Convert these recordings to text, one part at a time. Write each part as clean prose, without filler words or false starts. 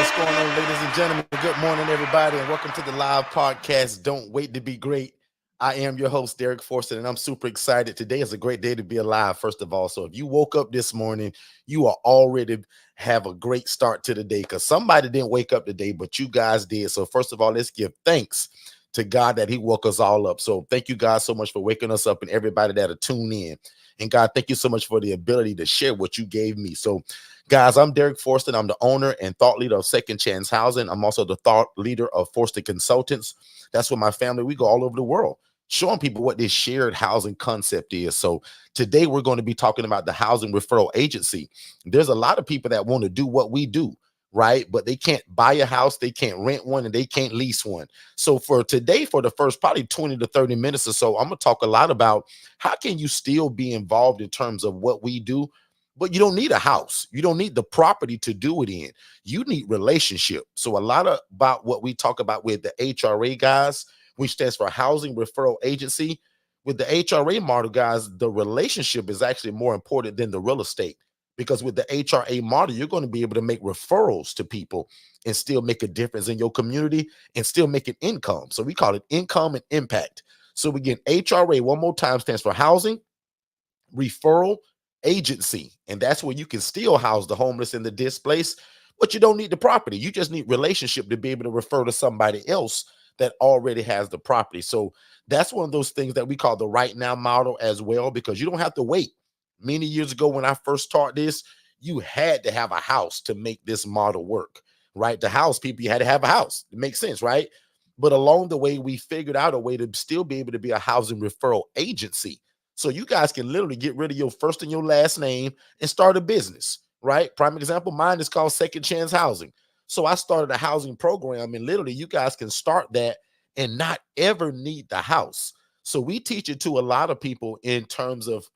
What's going on, ladies and gentlemen? Good morning, everybody, and welcome to the live podcast. Don't wait to be great. I am your host, Derek Forston, and I'm super excited. Today is a great day to be alive, first of all. So if you woke up this morning, you are already have a great start to the day because somebody didn't wake up today, but you guys did. So first of all, let's give thanks to God that he woke us all up. So thank you guys so much for waking us up and everybody that'll tune in. And God, thank you so much for the ability to share what you gave me. So guys, I'm Derek Forston. I'm the owner and thought leader of Second Chance Housing. I'm also the thought leader of Forston Consultants. That's where my family, we go all over the world, showing people what this shared housing concept is. So today we're going to be talking about the housing referral agency. There's a lot of people that want to do what we do, right? But they can't buy a house, they can't rent one, and they can't lease one. So for today, for the first probably 20 to 30 minutes or so, I'm going to talk a lot about how can you still be involved in terms of what we do, but you don't need a house. You don't need the property to do it in. You need relationship. So a lot of about what we talk about with the HRA guys, which stands for Housing Referral Agency. With the HRA model, guys, the relationship is actually more important than the real estate. Because with the HRA model, you're going to be able to make referrals to people and still make a difference in your community and still make an income. So we call it income and impact. So we get HRA, one more time, stands for Housing Referral Agency. And that's where you can still house the homeless and the displaced, but you don't need the property. You just need relationship to be able to refer to somebody else that already has the property. So that's one of those things that we call the right now model as well, because you don't have to wait. Many years ago, when I first taught this, you had to have a house to make this model work, right? To house people, you had to have a house. It makes sense, right? But along the way, we figured out a way to still be able to be a housing referral agency. So you guys can literally get rid of your first and your last name and start a business, right? Prime example, mine is called Second Chance Housing. So I started a housing program, and literally you guys can start that and not ever need the house. So we teach it to a lot of people in terms of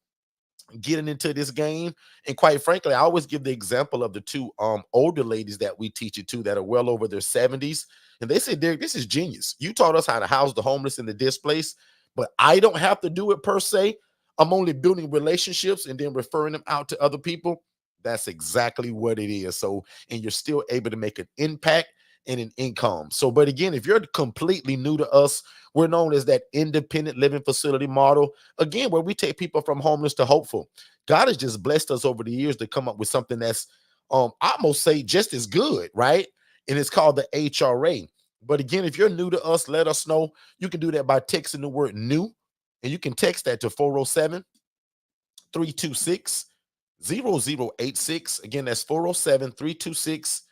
getting into this game. And quite frankly, I always give the example of the two older ladies that we teach it to that are well over their 70s. And they say, Derek, this is genius. You taught us how to house the homeless and the displaced, but I don't have to do it per se. I'm only building relationships and then referring them out to other people. That's exactly what it is. So, and you're still able to make an impact and an income. So, but again, if you're completely new to us, we're known as that independent living facility model. Again, where we take people from homeless to hopeful. God has just blessed us over the years to come up with something that's I almost say just as good, right? And it's called the HRA. But again, if you're new to us, let us know. You can do that by texting the word new, and you can text that to 407 326 0086. Again, that's 407 326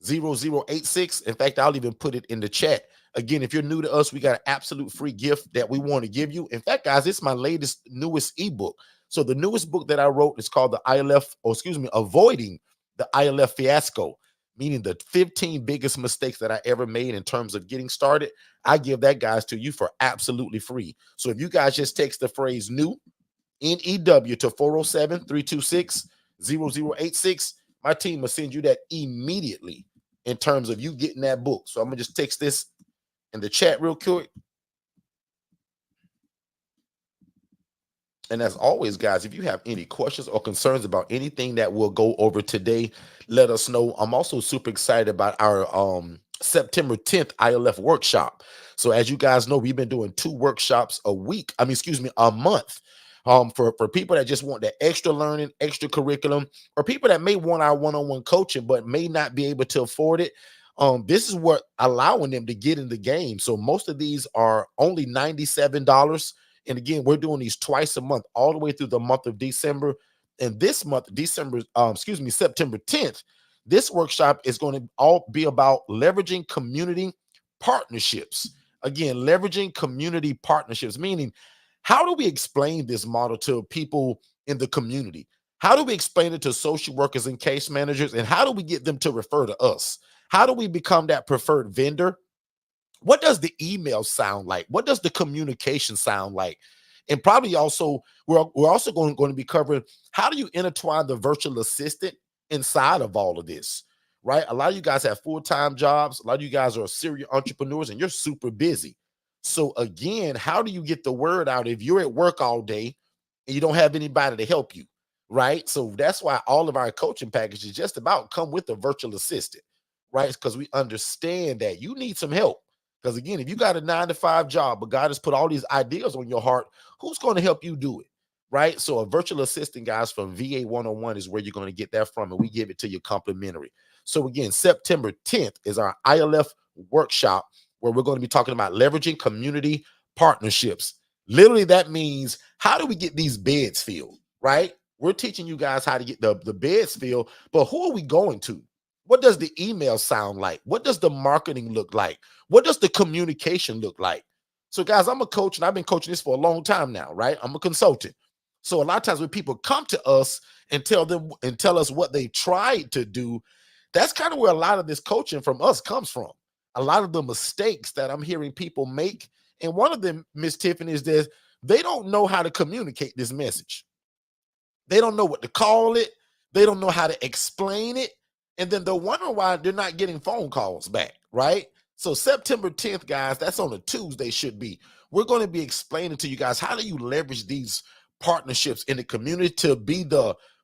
0086. In fact, I'll even put it in the chat. Again, if you're new to us, we got an absolute free gift that we want to give you. In fact, guys, it's my latest, newest ebook. So the newest book that I wrote is called the ILF, or excuse me, Avoiding the ILF Fiasco, meaning the 15 biggest mistakes that I ever made in terms of getting started. I give that, guys, to you for absolutely free. So if you guys just text the phrase new, NEW, to 407 326 0086, my team will send you that immediately in terms of you getting that book. So I'm going to just text this in the chat real quick. And as always, guys, if you have any questions or concerns about anything that we'll go over today, let us know. I'm also super excited about our September 10th ILF workshop. So as you guys know, we've been doing 2 workshops a week. I mean, excuse me, a month. For people that just want that extra learning, extra curriculum, or people that may want our one-on-one coaching but may not be able to afford it. This is what allowing them to get in the game. So most of these are only $97. And again, we're doing these twice a month, all the way through the month of December. And this month, September 10th, this workshop is going to all be about leveraging community partnerships. Again, leveraging community partnerships, meaning how do we explain this model to people in the community? How do we explain it to social workers and case managers? And how do we get them to refer to us? How do we become that preferred vendor? What does the email sound like? What does the communication sound like? And probably also, we're also going to be covering how do you intertwine the virtual assistant inside of all of this, right? A lot of you guys have full-time jobs. A lot of you guys are serial entrepreneurs and you're super busy. So again, how do you get the word out if you're at work all day and you don't have anybody to help you, right? So that's why all of our coaching packages just about come with a virtual assistant. right? Because we understand that you need some help. Because again, if you got a 9 to 5 job, but God has put all these ideas on your heart, who's going to help you do it? Right. So a virtual assistant, guys, from VA 101 is where you're going to get that from. And we give it to you complimentary. So again, September 10th is our ILF workshop where we're going to be talking about leveraging community partnerships. Literally, that means how do we get these beds filled, right? We're teaching you guys how to get the beds filled, but who are we going to? What does the email sound like? What does the marketing look like? What does the communication look like? So, guys, I'm a coach and I've been coaching this for a long time now, right? I'm a consultant. So a lot of times when people come to us and tell us what they tried to do, that's kind of where a lot of this coaching from us comes from. A lot of the mistakes that I'm hearing people make. And one of them, Miss Tiffany, is that they don't know how to communicate this message. They don't know what to call it. They don't know how to explain it. And then they're wondering why they're not getting phone calls back, right? So September 10th, guys, that's on a Tuesday, should be. We're going to be explaining to you guys how do you leverage these partnerships in the community to be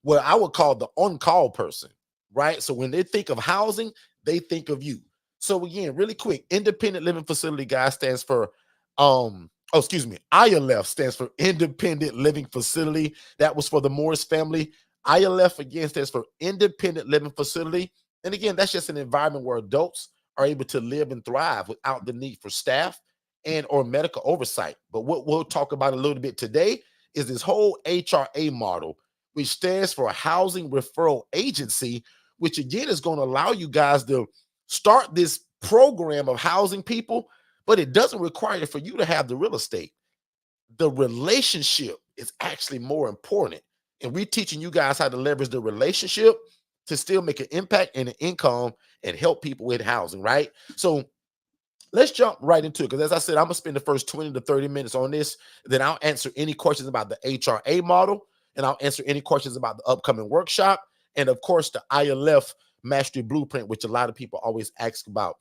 what I would call the on-call person, right? So when they think of housing, they think of you. So again, really quick, independent living facility, guys, stands for ILF stands for Independent Living Facility. That was for the Morris family. ILF again stands for Independent Living Facility. And again, that's just an environment where adults are able to live and thrive without the need for staff and or medical oversight. But what we'll talk about a little bit today is this whole HRA model, which stands for Housing Referral Agency, which again is going to allow you guys to start this program of housing people, but it doesn't require for you to have the real estate. The relationship is actually more important. And we're teaching you guys how to leverage the relationship to still make an impact and an income and help people with housing, right? So let's jump right into it. Because as I said, I'm going to spend the first 20 to 30 minutes on this. Then I'll answer any questions about the HRA model. And I'll answer any questions about the upcoming workshop. And of course, the ILF Mastery Blueprint, which a lot of people always ask about.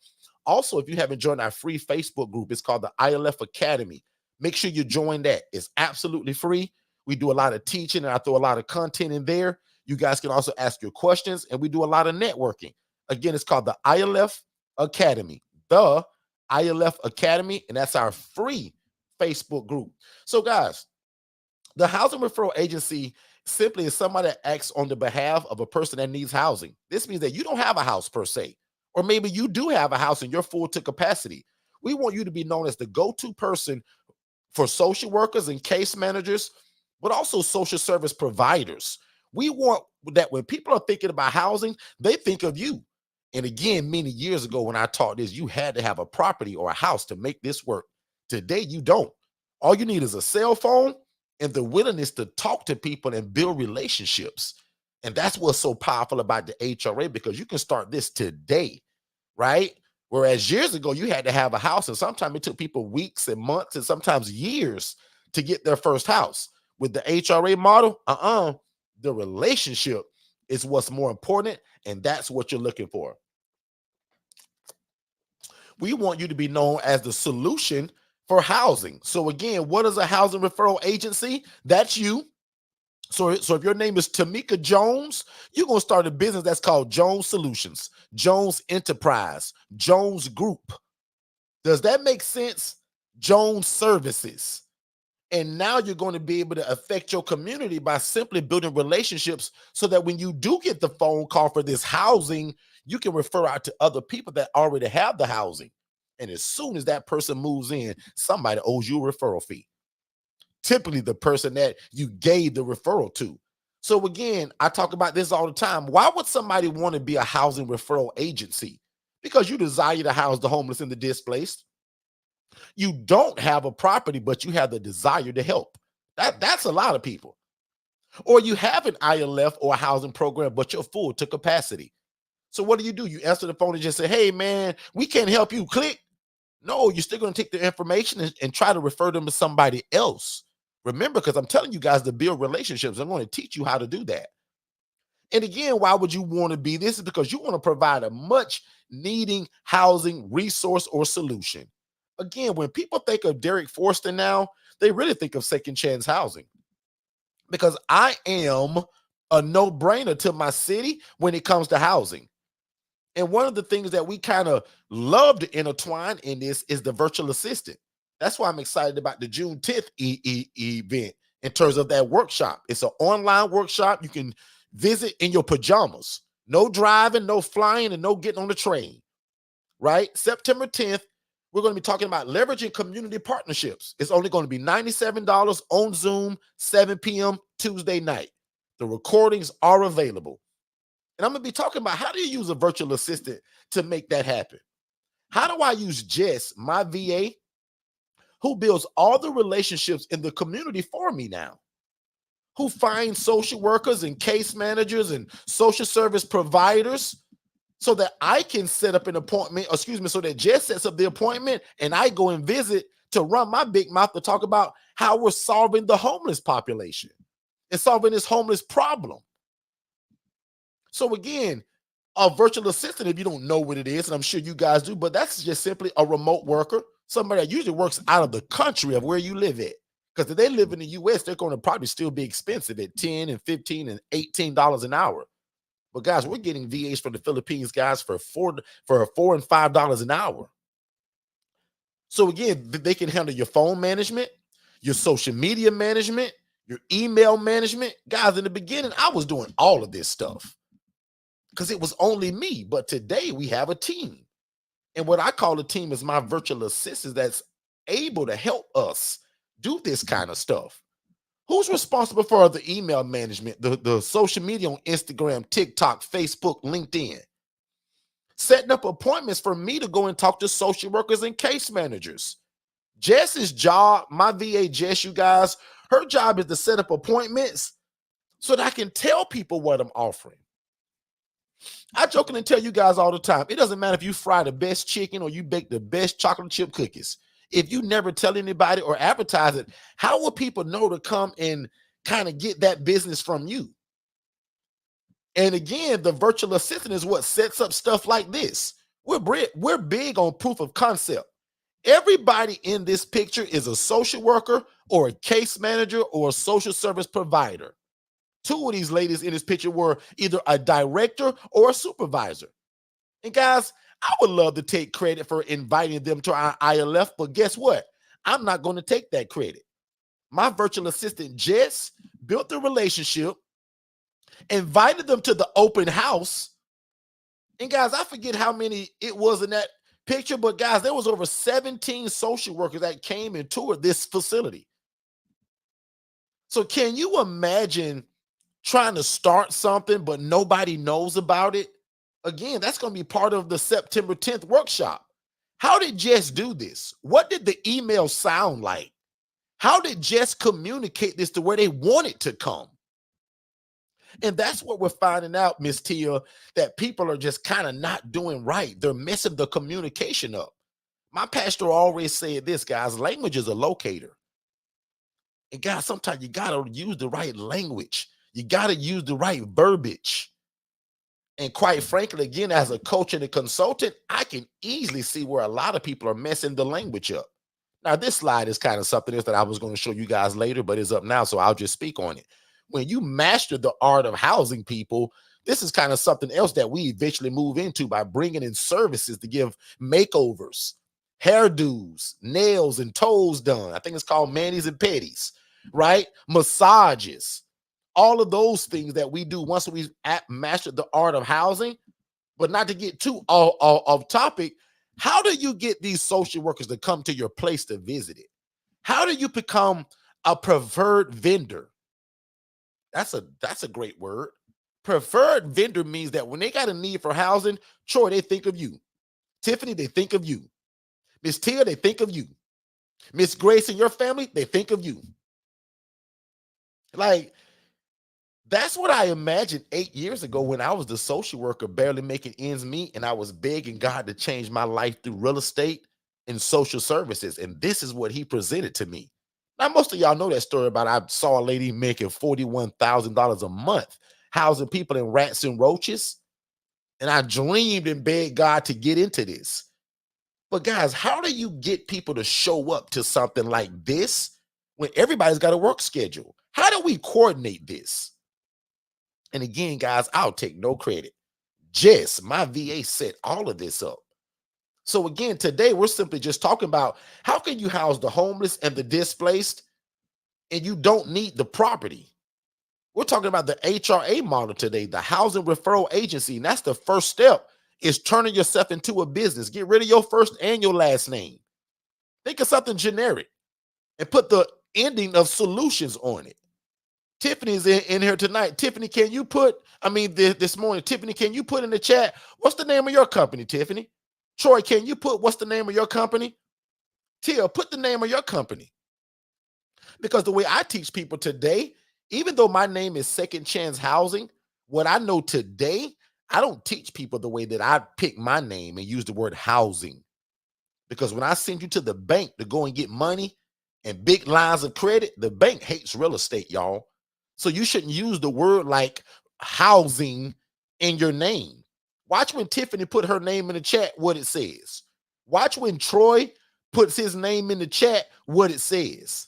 Also, if you haven't joined our free Facebook group, it's called the ILF Academy. Make sure you join that. It's absolutely free. We do a lot of teaching and I throw a lot of content in there. You guys can also ask your questions and we do a lot of networking. Again, it's called the ILF Academy. The ILF Academy, and that's our free Facebook group. So guys, the Housing Referral Agency simply is somebody that acts on the behalf of a person that needs housing. This means that you don't have a house per se, or maybe you do have a house and you're full to capacity. We want you to be known as the go-to person for social workers and case managers, but also social service providers. We want that when people are thinking about housing, they think of you. And again, many years ago when I taught this, you had to have a property or a house to make this work. Today, you don't. All you need is a cell phone and the willingness to talk to people and build relationships. And that's what's so powerful about the HRA, because you can start this today, right? Whereas years ago, you had to have a house, and sometimes it took people weeks and months and sometimes years to get their first house. With the HRA model, the relationship is what's more important, and that's what you're looking for. We want you to be known as the solution for housing. So again, what is a housing referral agency? That's you. So if your name is Tamika Jones, you're going to start a business that's called Jones Solutions, Jones Enterprise, Jones Group. Does that make sense? Jones Services. And now you're going to be able to affect your community by simply building relationships so that when you do get the phone call for this housing, you can refer out to other people that already have the housing. And as soon as that person moves in, somebody owes you a referral fee. Typically the person that you gave the referral to. So again, I talk about this all the time. Why would somebody want to be a housing referral agency? Because you desire to house the homeless and the displaced. You don't have a property, but you have the desire to help. That's a lot of people. Or you have an ILF or a housing program, but you're full to capacity. So what do? You answer the phone and just say, hey, man, we can't help you. Click. No, you're still going to take the information and try to refer them to somebody else. Remember, because I'm telling you guys to build relationships. I'm going to teach you how to do that. And again, why would you want to be this? Is because you want to provide a much needing housing resource or solution. Again, when people think of Derek Forston now, they really think of second chance housing, because I am a no-brainer to my city when it comes to housing. And one of the things that we kind of love to intertwine in this is the virtual assistant. That's why I'm excited about the June 10th event in terms of that workshop. It's an online workshop you can visit in your pajamas. No driving, no flying, and no getting on the train, right? September 10th, we're going to be talking about leveraging community partnerships. It's only going to be $97 on Zoom, 7 p.m. Tuesday night. The recordings are available. And I'm going to be talking about how do you use a virtual assistant to make that happen? How do I use Jess, my VA, who builds all the relationships in the community for me now, who finds social workers and case managers and social service providers so that I can set up an appointment, so that Jess sets up the appointment and I go and visit to run my big mouth to talk about how we're solving the homeless population and solving this homeless problem. So again, a virtual assistant, if you don't know what it is, and I'm sure you guys do, but that's just simply a remote worker, somebody that usually works out of the country of where you live at. Because if they live in the US, they're going to probably still be expensive at $10 and $15 and $18 an hour. But guys, we're getting VAs from the Philippines, guys, for $4 and $5 an hour. So again, they can handle your phone management, your social media management, your email management. Guys, in the beginning, I was doing all of this stuff because it was only me. But today we have a team. And what I call a team is my virtual assistants that's able to help us do this kind of stuff. Who's responsible for the email management, the social media on Instagram, TikTok, Facebook, LinkedIn? Setting up appointments for me to go and talk to social workers and case managers. Jess's job, my VA Jess, you guys, her job is to set up appointments so that I can tell people what I'm offering. I jokingly tell you guys all the time, it doesn't matter if you fry the best chicken or you bake the best chocolate chip cookies. If you never tell anybody or advertise it, how will people know to come and kind of get that business from you? And again, the virtual assistant is what sets up stuff like this. We're big on proof of concept. Everybody in this picture is a social worker or a case manager or a social service provider. Two of these ladies in this picture were either a director or a supervisor. And guys, I would love to take credit for inviting them to our ILF, but guess what? I'm not going to take that credit. My virtual assistant, Jess, built the relationship, invited them to the open house. And guys, I forget how many it was in that picture, but guys, there was over 17 social workers that came and toured this facility. So can you imagine trying to start something, but nobody knows about it? Again, that's going to be part of the September 10th workshop. How did Jess do this? What did the email sound like? How did Jess communicate this to where they want it to come? And that's what we're finding out, Miss Tia, that people are just kind of not doing right. They're messing the communication up. My pastor always said this, guys, language is a locator. And guys, sometimes you got to use the right language. You got to use the right verbiage. And quite frankly, again, as a coach and a consultant, I can easily see where a lot of people are messing the language up. Now, this slide is kind of something else that I was going to show you guys later, but it's up now, so I'll just speak on it. When you master the art of housing people, this is kind of something else that we eventually move into by bringing in services to give makeovers, hairdos, nails and toes done. I think it's called manis and pedis, right? Massages. All of those things that we do once we mastered the art of housing. But not to get too off topic, how do you get these social workers to come to your place to visit it? How do you become a preferred vendor? That's a great word. Preferred vendor means that when they got a need for housing, Troy, they think of you. Tiffany, they think of you. Miss Tia, they think of you. Miss Grace and your family, they think of you. Like, that's what I imagined 8 years ago when I was the social worker barely making ends meet and I was begging God to change my life through real estate and social services. And this is what he presented to me. Now, most of y'all know that story about I saw a lady making $41,000 a month housing people in rats and roaches. And I dreamed and begged God to get into this. But guys, how do you get people to show up to something like this when everybody's got a work schedule? How do we coordinate this? And again, guys, I'll take no credit. Jess, my VA, set all of this up. So again, today we're simply just talking about how can you house the homeless and the displaced and you don't need the property. We're talking about the HRA model today, the Housing Referral Agency. And that's the first step, is turning yourself into a business. Get rid of your first and your last name. Think of something generic and put the ending of solutions on it. Tiffany's in here tonight. Tiffany, can you put, this morning, Tiffany, can you put in the chat, what's the name of your company, Tiffany? Troy, can you put, what's the name of your company? Tia, put the name of your company. Because the way I teach people today, even though my name is Second Chance Housing, what I know today, I don't teach people the way that I pick my name and use the word housing. Because when I send you to the bank to go and get money and big lines of credit, the bank hates real estate, y'all. So you shouldn't use the word like housing in your name. Watch when Tiffany put her name in the chat, what it says. Watch when Troy puts his name in the chat, what it says.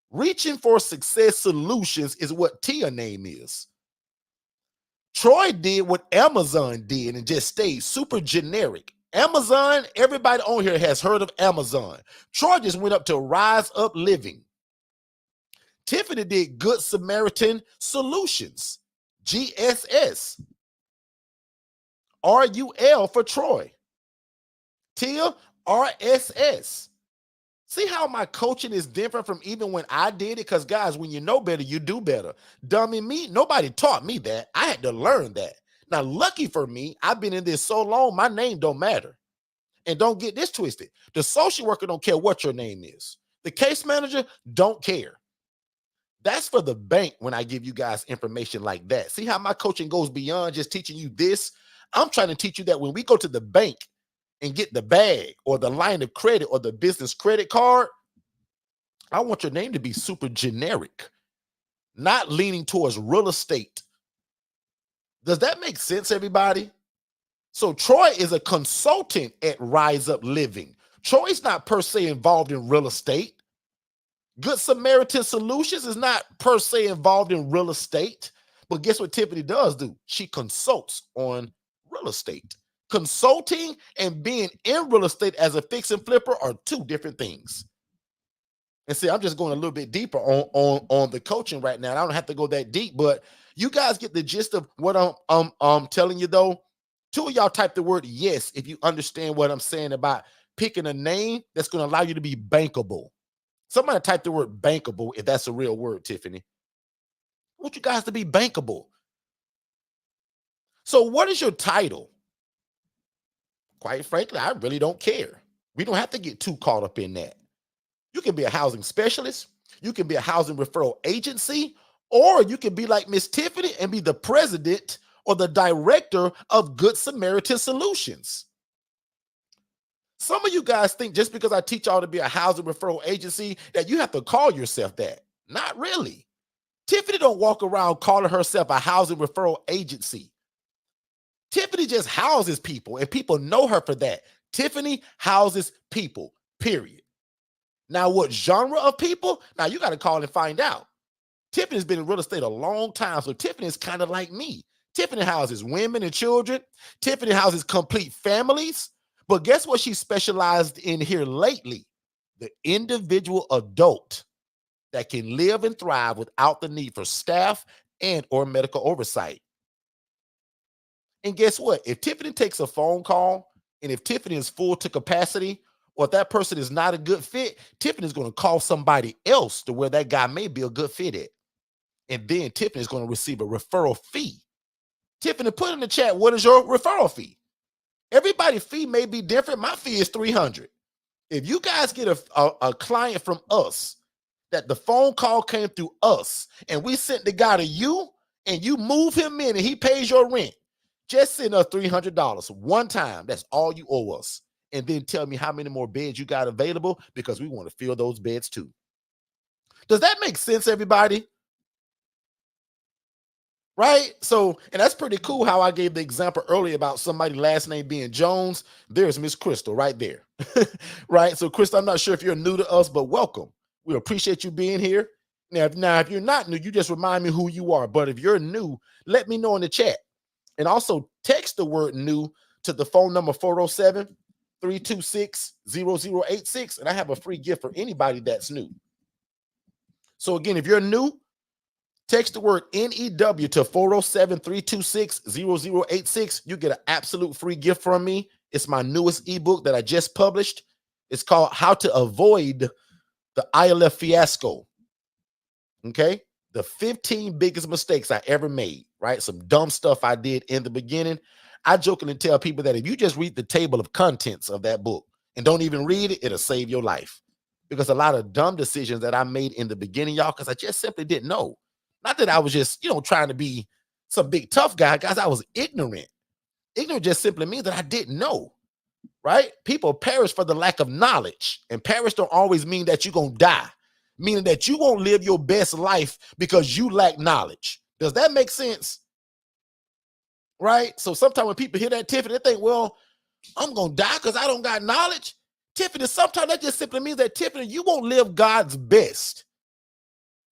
Reaching for Success Solutions is what Tia's name is. Troy did what Amazon did and just stayed super generic. Amazon, everybody on here has heard of Amazon. Troy just went up to Rise Up Living. Tiffany did Good Samaritan Solutions, GSS. RUL for Troy. Tia, RSS. See how my coaching is different from even when I did it? Because guys, when you know better, you do better. Dummy me, nobody taught me that. I had to learn that. Now, lucky for me, I've been in this so long, my name don't matter. And don't get this twisted. The social worker don't care what your name is. The case manager don't care. That's for the bank when I give you guys information like that. See how my coaching goes beyond just teaching you this? I'm trying to teach you that when we go to the bank and get the bag or the line of credit or the business credit card, I want your name to be super generic, not leaning towards real estate. Does that make sense, everybody? So Troy is a consultant at Rise Up Living. Troy's not per se involved in real estate. Good Samaritan Solutions is not per se involved in real estate. But guess what Tiffany does do? She consults on real estate. Consulting and being in real estate as a fix and flipper are two different things. And see, I'm just going a little bit deeper on the coaching right now. I don't have to go that deep, but you guys get the gist of what I'm telling you, though. Two of y'all type the word yes if you understand what I'm saying about picking a name that's going to allow you to be bankable. Somebody type the word bankable if that's a real word, Tiffany. I want you guys to be bankable. So what is your title? Quite frankly, I really don't care. We don't have to get too caught up in that. You can be a housing specialist. You can be a housing referral agency, or you can be like Miss Tiffany and be the president or the director of Good Samaritan Solutions. Some of you guys think just because I teach y'all to be a housing referral agency that you have to call yourself that. Not really. Tiffany don't walk around calling herself a housing referral agency. Tiffany just houses people, and people know her for that. Tiffany houses people, period. Now, what genre of people? Now, you got to call and find out. Tiffany's been in real estate a long time, so Tiffany is kind of like me. Tiffany houses women and children. Tiffany houses complete families. But guess what she specialized in here lately? The individual adult that can live and thrive without the need for staff and or medical oversight. And guess what? If Tiffany takes a phone call and if Tiffany is full to capacity, or if that person is not a good fit, Tiffany's going to call somebody else to where that guy may be a good fit at. And then Tiffany's going to receive a referral fee. Tiffany, put in the chat, what is your referral fee? Everybody's fee may be different. My fee is $300. If you guys get a client from us, that the phone call came through us, and we sent the guy to you, and you move him in, and he pays your rent, just send us $300 one time. That's all you owe us. And then tell me how many more beds you got available, because we want to fill those beds too. Does that make sense, everybody? Right? So, and that's pretty cool how I gave the example earlier about somebody's last name being Jones. There's Miss Crystal right there. Right? So, Crystal, I'm not sure if you're new to us, but welcome. We appreciate you being here. Now, if you're not new, you just remind me who you are. But if you're new, let me know in the chat. And also Text the word new to the phone number 407-326-0086, and I have a free gift for anybody that's new. So again, if you're new, text the word NEW to 407-326-0086. You get an absolute free gift from me. It's my newest ebook that I just published. It's called How to Avoid the ILF Fiasco. Okay? The 15 biggest mistakes I ever made, right? Some dumb stuff I did in the beginning. I jokingly tell people that if you just read the table of contents of that book and don't even read it, it'll save your life. Because a lot of dumb decisions that I made in the beginning, y'all, because I just simply didn't know. Not that I was just, trying to be some big tough guy, guys. I was ignorant. Ignorant just simply means that I didn't know, right? People perish for the lack of knowledge. And perish don't always mean that you're going to die, meaning that you won't live your best life because you lack knowledge. Does that make sense? Right? So sometimes when people hear that, Tiffany, they think, well, I'm going to die because I don't got knowledge. Tiffany, sometimes that just simply means that, Tiffany, you won't live God's best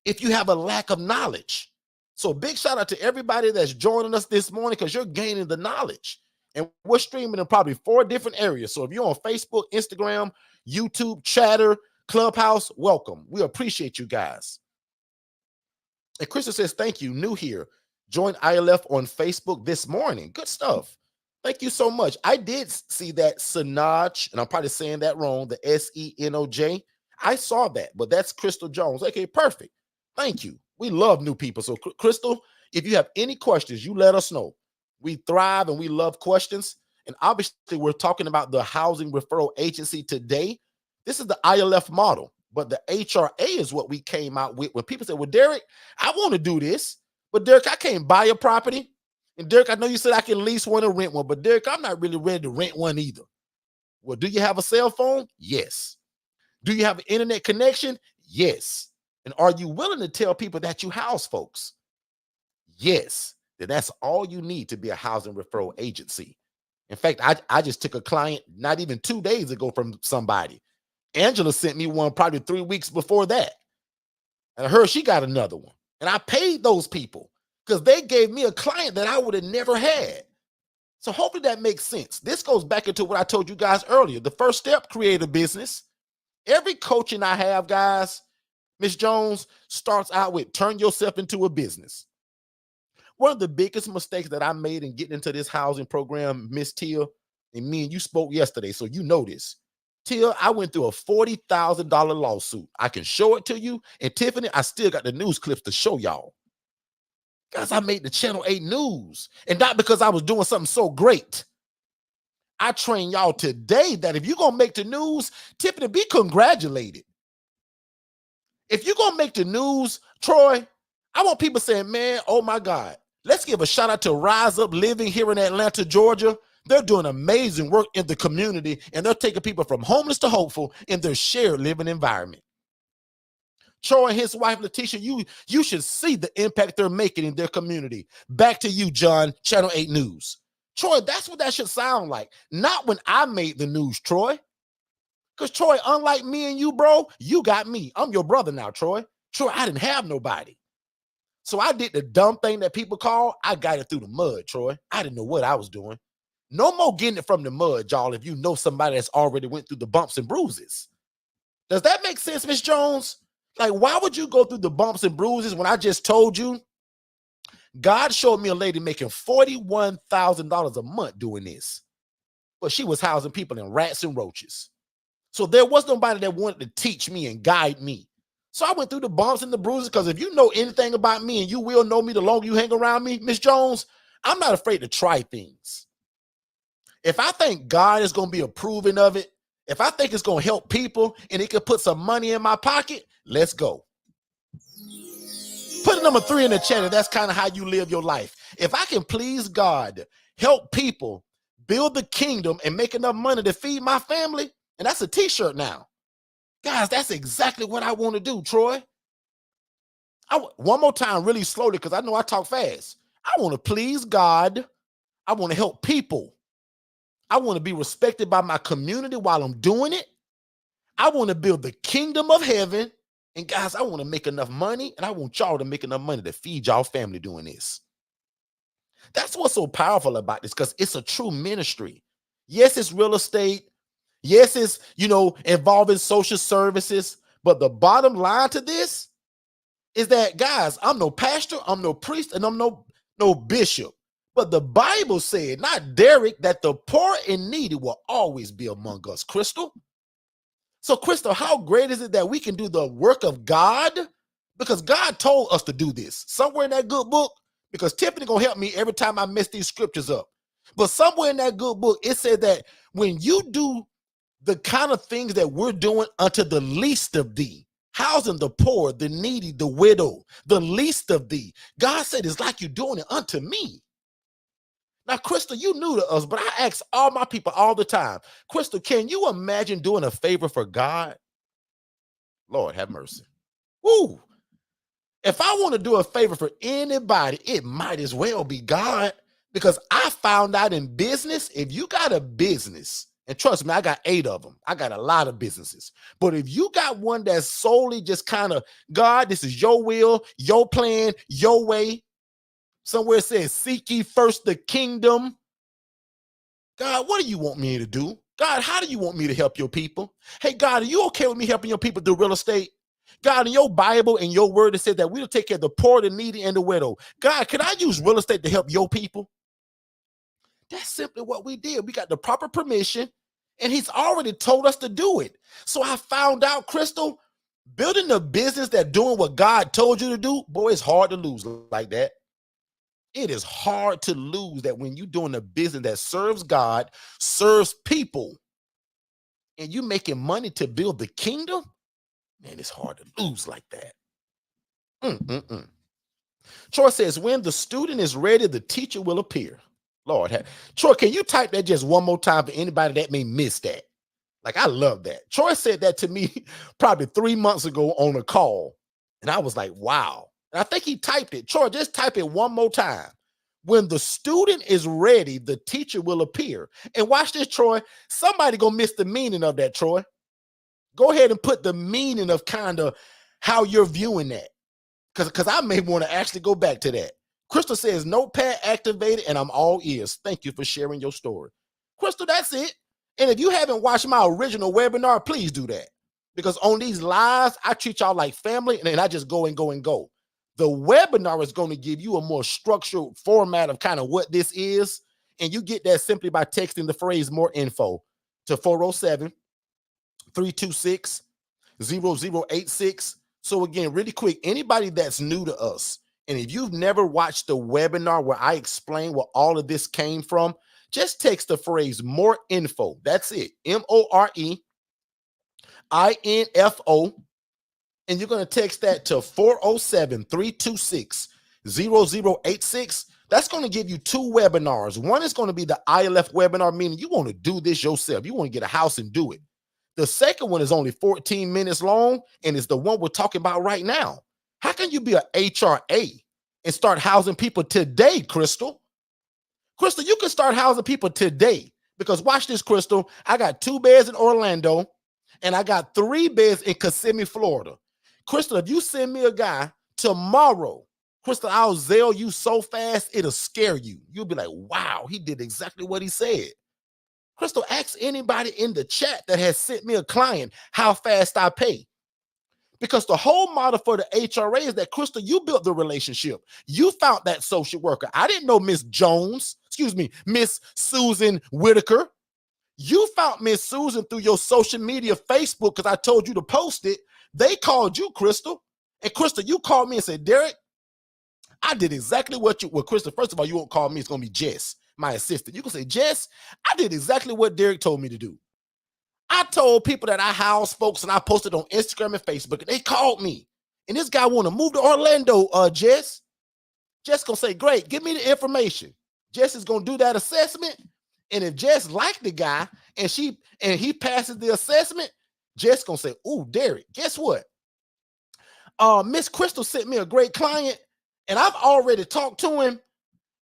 if you have a lack of knowledge. So big shout out to everybody that's joining us this morning because you're gaining the knowledge. And we're streaming in probably 4 different areas. So if you're on Facebook, Instagram, YouTube, Chatter, Clubhouse, welcome. We appreciate you guys. And Krista says, thank you. New here. Join ILF on Facebook this morning. Good stuff. Thank you so much. I did see that Senoj, and I'm probably saying that wrong, the Senoj. I saw that, but that's Crystal Jones. Okay, perfect. Thank you. We love new people. So, Crystal, if you have any questions, you let us know. We thrive and we love questions. And obviously, we're talking about the Housing Referral Agency today. This is the ILF model, but the HRA is what we came out with. When people say, well, Derek, I want to do this, but Derek, I can't buy a property. And Derek, I know you said I can lease one or rent one, but Derek, I'm not really ready to rent one either. Well, do you have a cell phone? Yes. Do you have an internet connection? Yes. And are you willing to tell people that you house folks? Yes. Then that's all you need to be a housing referral agency. In fact, I just took a client not even 2 days ago from somebody. Angela sent me one probably 3 weeks before that. And I heard she got another one. And I paid those people because they gave me a client that I would have never had. So hopefully that makes sense. This goes back into what I told you guys earlier. The first step, create a business. Every coaching I have, guys, Miss Jones, starts out with turn yourself into a business. One of the biggest mistakes that I made in getting into this housing program, Miss Tia, and me and you spoke yesterday, so you know this. Tia, I went through a $40,000 lawsuit. I can show it to you. And Tiffany, I still got the news clips to show y'all. Guys, I made the Channel 8 news. And not because I was doing something so great. I train y'all today that if you're going to make the news, Tiffany, be congratulated. If you're going to make the news, Troy, I want people saying, man, oh my God. Let's give a shout out to Rise Up Living here in Atlanta, Georgia. They're doing amazing work in the community, and they're taking people from homeless to hopeful in their shared living environment. Troy and his wife, Letitia, you should see the impact they're making in their community. Back to you, John, Channel 8 News. Troy, that's what that should sound like. Not when I made the news, Troy. Because, Troy, unlike me and you, bro, you got me. I'm your brother now, Troy. Troy, I didn't have nobody. So I did the dumb thing that people call, I got it through the mud, Troy. I didn't know what I was doing. No more getting it from the mud, y'all, if you know somebody that's already went through the bumps and bruises. Does that make sense, Miss Jones? Like, why would you go through the bumps and bruises when I just told you? God showed me a lady making $41,000 a month doing this. But she was housing people in rats and roaches. So there was nobody that wanted to teach me and guide me. So I went through the bumps and the bruises because if you know anything about me, and you will know me the longer you hang around me, Miss Jones, I'm not afraid to try things. If I think God is going to be approving of it, if I think it's going to help people and it can put some money in my pocket, let's go. Put a number 3 in the chat if that's kind of how you live your life. If I can please God, help people, build the kingdom, and make enough money to feed my family, and that's a t-shirt now. Guys, that's exactly what I want to do, Troy. One more time, really slowly, because I know I talk fast. I want to please God. I want to help people. I want to be respected by my community while I'm doing it. I want to build the kingdom of heaven. And guys, I want to make enough money, and I want y'all to make enough money to feed y'all family doing this. That's what's so powerful about this, because it's a true ministry. Yes, it's real estate. Yes, it's, involving social services. But the bottom line to this is that, guys, I'm no pastor, I'm no priest, and I'm no bishop. But the Bible said, not Derek, that the poor and needy will always be among us, Crystal. So, Crystal, how great is it that we can do the work of God? Because God told us to do this. Somewhere in that good book, because Tiffany gonna help me every time I mess these scriptures up. But somewhere in that good book, it said that when you do the kind of things that we're doing unto the least of thee, housing the poor, the needy, the widow, the least of thee, God said it's like you're doing it unto me. Now, Crystal, you new to us, but I ask all my people all the time, Crystal, can you imagine doing a favor for God? Lord have mercy. Woo. If I want to do a favor for anybody, it might as well be God, because I found out in business, if you got a business, and trust me, I got 8 of them. I got a lot of businesses. But if you got one that's solely just kind of, God, this is your will, your plan, your way. Somewhere it says, seek ye first the kingdom. God, what do you want me to do? God, how do you want me to help your people? Hey, God, are you okay with me helping your people do real estate? God, in your Bible and your word, it said that we'll take care of the poor, the needy, and the widow. God, can I use real estate to help your people? That's simply what we did. We got the proper permission, and he's already told us to do it. So I found out, Crystal, building a business that doing what God told you to do, boy, it's hard to lose like that. It is hard to lose that when you're doing a business that serves God, serves people, and you making money to build the kingdom, man, it's hard to lose like that. Troy says, when the student is ready, the teacher will appear. Lord, Troy, can you type that just one more time for anybody that may miss that? Like, I love that. Troy said that to me probably 3 months ago on a call, and I was like, wow. And I think he typed it. Troy, just type it one more time. When the student is ready, the teacher will appear. And watch this, Troy. Somebody gonna miss the meaning of that, Troy. Go ahead and put the meaning of kind of how you're viewing that. Because I may want to actually go back to that. Crystal says, notepad activated, and I'm all ears. Thank you for sharing your story. Crystal, that's it. And if you haven't watched my original webinar, please do that. Because on these lives, I treat y'all like family, and then I just go and go and go. The webinar is going to give you a more structured format of kind of what this is. And you get that simply by texting the phrase more info to 407-326-0086. So again, really quick, anybody that's new to us, and if you've never watched the webinar where I explain where all of this came from, just text the phrase more info. That's it. MOREINFO. And you're going to text that to 407-326-0086. That's going to give you 2 webinars. One is going to be the ILF webinar, meaning you want to do this yourself. You want to get a house and do it. The second one is only 14 minutes long, and it's the one we're talking about right now. How can you be an HRA and start housing people today, Crystal? Crystal, you can start housing people today, because watch this, Crystal. I got 2 beds in Orlando, and I got 3 beds in Kissimmee, Florida. Crystal, if you send me a guy tomorrow, Crystal, I'll Zelle you so fast, it'll scare you. You'll be like, wow, he did exactly what he said. Crystal, ask anybody in the chat that has sent me a client how fast I pay. Because the whole model for the HRA is that, Crystal, you built the relationship. You found that social worker. I didn't know Miss Susan Whitaker. You found Miss Susan through your social media, Facebook, because I told you to post it. They called you, Crystal. And Crystal, you called me and said, Derek, I did exactly what Crystal, first of all, you won't call me. It's going to be Jess, my assistant. You can say, Jess, I did exactly what Derek told me to do. I told people that I house folks, and I posted on Instagram and Facebook, and they called me. And this guy want to move to Orlando, Jess. Jess going to say, great, give me the information. Jess is going to do that assessment. And if Jess liked the guy and he passes the assessment, Jess going to say, ooh, Derek, guess what? Miss Crystal sent me a great client, and I've already talked to him.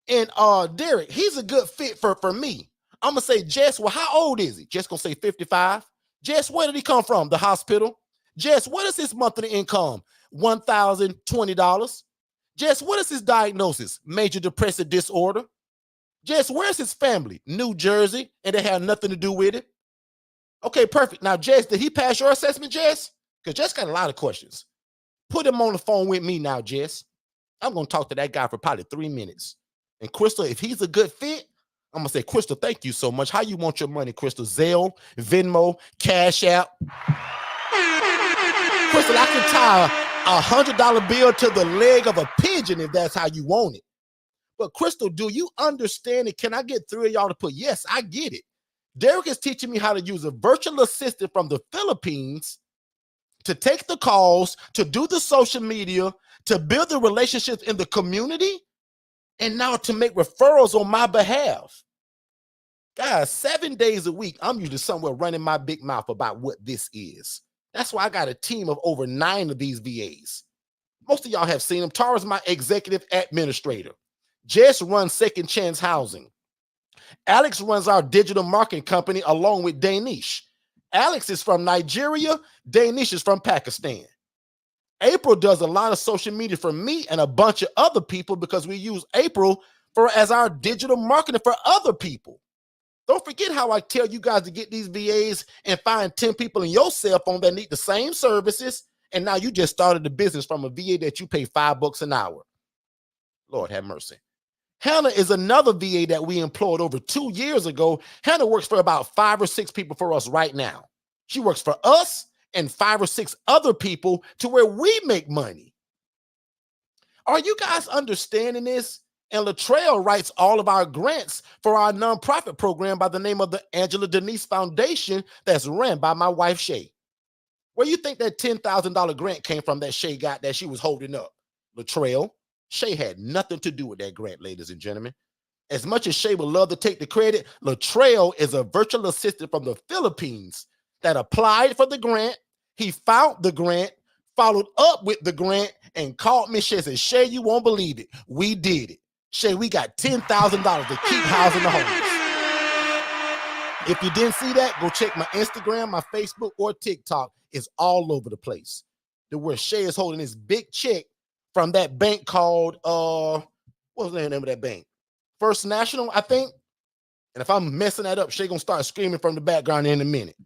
And Derek, he's a good fit for me. I'm going to say, Jess, well, how old is he? Jess going to say 55. Jess, where did he come from? The hospital. Jess, what is his monthly income? $1,020. Jess, what is his diagnosis? Major depressive disorder. Jess, where's his family? New Jersey, and they have nothing to do with it. Okay, perfect. Now, Jess, did he pass your assessment, Jess? Because Jess got a lot of questions. Put him on the phone with me now, Jess. I'm going to talk to that guy for probably 3 minutes. And Crystal, if he's a good fit, I'm going to say, Crystal, thank you so much. How you want your money, Crystal? Zelle, Venmo, Cash App. Crystal, I can tie $100 bill to the leg of a pigeon if that's how you want it. But Crystal, do you understand it? Can I get 3 of y'all to put, yes, I get it. Derek is teaching me how to use a virtual assistant from the Philippines to take the calls, to do the social media, to build the relationships in the community, and now to make referrals on my behalf. Guys, 7 days a week, I'm usually somewhere running my big mouth about what this is. That's why I got a team of over 9 of these VAs. Most of y'all have seen them. Tara's my executive administrator. Jess runs Second Chance Housing. Alex runs our digital marketing company along with Danish. Alex is from Nigeria. Danish is from Pakistan. April does a lot of social media for me and a bunch of other people because we use April as our digital marketing for other people. Don't forget how I tell you guys to get these VAs and find 10 people in your cell phone that need the same services. And now you just started the business from a VA that you pay $5 an hour. Lord have mercy. Hannah is another VA that we employed over 2 years ago. Hannah works for about 5 or 6 people for us right now. She works for us and 5 or 6 other people to where we make money. Are you guys understanding this? And Latrell writes all of our grants for our nonprofit program by the name of the Angela Denise Foundation that's ran by my wife, Shay. Where you think that $10,000 grant came from that Shay got that she was holding up? Latrell. Shay had nothing to do with that grant, ladies and gentlemen. As much as Shay would love to take the credit, Latrell is a virtual assistant from the Philippines that applied for the grant. He found the grant, followed up with the grant, and called me. Shay said, Shay, you won't believe it. We did it. Shay, we got $10,000 to keep housing the homeless. If you didn't see that, go check my Instagram, my Facebook, or TikTok. It's all over the place. To where Shay is holding this big check from that bank called, what was the name of that bank? First National, I think. And if I'm messing that up, Shay gonna start screaming from the background in a minute.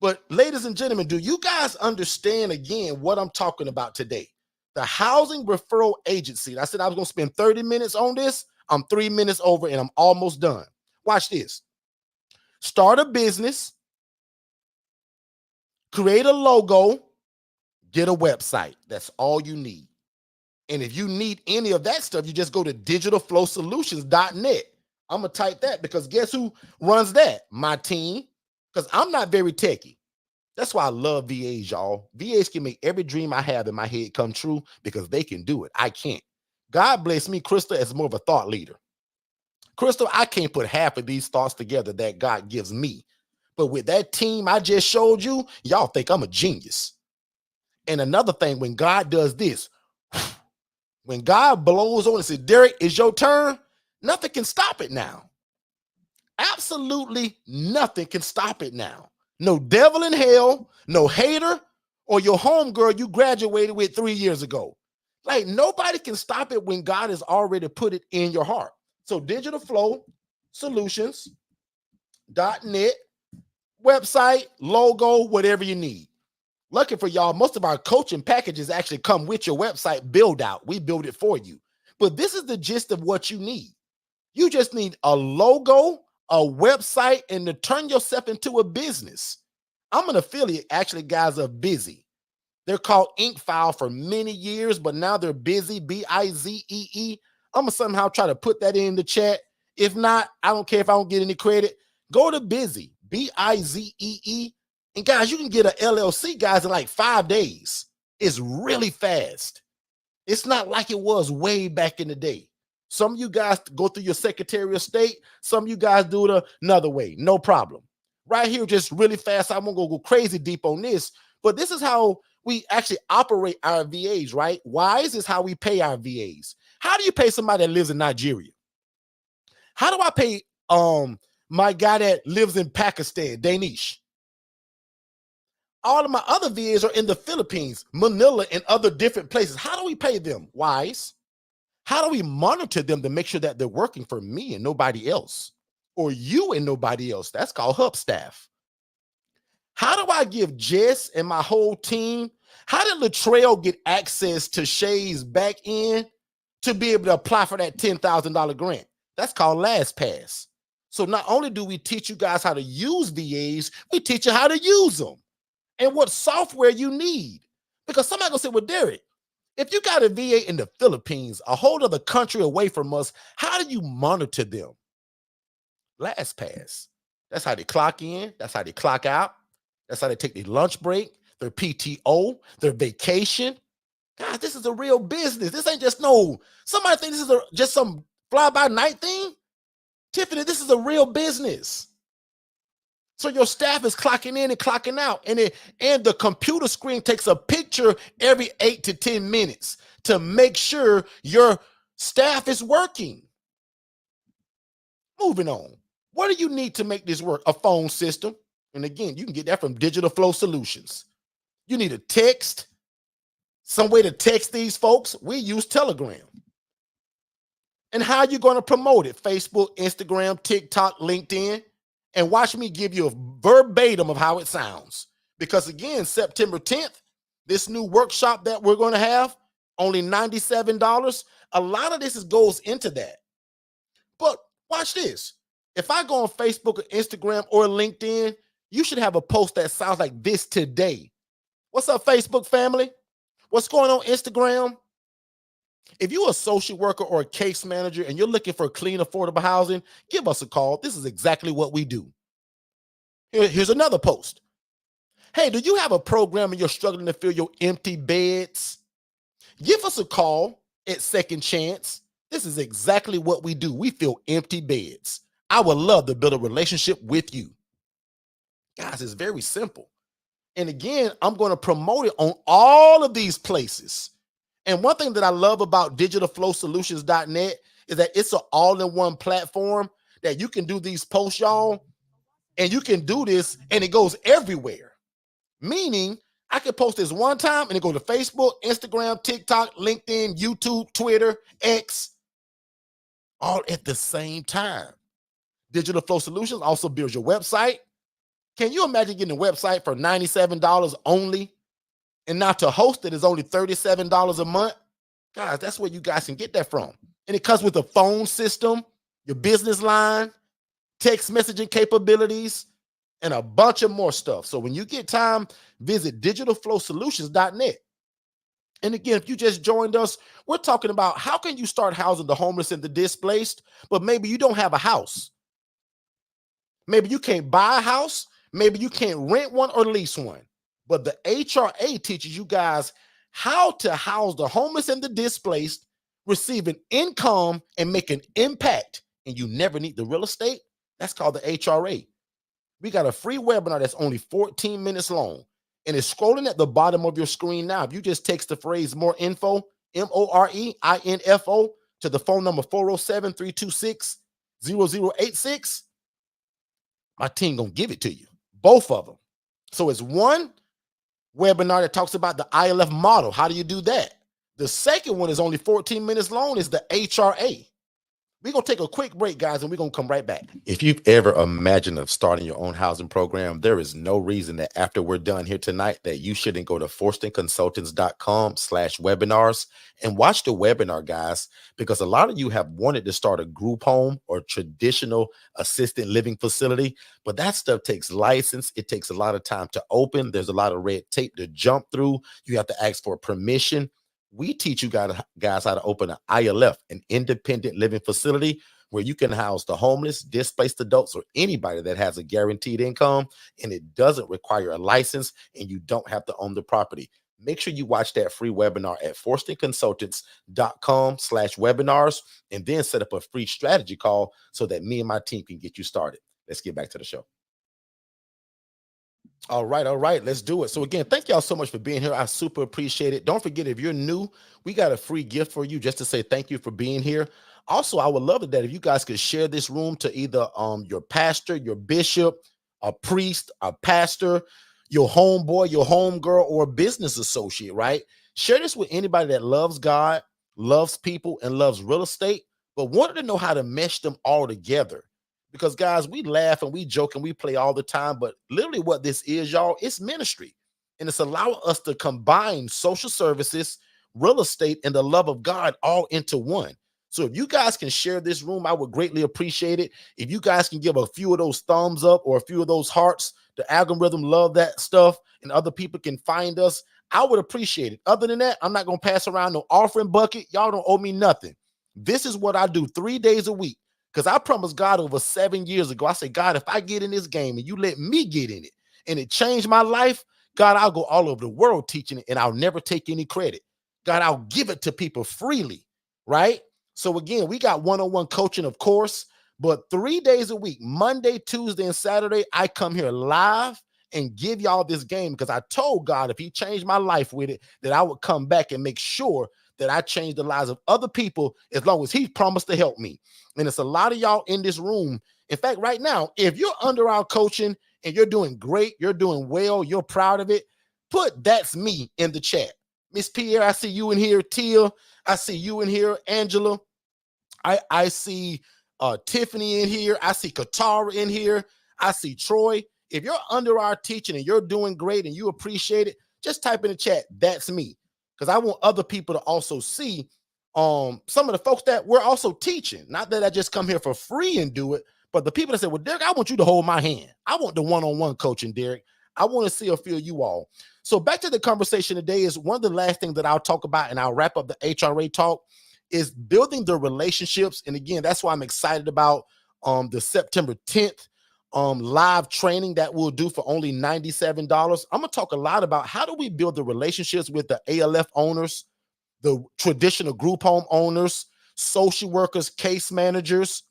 But ladies and gentlemen, do you guys understand again what I'm talking about today? The Housing Referral Agency. I said I was gonna spend 30 minutes on this. I'm 3 minutes over and I'm almost done. Watch this. Start a business, create a logo, get a website. That's all you need. And if you need any of that stuff, you just go to digitalflowsolutions.net. I'm going to type that because guess who runs that? My team. Because I'm not very techie. That's why I love VAs, y'all. VAs can make every dream I have in my head come true because they can do it. I can't. God bless me, Crystal, as more of a thought leader. Crystal, I can't put half of these thoughts together that God gives me. But with that team I just showed you, y'all think I'm a genius. And another thing, when God does this, when God blows on and says, Derek, it's your turn, nothing can stop it now. Absolutely nothing can stop it now. No devil in hell, no hater, or your homegirl you graduated with 3 years ago. Like nobody can stop it when God has already put it in your heart. So digitalflowsolutions.net, website, logo, whatever you need. Lucky for y'all, most of our coaching packages actually come with your website build out. We build it for you. But this is the gist of what you need. You just need a logo, a website, and to turn yourself into a business. I'm an affiliate, actually, guys, of Busy. They're called InkFile for many years, but now they're Busy, B-I-Z-E-E. I'm going to somehow try to put that in the chat. If not, I don't care if I don't get any credit. Go to Busy, B-I-Z-E-E. And guys, you can get an LLC, guys, in like 5 days. It's really fast. It's not like it was way back in the day. Some of you guys go through your Secretary of State. Some of you guys do it another way. No problem. Right here, just really fast. I won't go crazy deep on this, but this is how we actually operate our VAs, right? Wise is how we pay our VAs. How do you pay somebody that lives in Nigeria? How do I pay my guy that lives in Pakistan, Danish? All of my other VAs are in the Philippines, Manila, and other different places. How do we pay them? Wise. How do we monitor them to make sure that they're working for me and nobody else, or you and nobody else? That's called hub staff. How do I give Jess and my whole team? How did Latrell get access to Shay's back end to be able to apply for that $10,000 grant? That's called LastPass. So not only do we teach you guys how to use VAs, we teach you how to use them and what software you need. Because somebody gonna say, well, Derek, if you got a VA in the Philippines, a whole other country away from us, how do you monitor them? LastPass. That's how they clock in. That's how they clock out. That's how they take their lunch break, their PTO, their vacation. Guys, this is a real business. This ain't just somebody think this is just some fly-by-night thing. Tiffany, this is a real business. So your staff is clocking in and clocking out, and the computer screen takes a picture every 8 to 10 minutes to make sure your staff is working. Moving on. What do you need to make this work? A phone system. And again, you can get that from Digital Flow Solutions. You need a text, some way to text these folks. We use Telegram. And how are you going to promote it? Facebook, Instagram, TikTok, LinkedIn. And watch me give you a verbatim of how it sounds. Because again, September 10th, this new workshop that we're going to have, only $97. A lot of this goes into that. But watch this. If I go on Facebook or Instagram or LinkedIn, you should have a post that sounds like this today. What's up, Facebook family? What's going on, Instagram? If you're a social worker or a case manager and you're looking for clean, affordable housing, give us a call. This is exactly what we do. Here's another post. Hey, do you have a program and you're struggling to fill your empty beds? Give us a call at Second Chance. This is exactly what we do. We fill empty beds. I would love to build a relationship with you. Guys, it's very simple. And again, I'm going to promote it on all of these places. And one thing that I love about digitalflowsolutions.net is that it's an all-in-one platform that you can do these posts, y'all, and you can do this, and it goes everywhere. Meaning, I can post this one time, and it goes to Facebook, Instagram, TikTok, LinkedIn, YouTube, Twitter, X, all at the same time. Digital Flow Solutions also builds your website. Can you imagine getting a website for $97 only? And now to host it is only $37 a month. Guys, that's where you guys can get that from. And it comes with a phone system, your business line, text messaging capabilities, and a bunch of more stuff. So when you get time, visit digitalflowsolutions.net. And again, if you just joined us, we're talking about how can you start housing the homeless and the displaced, but maybe you don't have a house. Maybe you can't buy a house. Maybe you can't rent one or lease one. But the HRA teaches you guys how to house the homeless and the displaced, receive an income and make an impact. And you never need the real estate. That's called the HRA. We got a free webinar that's only 14 minutes long. And it's scrolling at the bottom of your screen now. If you just text the phrase more info, MOREINFO, to the phone number 407-326-0086, my team gonna give it to you. Both of them. So it's one webinar that talks about the ILF model. How do you do that? The second one is only 14 minutes long, is the HRA. We're going to take a quick break, guys, and we're going to come right back. If you've ever imagined of starting your own housing program, there is no reason that after we're done here tonight that you shouldn't go to forstonconsultants.com/webinars and watch the webinar, guys, because a lot of you have wanted to start a group home or traditional assisted living facility, but that stuff takes license. It takes a lot of time to open. There's a lot of red tape to jump through. You have to ask for permission. We teach you guys how to open an ILF, an independent living facility, where you can house the homeless, displaced adults, or anybody that has a guaranteed income, and it doesn't require a license, and you don't have to own the property. Make sure you watch that free webinar at forstonconsultants.com/webinars, and then set up a free strategy call so that me and my team can get you started. Let's get back to the show. All right, let's do it. So again, thank y'all so much for being here. I super appreciate it. Don't forget, if you're new, we got a free gift for you just to say thank you for being here. Also, I would love it that if you guys could share this room to either your pastor, your bishop, a priest, a pastor, your homeboy, your homegirl, or a business associate, right? Share this with anybody that loves God, loves people and loves real estate, but wanted to know how to mesh them all together. Because guys, we laugh and we joke and we play all the time, but literally what this is, y'all, it's ministry. And it's allowing us to combine social services, real estate, and the love of God all into one. So if you guys can share this room, I would greatly appreciate it. If you guys can give a few of those thumbs up or a few of those hearts, the algorithm love that stuff, and other people can find us, I would appreciate it. Other than that, I'm not going to pass around no offering bucket. Y'all don't owe me nothing. This is what I do 3 days a week. Because I promised God over 7 years ago, I said, God, if I get in this game and you let me get in it and it changed my life, God, I'll go all over the world teaching it and I'll never take any credit. God, I'll give it to people freely, right? So again, we got one-on-one coaching, of course, but 3 days a week, Monday, Tuesday, and Saturday, I come here live and give y'all this game because I told God if he changed my life with it, that I would come back and make sure that I change the lives of other people as long as he promised to help me. And it's a lot of y'all in this room. In fact, right now, if you're under our coaching and you're doing great, you're doing well, you're proud of it, put "that's me" in the chat. Miss Pierre, I see you in here. Tia, I see you in here. Angela, I see Tiffany in here. I see Katara in here. I see Troy. If you're under our teaching and you're doing great and you appreciate it, just type in the chat, "that's me." Because I want other people to also see some of the folks that we're also teaching. Not that I just come here for free and do it, but the people that say, well, Derek, I want you to hold my hand. I want the one-on-one coaching, Derek. I want to see or feel you all. So back to the conversation today is one of the last things that I'll talk about, and I'll wrap up the HRA talk, is building the relationships. And again, that's why I'm excited about the September 10th live training that we'll do for only $97. I'm going to talk a lot about how do we build the relationships with the ALF owners, the traditional group home owners, social workers, case managers,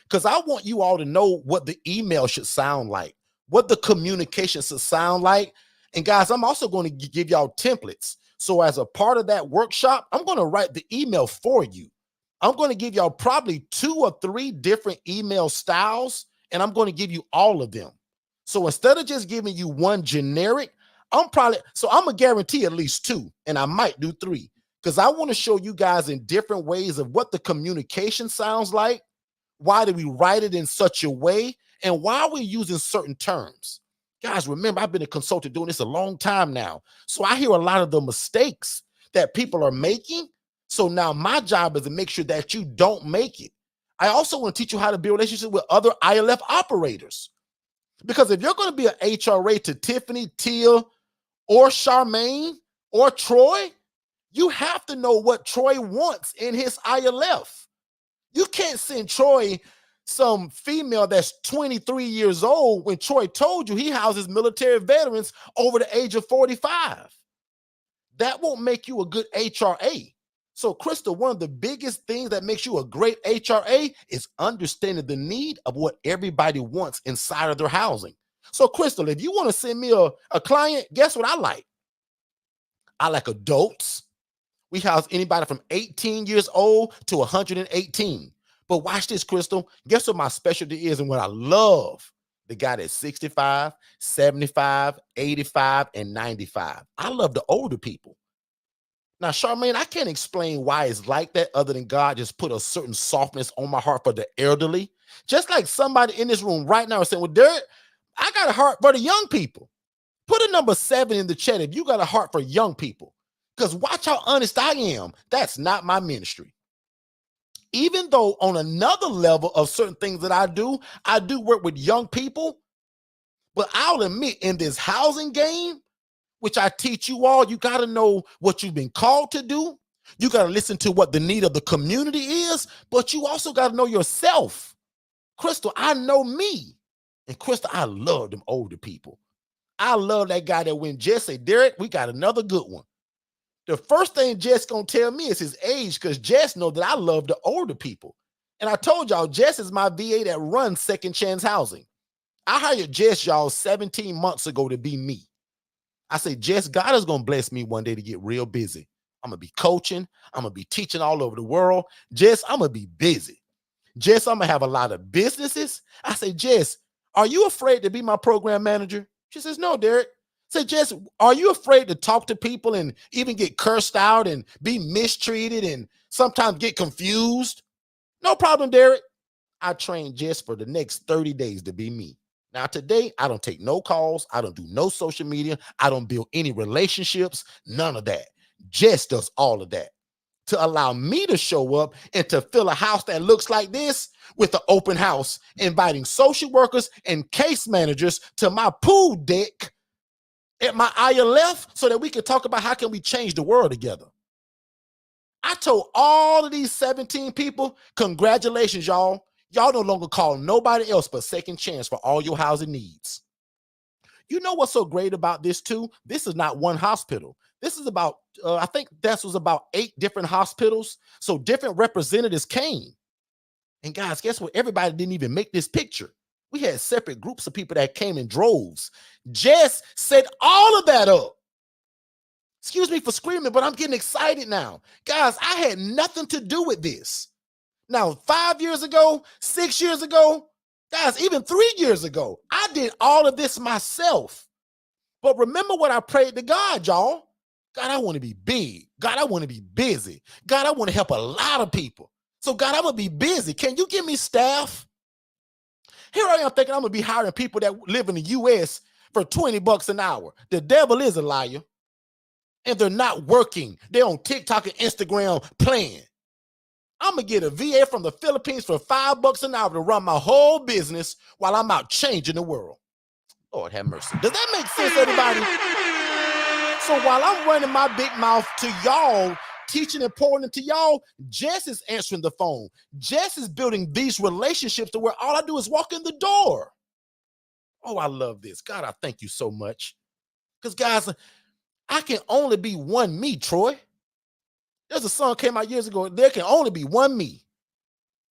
because I want you all to know what the email should sound like, what the communication should sound like. And guys, I'm also going to give y'all templates. So as a part of that workshop, I'm going to write the email for you. I'm going to give y'all probably 2 or 3 different email styles, and I'm going to give you all of them. So instead of just giving you one generic, I'm going to guarantee at least 2, and I might do 3, because I want to show you guys in different ways of what the communication sounds like. Why do we write it in such a way? And why are we using certain terms? Guys, remember, I've been a consultant doing this a long time now. So I hear a lot of the mistakes that people are making. So now my job is to make sure that you don't make it. I also want to teach you how to build relationships with other ILF operators. Because if you're going to be an HRA to Tiffany, Tia, or Charmaine, or Troy, you have to know what Troy wants in his ILF. You can't send Troy some female that's 23 years old when Troy told you he houses military veterans over the age of 45. That won't make you a good HRA. So, Crystal, one of the biggest things that makes you a great HRA is understanding the need of what everybody wants inside of their housing. So, Crystal, if you want to send me a client, guess what I like? I like adults. We house anybody from 18 years old to 118. But watch this, Crystal. Guess what my specialty is and what I love? The guy that's 65, 75, 85, and 95. I love the older people. Now, Charmaine, I can't explain why it's like that other than God just put a certain softness on my heart for the elderly. Just like somebody in this room right now is saying, well, Derek, I got a heart for the young people. Put a number 7 in the chat if you got a heart for young people. Because watch how honest I am. That's not my ministry. Even though on another level of certain things that I do work with young people. But I'll admit, in this housing game, which I teach you all, you got to know what you've been called to do. You got to listen to what the need of the community is, but you also got to know yourself. Crystal, I know me. And Crystal, I love them older people. I love that guy that when Jess say, Derek, we got another good one. The first thing Jess gonna tell me is his age, because Jess know that I love the older people. And I told y'all, Jess is my VA that runs Second Chance Housing. I hired Jess, y'all, 17 months ago to be me. I said, Jess, God is gonna bless me one day to get real busy. I'm gonna be coaching. I'm gonna be teaching all over the world. Jess, I'm gonna be busy. Jess, I'm gonna have a lot of businesses. I say, Jess, are you afraid to be my program manager? She says, no, Derek. Say, Jess, are you afraid to talk to people and even get cursed out and be mistreated and sometimes get confused? No problem, Derek. I trained Jess for the next 30 days to be me. Now, today, I don't take no calls. I don't do no social media. I don't build any relationships, none of that. Jess does all of that to allow me to show up and to fill a house that looks like this with an open house, inviting social workers and case managers to my pool deck at my ILF so that we can talk about how can we change the world together. I told all of these 17 people, congratulations, y'all. Y'all no longer call nobody else but Second Chance for all your housing needs. You know what's so great about this too? This is not one hospital. This is about, I think this was about 8 different hospitals. So different representatives came. And guys, guess what? Everybody didn't even make this picture. We had separate groups of people that came in droves. Jess set all of that up. Excuse me for screaming, but I'm getting excited now. Guys, I had nothing to do with this. Now, 5 years ago, 6 years ago, guys, even 3 years ago, I did all of this myself. But remember what I prayed to God, y'all. God, I want to be big. God, I want to be busy. God, I want to help a lot of people. So, God, I'm going to be busy. Can you give me staff? Here I am thinking I'm going to be hiring people that live in the U.S. for $20 an hour. The devil is a liar. And they're not working. They're on TikTok and Instagram playing. I'm going to get a VA from the Philippines for $5 an hour to run my whole business while I'm out changing the world. Lord have mercy. Does that make sense, everybody? So while I'm running my big mouth to y'all, teaching and pouring into y'all, Jess is answering the phone. Jess is building these relationships to where all I do is walk in the door. Oh, I love this. God, I thank you so much. Because, guys, I can only be one me, Troy. There's a song came out years ago. There can only be one me.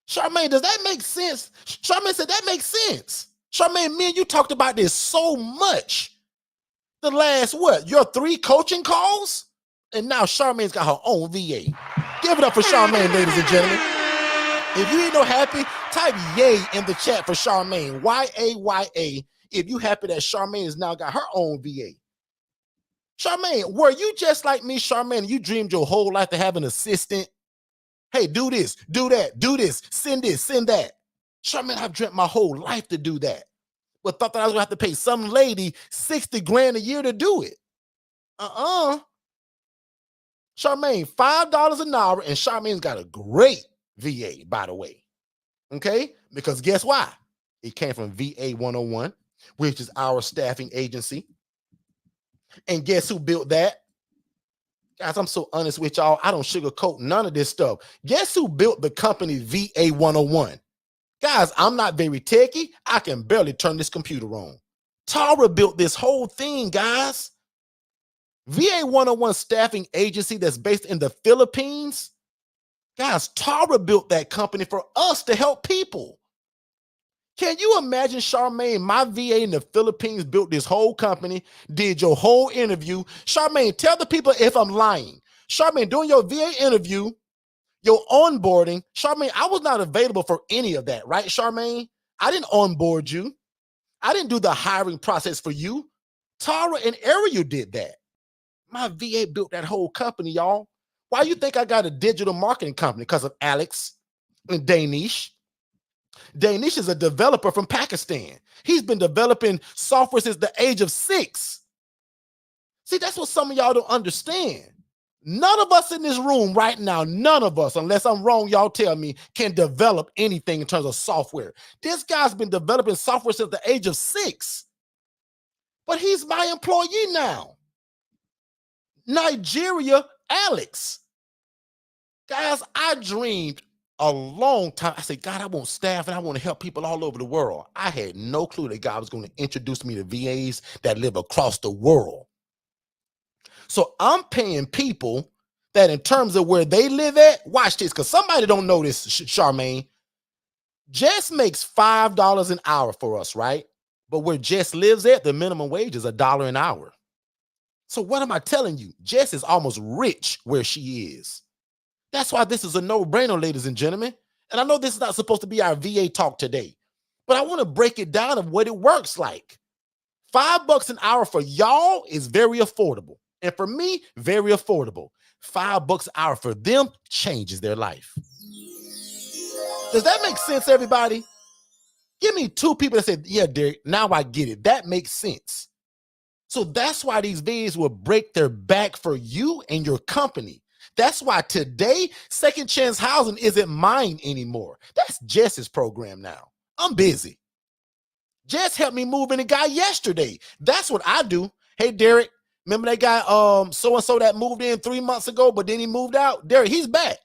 Charmaine, does that make sense? Charmaine said, that makes sense. Charmaine, me and you talked about this so much. The last, your 3 coaching calls? And now Charmaine's got her own VA. Give it up for Charmaine, ladies and gentlemen. If you ain't no happy, type yay in the chat for Charmaine. Y-A-Y-A. If you happy that Charmaine has now got her own VA. Charmaine, were you just like me, Charmaine? You dreamed your whole life to have an assistant? Hey, do this, do that, do this, send that. Charmaine, I've dreamt my whole life to do that. But thought that I was gonna have to pay some lady 60 grand a year to do it. Charmaine, $5 an hour, and Charmaine's got a great VA, by the way. Okay? Because guess why? It came from VA 101, which is our staffing agency. And guess who built that? Guys, I'm so honest with y'all. I don't sugarcoat none of this stuff. Guess who built the company VA 101? Guys, I'm not very techie. I can barely turn this computer on. Tara built this whole thing, guys. VA 101 staffing agency that's based in the Philippines. Guys, Tara built that company for us to help people. Can you imagine, Charmaine, my VA in the Philippines built this whole company, did your whole interview. Charmaine, tell the people if I'm lying. Charmaine, during your VA interview, your onboarding, Charmaine, I was not available for any of that, right, Charmaine? I didn't onboard you. I didn't do the hiring process for you. Tara and Ariel did that. My VA built that whole company, y'all. Why you think I got a digital marketing company? Because of Alex and Danish. Danish is a developer from Pakistan. He's been developing software since the age of 6. See, that's what some of y'all don't understand. None of us in this room right now, none of us, unless I'm wrong, y'all tell me, can develop anything in terms of software. This guy's been developing software since the age of 6. But he's my employee now. Nigeria, Alex. Guys, I dreamed a long time. I said, God, I want staff and I want to help people all over the world. I had no clue that God was going to introduce me to VAs that live across the world. So I'm paying people that in terms of where they live at, watch this, because somebody don't know this, Charmaine. Jess makes $5 an hour for us, right? But where Jess lives at, the minimum wage is $1 an hour. So what am I telling you? Jess is almost rich where she is. That's why this is a no-brainer, ladies and gentlemen. And I know this is not supposed to be our VA talk today, but I want to break it down of what it works like. $5 an hour for y'all is very affordable. And for me, very affordable. $5 an hour for them changes their life. Does that make sense, everybody? Give me 2 people that said, yeah, Derek, now I get it. That makes sense. So that's why these videos will break their back for you and your company. That's why today, Second Chance Housing isn't mine anymore. That's Jess's program now. I'm busy. Jess helped me move in a guy yesterday. That's what I do. Hey, Derek, remember that guy so-and-so that moved in 3 months ago, but then he moved out? Derek, he's back.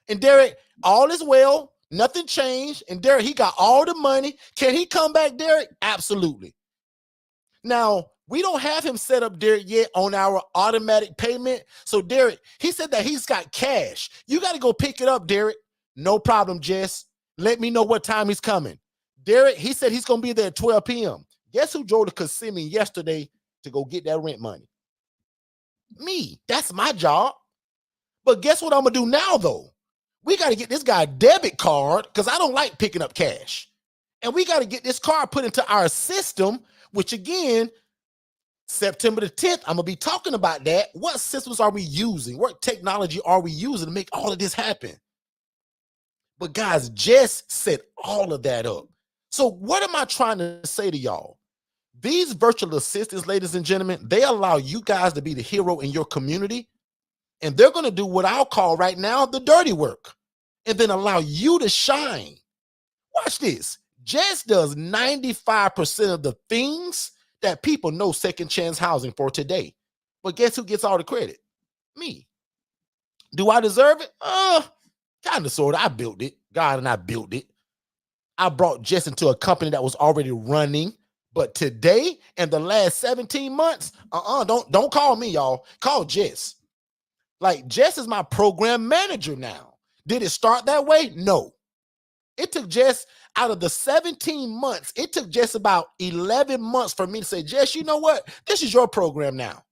And Derek, all is well. Nothing changed. And Derek, he got all the money. Can he come back, Derek? Absolutely. Now, we don't have him set up, Derek, yet on our automatic payment. So, Derek, he said that he's got cash. You got to go pick it up, Derek. No problem, Jess. Let me know what time he's coming. Derek, he said he's going to be there at 12 p.m. Guess who drove to Kissimmee yesterday to go get that rent money? Me. That's my job. But guess what I'm going to do now, though? We got to get this guy a debit card because I don't like picking up cash. And we got to get this card put into our system, which again, September the 10th, I'm going to be talking about that. What systems are we using? What technology are we using to make all of this happen? But guys, Jess set all of that up. So what am I trying to say to y'all? These virtual assistants, ladies and gentlemen, they allow you guys to be the hero in your community. And they're going to do what I'll call right now the dirty work and then allow you to shine. Watch this. Jess does 95% of the things that people know Second Chance Housing for today. But guess who gets all the credit? Me. Do I deserve it? Kind of, sort of. I built it. God and I built it. I brought Jess into a company that was already running. But today and the last 17 months, don't call me, y'all. Call Jess. Like, Jess is my program manager now. Did it start that way? No. It took Jess, out of the 17 months, it took Jess about 11 months for me to say, Jess, you know what? This is your program now.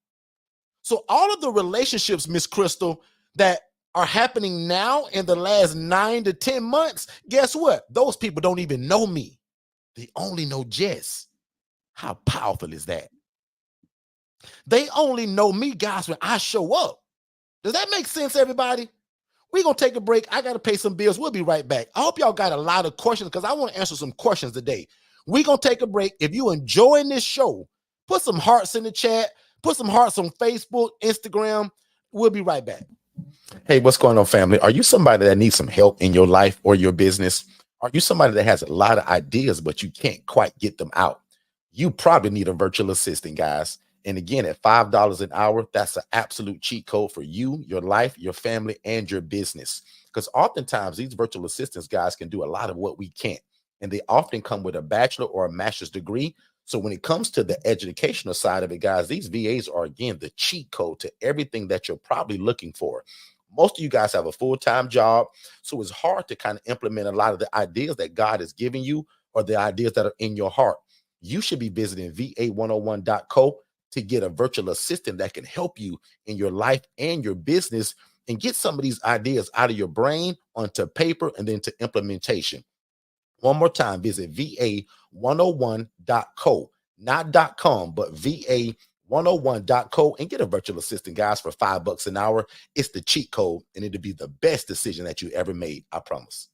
So all of the relationships, Miss Crystal, that are happening now in the last 9 to 10 months, guess what? Those people don't even know me. They only know Jess. How powerful is that? They only know me, guys, when I show up. Does that make sense, everybody? We're going to take a break. I got to pay some bills. We'll be right back. I hope y'all got a lot of questions because I want to answer some questions today. We're going to take a break. If you're enjoying this show, put some hearts in the chat. Put some hearts on Facebook, Instagram. We'll be right back. Hey, what's going on, family? Are you somebody that needs some help in your life or your business? Are you somebody that has a lot of ideas, but you can't quite get them out? You probably need a virtual assistant, guys. And again, at $5 an hour, that's an absolute cheat code for you, your life, your family, and your business. Because oftentimes these virtual assistants, guys, can do a lot of what we can't. And they often come with a bachelor or a master's degree. So when it comes to the educational side of it, guys, these VAs are, again, the cheat code to everything that you're probably looking for. Most of you guys have a full-time job, so it's hard to kind of implement a lot of the ideas that God has given you or the ideas that are in your heart. You should be visiting va101.co to get a virtual assistant that can help you in your life and your business and get some of these ideas out of your brain onto paper and then to implementation. One more time, visit va101.co, not .com, but va101.co and get a virtual assistant, guys, for $5 an hour. It's the cheat code, and it'll be the best decision that you ever made. I promise.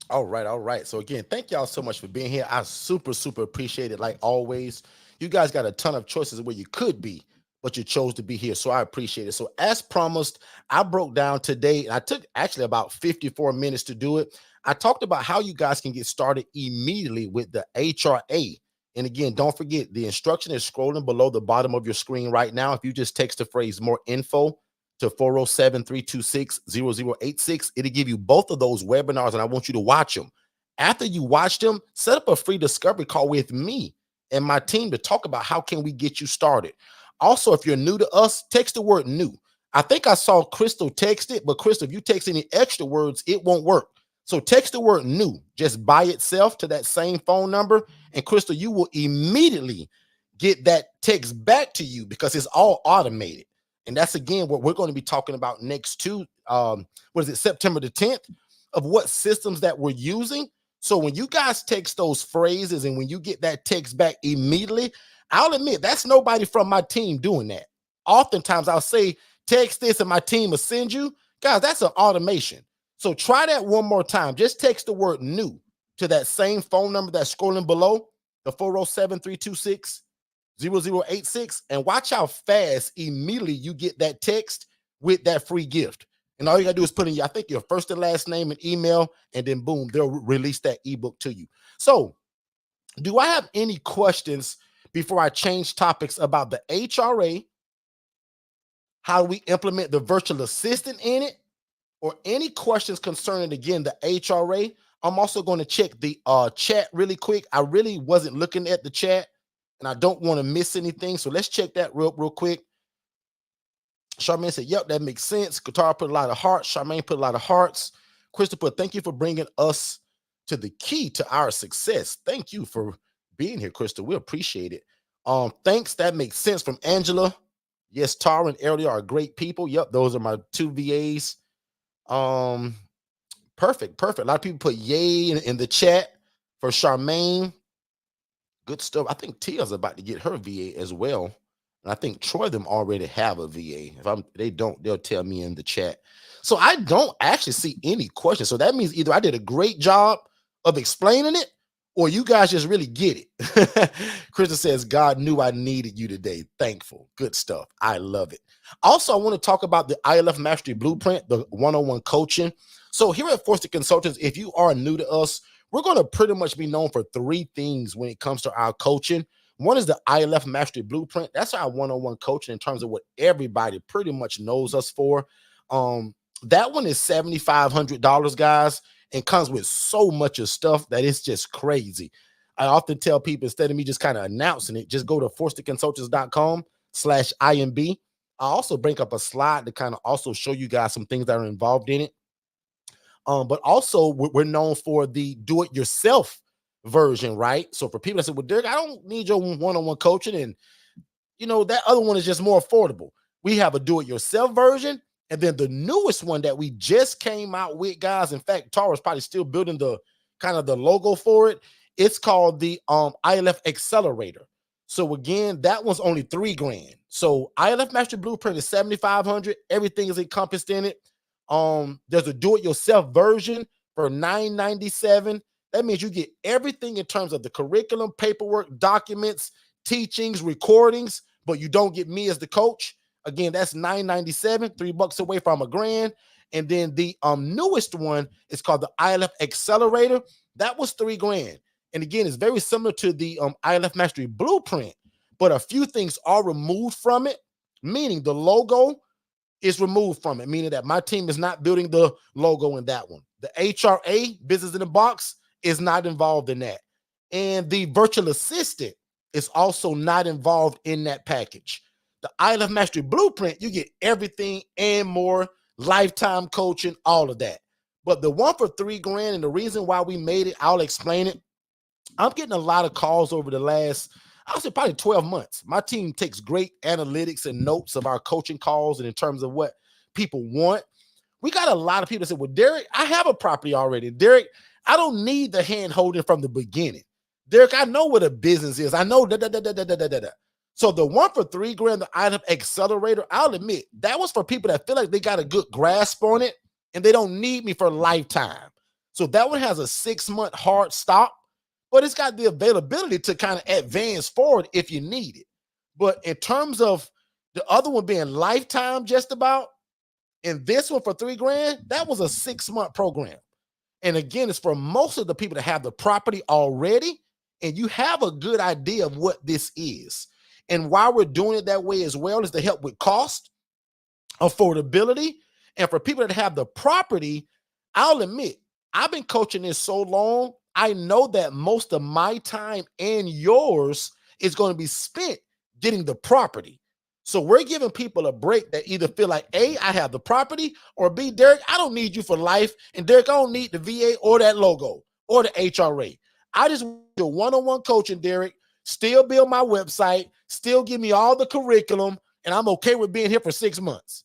All right. So again, thank y'all so much for being here. I super appreciate it. Like always, you guys got a ton of choices where you could be, but you chose to be here. So I appreciate it. So as promised, I broke down today, and I took actually about 54 minutes to do it. I talked about how you guys can get started immediately with the HRA. And again, don't forget, the instruction is scrolling below the bottom of your screen right now. If you just text the phrase more info to 407-326-0086, it'll give you both of those webinars, and I want you to watch them. After you watch them, set up a free discovery call with me and my team to talk about how can we get you started. Also, if you're new to us, text the word new. I think I saw Crystal text it, but Crystal, if you text any extra words, it won't work. So text the word new just by itself to that same phone number, and Crystal, you will immediately get that text back to you because it's all automated. And that's, again, what we're going to be talking about next to, September the 10th, of what systems that we're using. So when you guys text those phrases and when you get that text back immediately, I'll admit that's nobody from my team doing that. Oftentimes I'll say, text this and my team will send you. Guys, that's an automation. So try that one more time. Just text the word new to that same phone number that's scrolling below, the 407-326-0086, and watch how fast immediately you get that text with that free gift. And all you gotta do is put in your, I think, your first and last name and email, and then boom, they'll release that ebook to you. So do I have any questions before I change topics about the HRA, how we implement the virtual assistant in it, or any questions concerning, again, the HRA? I'm also going to check the chat really quick. I really wasn't looking at the chat, and I don't want to miss anything. So let's check that real quick. Charmaine said, yep, that makes sense. Guitar put a lot of hearts. Charmaine put a lot of hearts. Christopher, thank you for bringing us to the key to our success. Thank you for being here, Crystal. We appreciate it. Thanks. That makes sense from Angela. Yes, Tara and Ariel are great people. Yep, those are my two VAs. Perfect. A lot of people put yay in the chat for Charmaine. Good stuff. I think Tia's about to get her VA as well. And I think Troy them already have a VA. If they don't, they'll tell me in the chat. So I don't actually see any questions. So that means either I did a great job of explaining it, or you guys just really get it. Krista says, God knew I needed you today. Thankful. Good stuff. I love it. Also, I want to talk about the ILF Mastery Blueprint, the one-on-one coaching. So here at Forston Consultants, if you are new to us, we're going to pretty much be known for three things when it comes to our coaching. One is the ILF Mastery Blueprint. That's our one-on-one coaching in terms of what everybody pretty much knows us for. That one is $7,500, guys, and comes with so much of stuff that it's just crazy. I often tell people, instead of me just kind of announcing it, just go to forstonconsultants.com/IMB. I also bring up a slide to kind of also show you guys some things that are involved in it. But also we're known for the do-it-yourself version, right? So for people that say, well, Derek, I don't need your one-on-one coaching, and that other one is just more affordable. We have a do-it-yourself version, and then the newest one that we just came out with, guys. In fact, Tara's probably still building the kind of the logo for it. It's called the ILF Accelerator. So again, that one's only $3,000. So ILF Mastery Blueprint is $7,500. Everything is encompassed in it. There's a do-it-yourself version for $997. That means you get everything in terms of the curriculum, paperwork, documents, teachings, recordings, but you don't get me as the coach. Again, that's $997, $3 away from $1,000. And then the newest one is called the ILF Accelerator. That was $3,000. And again, it's very similar to the ILF Mastery Blueprint, but a few things are removed from it, meaning the logo is removed from it, meaning that my team is not building the logo in that one. The HRA, Business in a Box, is not involved in that. And the virtual assistant is also not involved in that package. The ILF Mastery Blueprint, you get everything and more, lifetime coaching, all of that. But the one for $3,000, and the reason why we made it, I'll explain it. I'm getting a lot of calls over the last, I'll say probably 12 months. My team takes great analytics and notes of our coaching calls and in terms of what people want. We got a lot of people that say, well, Derek, I have a property already. Derek, I don't need the hand holding from the beginning. Derek, I know what a business is. I know da. So the one for $3,000, the ILF Accelerator, I'll admit, that was for people that feel like they got a good grasp on it and they don't need me for a lifetime. So that one has a 6-month hard stop, but it's got the availability to kind of advance forward if you need it. But in terms of the other one being lifetime just about, and this one for $3,000, that was a 6-month program. And again, it's for most of the people that have the property already, and you have a good idea of what this is. And why we're doing it that way as well is to help with cost, affordability, and for people that have the property, I'll admit, I've been coaching this so long, I know that most of my time and yours is going to be spent getting the property. So we're giving people a break that either feel like, A, I have the property, or B, Derek, I don't need you for life, and Derek, I don't need the VA or that logo or the HRA. I just want the one-on-one coaching, Derek, still build my website, still give me all the curriculum, and I'm okay with being here for 6 months.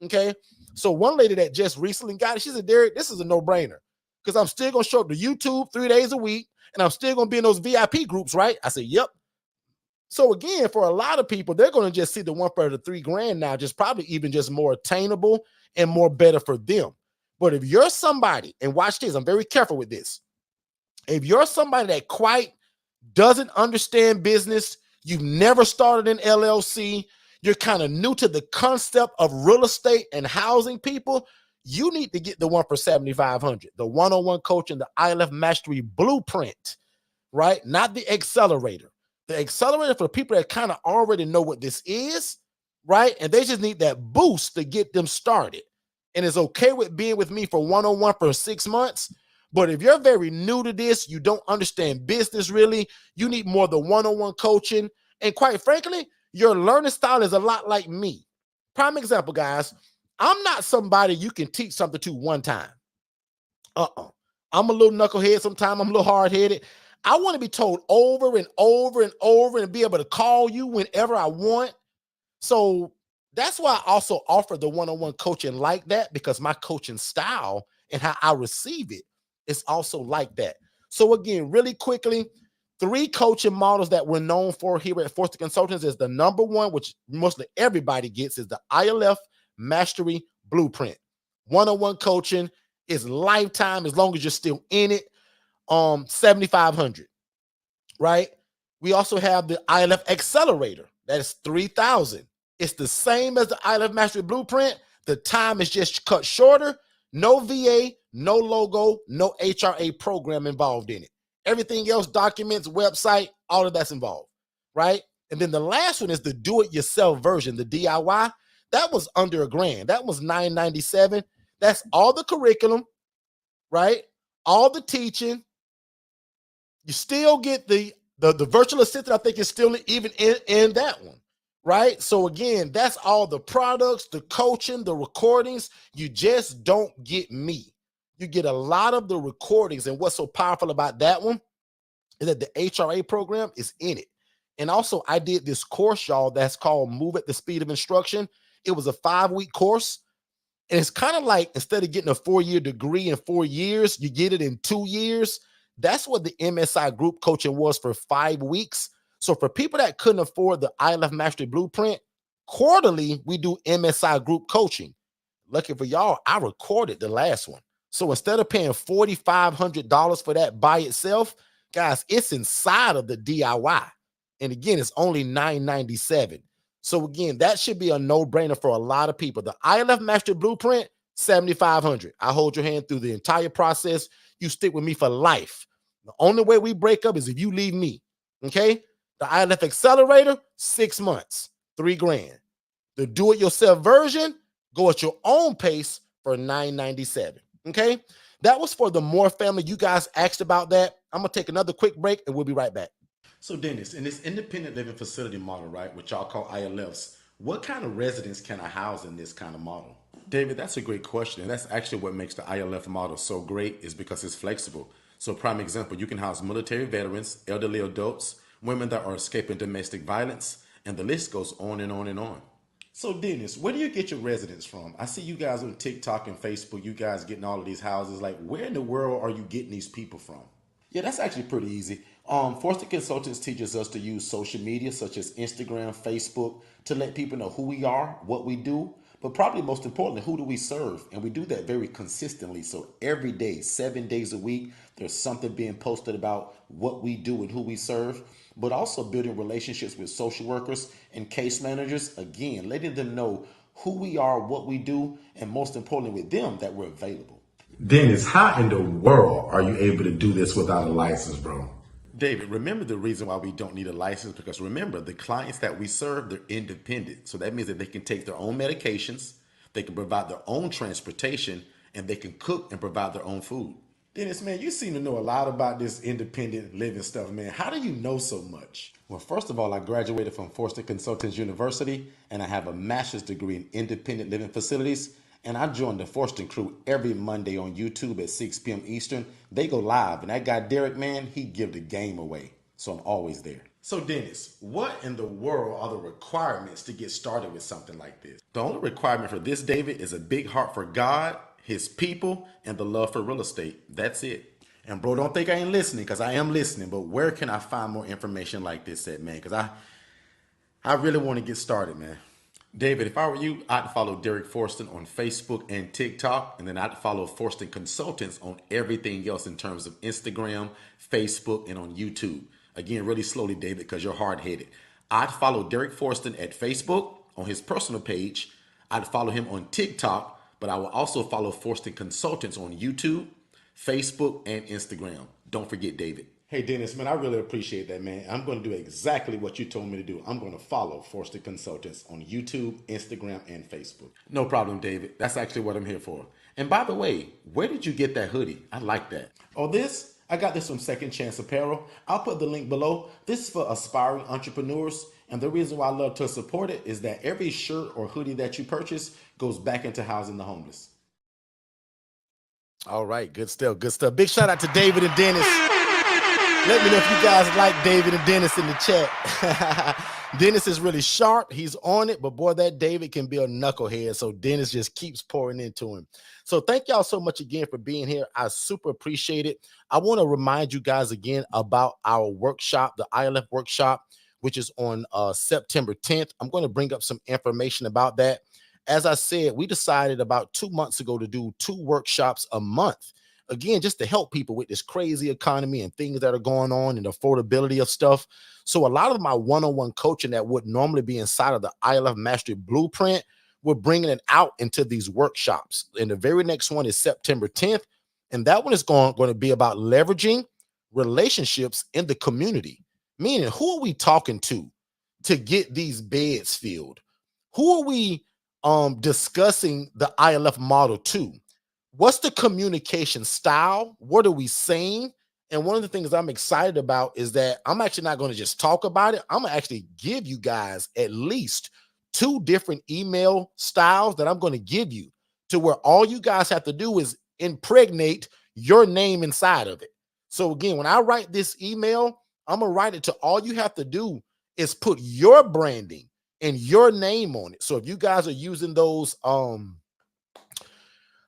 Okay? So one lady that just recently got it, she said, Derek, this is a no-brainer. because I'm still going to show up to YouTube 3 days a week, and I'm still going to be in those VIP groups, right? I said, yep. So again, for a lot of people, they're going to just see the one for the $3,000 now, just probably even just more attainable and more better for them. But if you're somebody, and watch this, I'm very careful with this. If you're somebody that quite doesn't understand business, you've never started an LLC, you're kind of new to the concept of real estate and housing people, you need to get the one for $7,500, the one-on-one coaching, the ILF Mastery Blueprint, right? Not the accelerator. The accelerator for people that kind of already know what this is, right? And they just need that boost to get them started. And it's okay with being with me for one-on-one for 6 months. But if you're very new to this, you don't understand business really, you need more of the one-on-one coaching. And quite frankly, your learning style is a lot like me. Prime example, guys, I'm not somebody you can teach something to one time. I'm a little knucklehead sometimes. I'm a little hard-headed. I want to be told over and over and over and be able to call you whenever I want. So that's why I also offer the one-on-one coaching like that, because my coaching style and how I receive it is also like that. So again, really quickly, 3 coaching models that we're known for here at Forston Consultants is the number one, which mostly everybody gets, is the ILF Mastery Blueprint. One-on-one coaching is lifetime as long as you're still in it. $7,500, right? We also have the ILF Accelerator. That is $3,000. It's the same as the ILF Mastery Blueprint. The time is just cut shorter. No VA, no logo, no HRA program involved in it. Everything else, documents, website, all of that's involved, right? And then the last one is the do-it-yourself version, the DIY. That was under $1,000. That was $997. That's all the curriculum, right? All the teaching. You still get the virtual assistant. I think is still even in that one, right? So again, that's all the products, the coaching, the recordings. You just don't get me. You get a lot of the recordings. And what's so powerful about that one is that the HRA program is in it. And also, I did this course, y'all, that's called Move at the Speed of Instruction. It was a 5-week course. And it's kind of like, instead of getting a 4-year degree in 4 years, you get it in 2 years. That's what the MSI group coaching was for 5 weeks. So for people that couldn't afford the ILF Mastery Blueprint, quarterly, we do MSI group coaching. Lucky for y'all, I recorded the last one. So instead of paying $4,500 for that by itself, guys, it's inside of the DIY. And again, it's only $997. So again, that should be a no-brainer for a lot of people. The ILF Mastery Blueprint, $7,500. I hold your hand through the entire process. You stick with me for life. The only way we break up is if you leave me, okay? The ILF Accelerator, 6 months, $3,000. The do-it-yourself version, go at your own pace for $997, okay? That was for the Moore family. You guys asked about that. I'm going to take another quick break, and we'll be right back. So Dennis, in this independent living facility model, right, which y'all call ILFs, what kind of residents can I house in this kind of model? David, that's a great question. And that's actually what makes the ILF model so great, is because it's flexible. So prime example, you can house military veterans, elderly adults, women that are escaping domestic violence, and the list goes on and on and on. So Dennis, where do you get your residents from? I see you guys on TikTok and Facebook, you guys getting all of these houses. Like, where in the world are you getting these people from? Yeah, that's actually pretty easy. Forston Consultants teaches us to use social media such as Instagram, Facebook, to let people know who we are, what we do, but probably most importantly, who do we serve? And we do that very consistently. So every day, 7 days a week, there's something being posted about what we do and who we serve, but also building relationships with social workers and case managers. Again, letting them know who we are, what we do, and most importantly with them, that we're available. Dennis, how in the world are you able to do this without a license, bro? David, remember the reason why we don't need a license, because remember, the clients that we serve, they're independent. So that means that they can take their own medications, they can provide their own transportation, and they can cook and provide their own food. Dennis, man, you seem to know a lot about this independent living stuff, man. How do you know so much? Well, first of all, I graduated from Forston Consultants University, and I have a master's degree in independent living facilities. And I join the Forston crew every Monday on YouTube at 6 p.m. Eastern. They go live, and that guy Derek, man, he give the game away. So I'm always there. So Dennis, what in the world are the requirements to get started with something like this? The only requirement for this, David, is a big heart for God, his people, and the love for real estate. That's it. And bro, don't think I ain't listening, because I am listening. But where can I find more information like this at, man? Because I really want to get started, man. David, if I were you, I'd follow Derek Forston on Facebook and TikTok, and then I'd follow Forston Consultants on everything else in terms of Instagram, Facebook, and on YouTube. Again, really slowly, David, because you're hard-headed. I'd follow Derek Forston at Facebook on his personal page. I'd follow him on TikTok, but I will also follow Forston Consultants on YouTube, Facebook, and Instagram. Don't forget, David. Hey, Dennis, man, I really appreciate that, man. I'm going to do exactly what you told me to do. I'm going to follow Forston Consultants on YouTube, Instagram, and Facebook. No problem, David. That's actually what I'm here for. And by the way, where did you get that hoodie? I like that. Oh, this? I got this from Second Chance Apparel. I'll put the link below. This is for aspiring entrepreneurs. And the reason why I love to support it is that every shirt or hoodie that you purchase goes back into housing the homeless. All right, good stuff, good stuff. Big shout out to David and Dennis. Let me know if you guys like David and Dennis in the chat. Dennis is really sharp. He's on it, but boy, that David can be a knucklehead. So Dennis just keeps pouring into him. So thank y'all so much again for being here. I super appreciate it. I want to remind you guys again about our workshop, the ILF workshop, which is on September 10th. I'm going to bring up some information about that. As I said, we decided about 2 months ago to do 2 workshops a month. Again, just to help people with this crazy economy and things that are going on and affordability of stuff. So a lot of my one-on-one coaching that would normally be inside of the ILF Mastery Blueprint, we're bringing it out into these workshops. And the very next one is September 10th. And that one is going to be about leveraging relationships in the community. Meaning, who are we talking to get these beds filled? Who are we discussing the ILF model to? What's the communication style? What are we saying? And one of the things I'm excited about is that I'm actually not going to just talk about it. I'm going to actually give you guys at least 2 different email styles that I'm going to give you, to where all you guys have to do is impregnate your name inside of it. So again, when I write this email, I'm going to write it to, all you have to do is put your branding and your name on it. So if you guys are using those,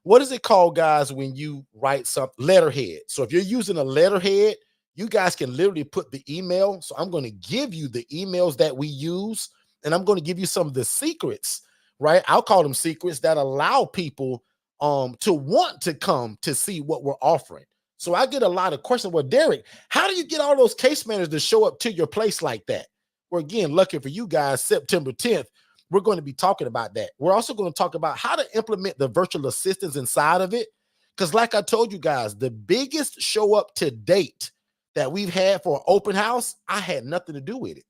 what is it called, guys, when you write something? Letterhead. So if you're using a letterhead, you guys can literally put the email. So I'm going to give you the emails that we use, and I'm going to give you some of the secrets, right? I'll call them secrets that allow people to want to come to see what we're offering. So I get a lot of questions. Well, Derek, how do you get all those case managers to show up to your place like that? Well, again, lucky for you guys, September 10th, we're going to be talking about that. We're also going to talk about how to implement the virtual assistants inside of it. Because like I told you guys, the biggest show up to date that we've had for an open house, I had nothing to do with it.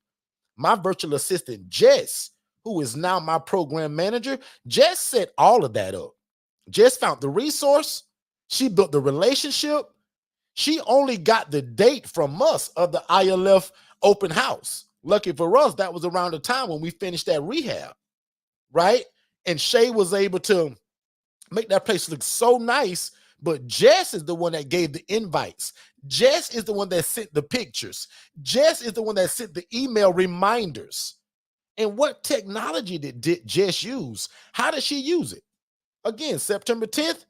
My virtual assistant, Jess, who is now my program manager, Jess set all of that up. Jess found the resource. She built the relationship. She only got the date from us of the ILF open house. Lucky for us, that was around the time when we finished that rehab, right? And Shay was able to make that place look so nice, but Jess is the one that gave the invites. Jess is the one that sent the pictures. Jess is the one that sent the email reminders. And what technology did Jess use? How did she use it? Again, September 10th,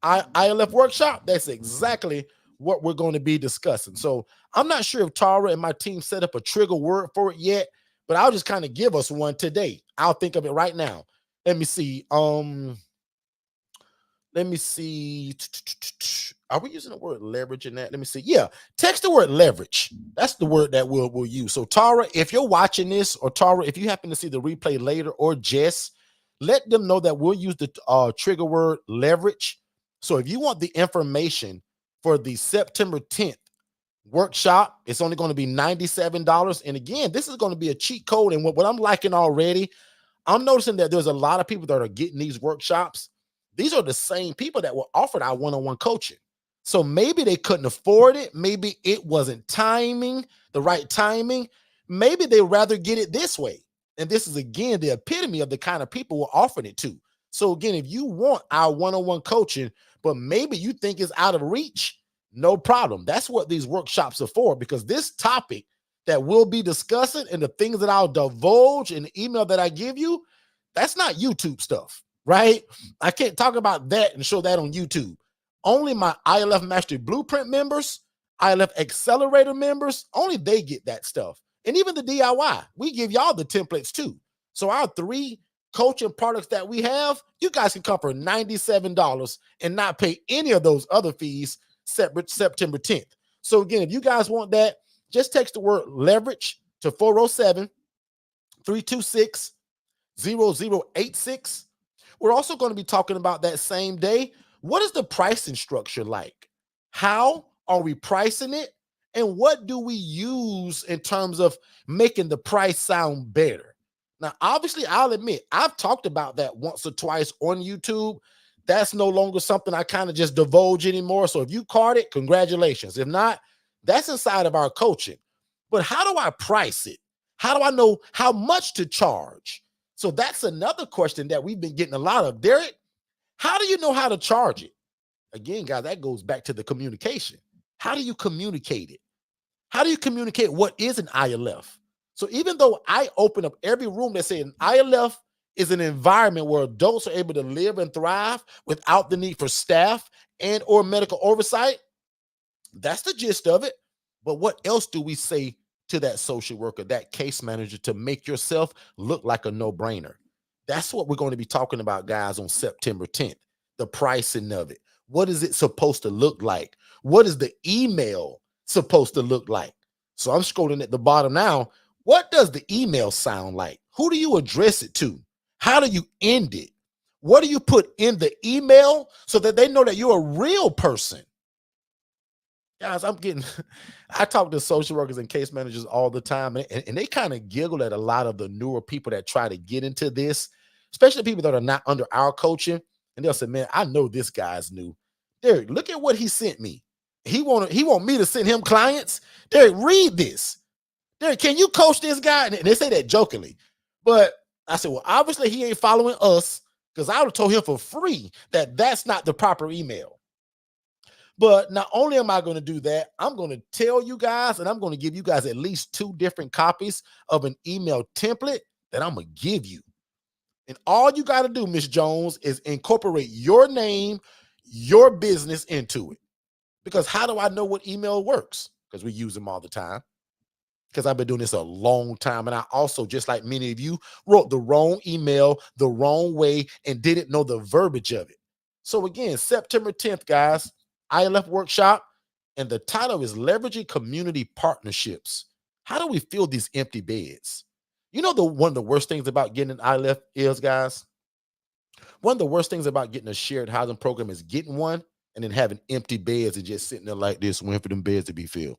ILF workshop, that's exactly what we're going to be discussing. So I'm not sure if Tara and my team set up a trigger word for it yet, but I'll just kind of give us one today. I'll think of it right now. Let me see. Let me see. Are we using the word leverage in that? Let me see. Yeah, text the word leverage. That's the word that we'll use. So Tara, if you're watching this, or Tara, if you happen to see the replay later, or Jess, let them know that we'll use the trigger word leverage. So if you want the information for the September 10th workshop, it's only going to be $97. And again, this is going to be a cheat code. And what I'm liking already, I'm noticing that there's a lot of people that are getting these workshops. These are the same people that were offered our one-on-one coaching. So maybe they couldn't afford it. Maybe it wasn't the right timing. Maybe they'd rather get it this way. And this is, again, the epitome of the kind of people we're offering it to. So again, if you want our one-on-one coaching, but maybe you think it's out of reach, no problem. That's what these workshops are for, because this topic that we'll be discussing and the things that I'll divulge in the email that I give you, that's not YouTube stuff. right? I can't talk about that and show that on YouTube. Only my ILF Mastery Blueprint members, ILF Accelerator members, only they get that stuff. And even the DIY, we give y'all the templates too. So our 3 coaching products that we have, you guys can come for $97 and not pay any of those other fees September 10th. So again, if you guys want that, just text the word leverage to 407-326-0086. We're also going to be talking about that same day. What is the pricing structure like? How are we pricing it? And what do we use in terms of making the price sound better? Now, obviously, I'll admit, I've talked about that once or twice on YouTube. That's no longer something I kind of just divulge anymore. So if you caught it, congratulations. If not, that's inside of our coaching. But how do I price it? How do I know how much to charge? So that's another question that we've been getting a lot of. Derek, how do you know how to charge it? Again, guys, that goes back to the communication. How do you communicate it? How do you communicate what is an ILF? So even though I open up every room that says an ILF is an environment where adults are able to live and thrive without the need for staff and or medical oversight, that's the gist of it. But what else do we say to that social worker, that case manager, to make yourself look like a no-brainer? That's what we're going to be talking about, guys, on September 10th. The pricing of it. What is it supposed to look like? What is the email supposed to look like? So I'm scrolling at the bottom now. What does the email sound like? Who do you address it to? How do you end it? What do you put in the email so that they know that you're a real person? Guys, I talk to social workers and case managers all the time, and they kind of giggle at a lot of the newer people that try to get into this, especially people that are not under our coaching. And they'll say, man, I know this guy's new. Derek, look at what he sent me. He want me to send him clients. Derek, read this. Derek, can you coach this guy? And they say that jokingly. But I said, well, obviously he ain't following us, because I would have told him for free that that's not the proper email. But not only am I going to do that, I'm going to tell you guys, and I'm going to give you guys at least 2 different copies of an email template that I'm going to give you. And all you got to do, Miss Jones, is incorporate your name, your business into it. Because how do I know what email works? Because we use them all the time. Because I've been doing this a long time. And I also, just like many of you, wrote the wrong email the wrong way and didn't know the verbiage of it. So again, September 10th, guys, ILF workshop, and the title is Leveraging Community Partnerships. How do we fill these empty beds? You know, one of the worst things about getting an ILF is, guys, one of the worst things about getting a shared housing program is getting one and then having empty beds and just sitting there like this, waiting for them beds to be filled.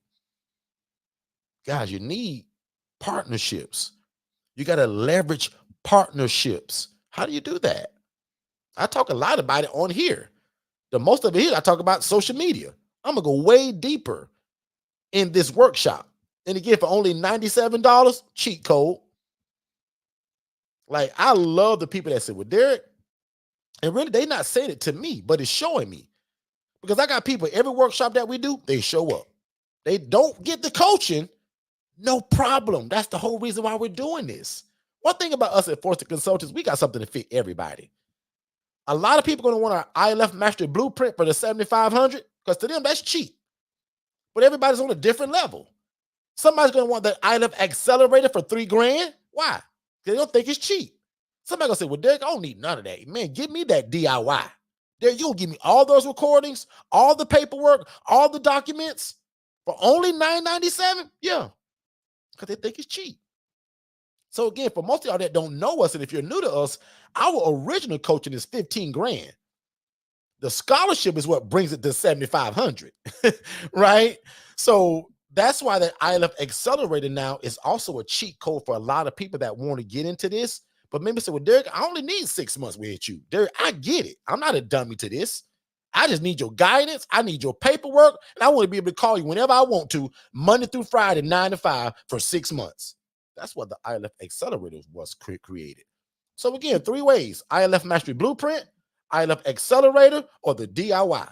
Guys, you need partnerships. You got to leverage partnerships. How do you do that? I talk a lot about it on here. The most of it here, I talk about social media. I'm going to go way deeper in this workshop. And again, for only $97, cheat code. Like, I love the people that say, well, Derek, and really, they're not saying it to me, but it's showing me. Because I got people, every workshop that we do, they show up. They don't get the coaching, no problem. That's the whole reason why we're doing this. One thing about us at Forston Consultants, we got something to fit everybody. A lot of people are going to want our ILF Mastery Blueprint for the $7,500, because to them, that's cheap. But everybody's on a different level. Somebody's going to want that ILF Accelerator for $3,000. Why? They don't think it's cheap. Somebody going to say, well, Derek, I don't need none of that. Man, give me that DIY. Derek, you'll give me all those recordings, all the paperwork, all the documents for only $997? Yeah, because they think it's cheap. So again, for most of y'all that don't know us, and if you're new to us, our original coaching is $15,000. The scholarship is what brings it to $7,500, right? So that's why that ILF Accelerator now is also a cheat code for a lot of people that want to get into this. But maybe say, well, Derek, I only need 6 months with you. Derek, I get it. I'm not a dummy to this. I just need your guidance. I need your paperwork. And I want to be able to call you whenever I want to, Monday through Friday, 9 to 5 for 6 months. That's what the ILF Accelerator was created. So again, 3 ways: ILF Mastery Blueprint, ILF Accelerator, or the DIY.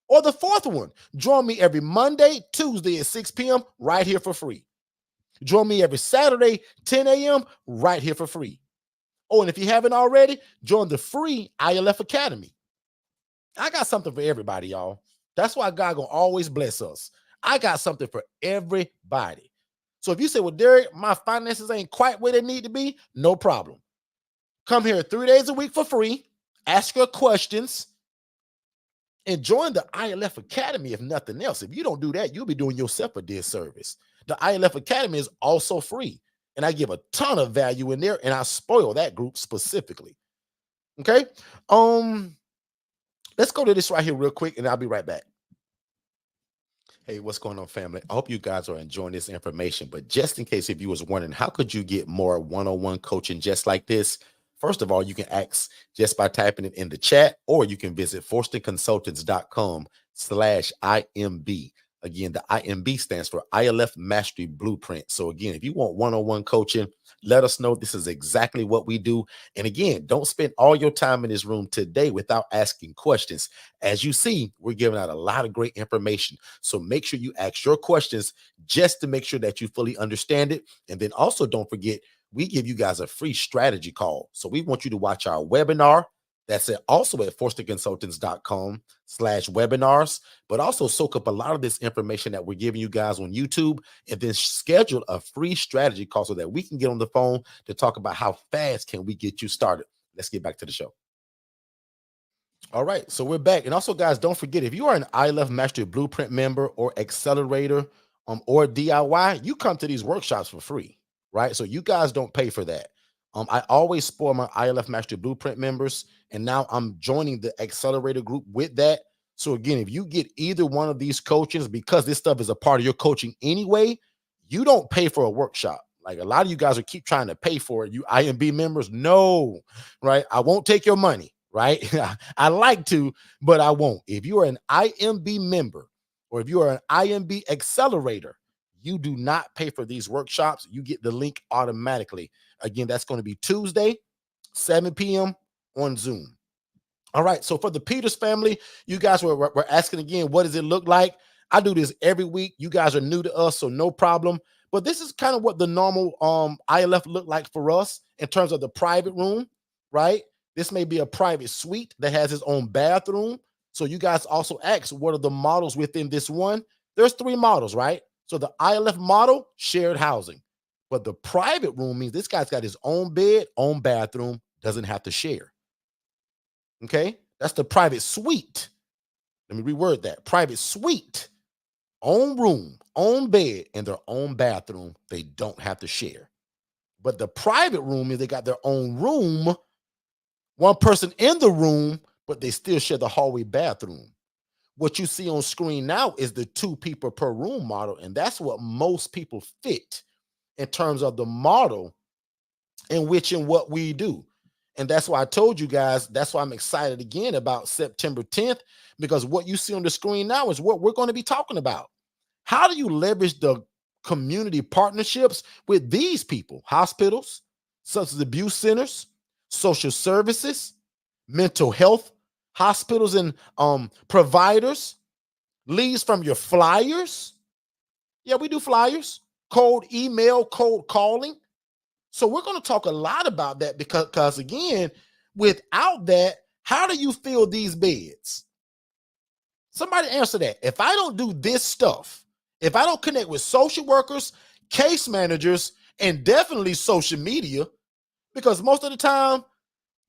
Or the 4th one, join me every Monday, Tuesday at 6 p.m. right here for free. Join me every Saturday, 10 a.m. right here for free. Oh, and if you haven't already, join the free ILF Academy. I got something for everybody, y'all. That's why God gonna always bless us. I got something for everybody. So if you say, well, Derek, my finances ain't quite where they need to be, no problem. Come here 3 days a week for free, ask your questions, and join the ILF Academy if nothing else. If you don't do that, you'll be doing yourself a disservice. The ILF Academy is also free, and I give a ton of value in there, and I spoil that group specifically. Okay. Let's go to this right here real quick, and I'll be right back. Hey, what's going on, family? I hope you guys are enjoying this information, but just in case if you was wondering, how could you get more one-on-one coaching just like this? First of all, you can ask just by typing it in the chat, or you can visit forstonconsultants.com/IMB. Again, the IMB stands for ILF Mastery Blueprint. So again, if you want one-on-one coaching, let us know. This is exactly what we do. And again, don't spend all your time in this room today without asking questions. As you see, we're giving out a lot of great information. So make sure you ask your questions just to make sure that you fully understand it. And then also don't forget, we give you guys a free strategy call. So we want you to watch our webinar. That's it. Also at forstonconsultants.com/webinars, but also soak up a lot of this information that we're giving you guys on YouTube, and then schedule a free strategy call so that we can get on the phone to talk about how fast can we get you started. Let's get back to the show. All right, so we're back. And also, guys, don't forget, if you are an ILF Mastery Blueprint member or accelerator or DIY, you come to these workshops for free, right? So you guys don't pay for that. I always spoil my ILF Mastery Blueprint members, and now I'm joining the accelerator group with that. So again, if you get either one of these coachings, because this stuff is a part of your coaching anyway, you don't pay for a workshop. Like a lot of you guys are keep trying to pay for it. You IMB members, no, right? I won't take your money, right? I like to, but I won't. If you are an IMB member, or if you are an IMB accelerator, you do not pay for these workshops. You get the link automatically. Again, that's going to be Tuesday, 7 p.m. on Zoom. All right. So for the Peters family, you guys were asking again, what does it look like? I do this every week. You guys are new to us, so no problem. But this is kind of what the normal ILF look like for us in terms of the private room, right? This may be a private suite that has its own bathroom. So you guys also ask, what are the models within this one? There's 3 models, right? So the ILF model, shared housing. But the private room means this guy's got his own bed, own bathroom, doesn't have to share. Okay, that's the private suite. Let me reword that. Private suite, own room, own bed, and their own bathroom. They don't have to share. But the private room is they got their own room, one person in the room, but they still share the hallway bathroom. What you see on screen now is the 2 people per room model, and that's what most people fit in terms of the model in which and what we do. And that's why I told you guys, that's why I'm excited again about September 10th, because what you see on the screen now is what we're going to be talking about. How do you leverage the community partnerships with these people? Hospitals, substance abuse centers, social services, mental health, hospitals and providers, leads from your flyers. Yeah, we do flyers, cold email, cold calling. So we're going to talk a lot about that because again, without that, how do you fill these beds? Somebody answer that. If I don't do this stuff, if I don't connect with social workers, case managers, and definitely social media, because most of the time,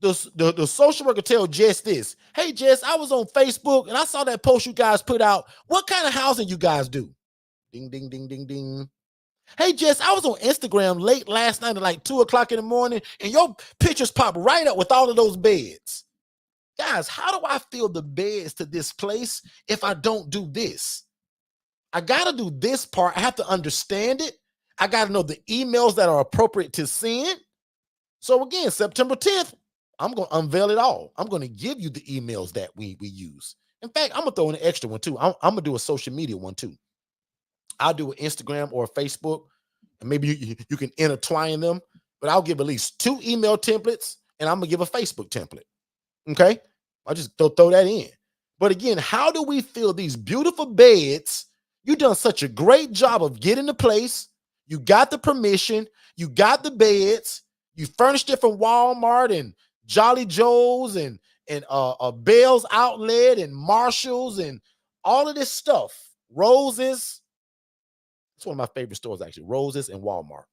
the social worker tell Jess this, hey, Jess, I was on Facebook and I saw that post you guys put out. What kind of housing you guys do? Ding, ding, ding, ding, ding. Hey, Jess, I was on Instagram late last night at like 2 o'clock in the morning, and your pictures pop right up with all of those beds. Guys, how do I fill the beds to this place if I don't do this? I got to do this part. I have to understand it. I got to know the emails that are appropriate to send. So again, September 10th, I'm going to unveil it all. I'm going to give you the emails that we use. In fact, I'm going to throw in an extra one too. I'm going to do a social media one too. I'll do an Instagram or a Facebook, and maybe you can intertwine them, but I'll give at least 2 email templates, and I'm going to give a Facebook template. Okay? I'll just throw that in. But again, how do we fill these beautiful beds? You've done such a great job of getting the place. You got the permission. You got the beds. You furnished it from Walmart and Jolly Joe's and Bell's Outlet and Marshall's and all of this stuff. Roses. It's one of my favorite stores, actually. Roses and Walmart.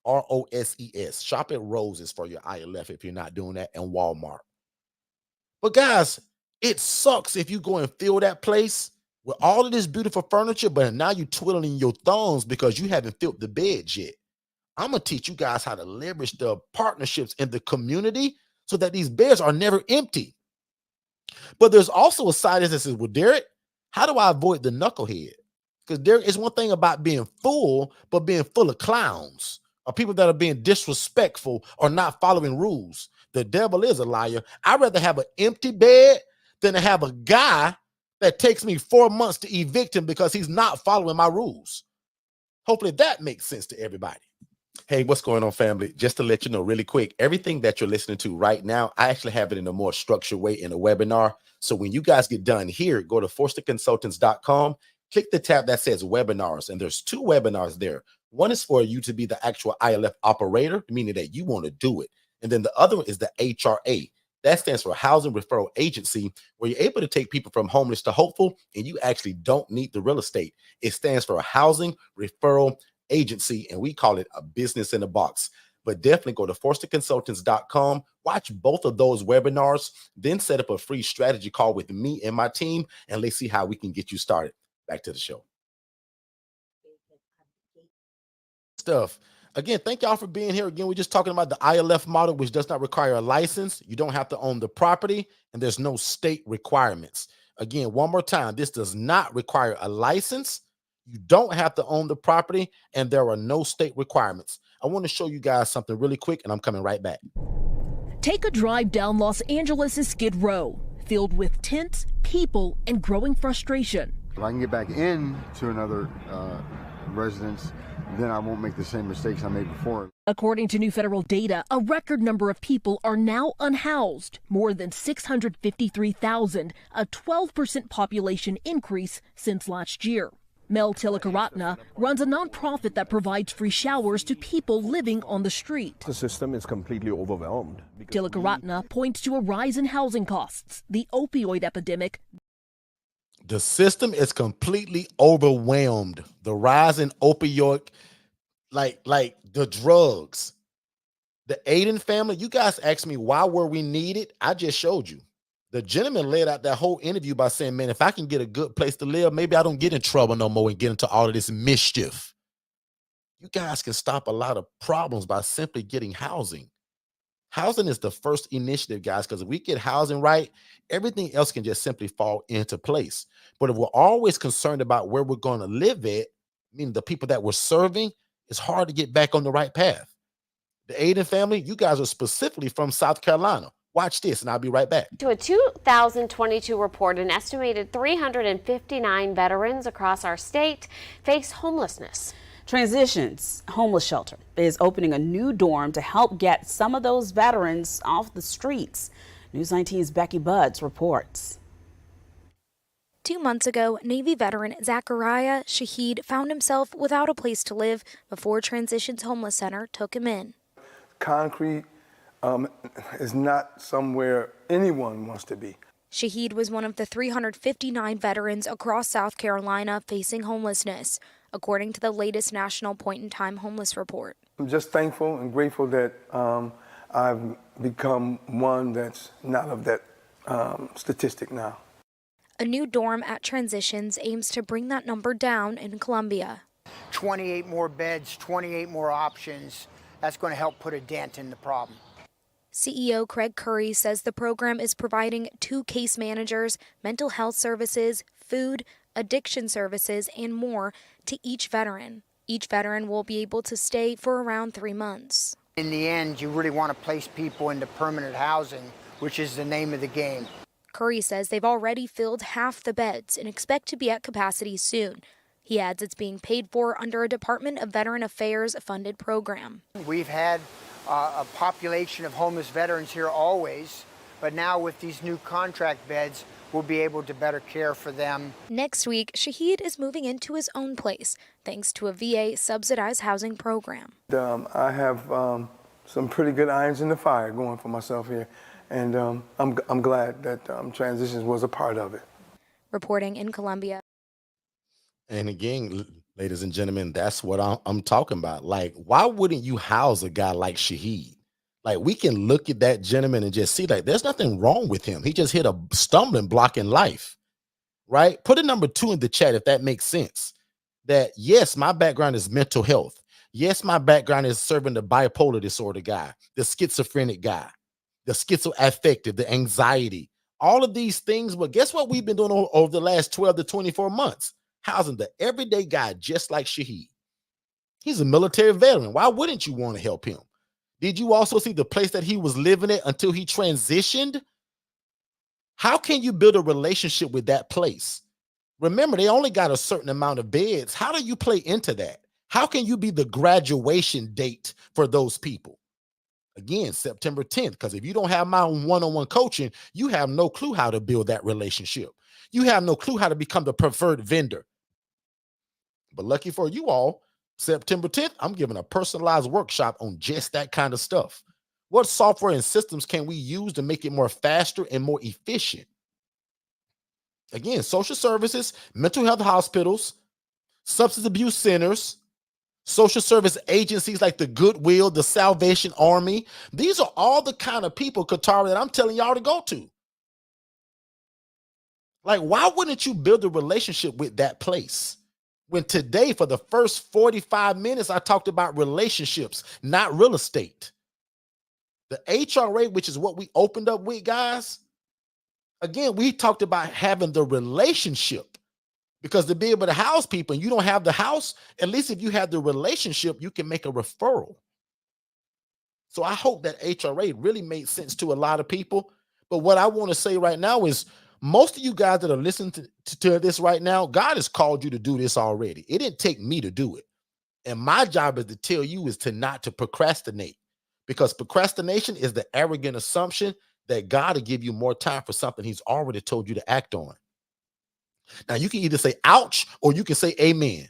Roses. Shop at Roses for your ILF if you're not doing that, and Walmart. But guys, it sucks if you go and fill that place with all of this beautiful furniture, but now you're twiddling your thumbs because you haven't filled the beds yet. I'm going to teach you guys how to leverage the partnerships in the community so that these beds are never empty. But there's also a side that says, well, Derek, how do I avoid the knucklehead? Because there is one thing about being full, but being full of clowns or people that are being disrespectful or not following rules. The devil is a liar. I'd rather have an empty bed than to have a guy that takes me 4 months to evict him because he's not following my rules. Hopefully that makes sense to everybody. Hey, what's going on, family? Just to let you know really quick, everything that you're listening to right now, I actually have it in a more structured way in a webinar. So when you guys get done here, go to forstonconsultants.com, click the tab that says webinars, and there's 2 webinars there. One is for you to be the actual ILF operator, meaning that you want to do it. And then the other one is the HRA. That stands for Housing Referral Agency, where you're able to take people from homeless to hopeful, and you actually don't need the real estate. It stands for a Housing Referral Agency, and we call it a business in a box. But definitely go to forstonconsultants.com, watch both of those webinars, then set up a free strategy call with me and my team, and let's see how we can get you started. Back to the show. Stuff. Again, thank y'all for being here. Again, we're just talking about the ILF model, which does not require a license. You don't have to own the property, and there's no state requirements. Again, one more time, this does not require a license. You don't have to own the property, and there are no state requirements. I want to show you guys something really quick, and I'm coming right back. Take a drive down Los Angeles' Skid Row, filled with tents, people, and growing frustration. If I can get back into another residence, then I won't make the same mistakes I made before. According to new federal data, a record number of people are now unhoused, more than 653,000, a 12% population increase since last year. Mel Tilakaratna runs a nonprofit that provides free showers to people living on the street. The system is completely overwhelmed. Tilakaratna points to a rise in housing costs, the opioid epidemic. The system is completely overwhelmed. The rise in opioid, like the drugs. The Aiden family, you guys asked me, why were we needed? I just showed you. The gentleman laid out that whole interview by saying, man, if I can get a good place to live, maybe I don't get in trouble no more and get into all of this mischief. You guys can stop a lot of problems by simply getting housing. Housing is the first initiative, guys, because if we get housing right, everything else can just simply fall into place. But if we're always concerned about where we're going to live at, meaning the people that we're serving, it's hard to get back on the right path. The Aiden family, you guys are specifically from South Carolina. Watch this, and I'll be right back. To a 2022 report, an estimated 359 veterans across our state face homelessness. Transitions Homeless Shelter is opening a new dorm to help get some of those veterans off the streets. News 19's Becky Buds reports. 2 months ago, Navy veteran Zachariah Shaheed found himself without a place to live before Transitions Homeless Center took him in. Concrete is not somewhere anyone wants to be. Shaheed was one of the 359 veterans across South Carolina facing homelessness, according to the latest National Point-in-Time Homeless Report. I'm just thankful and grateful that I've become one that's not of that statistic now. A new dorm at Transitions aims to bring that number down in Columbia. 28 more beds, 28 more options. That's going to help put a dent in the problem. CEO Craig Curry says the program is providing 2 case managers, mental health services, food, addiction services, and more to each veteran. Each veteran will be able to stay for around 3 months. In the end, you really want to place people into permanent housing, which is the name of the game. Curry says they've already filled half the beds and expect to be at capacity soon. He adds it's being paid for under a Department of Veteran Affairs funded program. We've had a population of homeless veterans here always, but now with these new contract beds, we'll be able to better care for them. Next week, Shaheed is moving into his own place, thanks to a VA subsidized housing program. I have some pretty good irons in the fire going for myself here. And I'm glad that Transitions was a part of it. Reporting in Columbia. And again, ladies and gentlemen, that's what I'm talking about. Like, why wouldn't you house a guy like Shaheed? Like, we can look at that gentleman and just see, like, there's nothing wrong with him. He just hit a stumbling block in life, right? Put a number 2 in the chat if that makes sense. That, yes, my background is mental health. Yes, my background is serving the bipolar disorder guy, the schizophrenic guy, the schizoaffective, the anxiety, all of these things. But guess what we've been doing over the last 12 to 24 months? Housing the everyday guy just like Shaheed. He's a military veteran. Why wouldn't you want to help him? Did you also see the place that he was living at until he transitioned? How can you build a relationship with that place? Remember, they only got a certain amount of beds. How do you play into that? How can you be the graduation date for those people? Again, September 10th, because if you don't have my one-on-one coaching, you have no clue how to build that relationship. You have no clue how to become the preferred vendor. But lucky for you all, September 10th, I'm giving a personalized workshop on just that kind of stuff. What software and systems can we use to make it more faster and more efficient? Again, social services, mental health hospitals, substance abuse centers, social service agencies like the Goodwill, the Salvation Army. These are all the kind of people, Katara, that I'm telling y'all to go to. Like, why wouldn't you build a relationship with that place? When today, for the first 45 minutes, I talked about relationships, not real estate. The HRA, which is what we opened up with, guys, again, we talked about having the relationship, because to be able to house people and you don't have the house, at least if you have the relationship, you can make a referral. So I hope that HRA really made sense to a lot of people. But what I want to say right now is, most of you guys that are listening to this right now, God has called you to do this already. It didn't take me to do it. And my job is to tell you is to not to procrastinate, because procrastination is the arrogant assumption that God will give you more time for something he's already told you to act on. Now, you can either say ouch or you can say amen.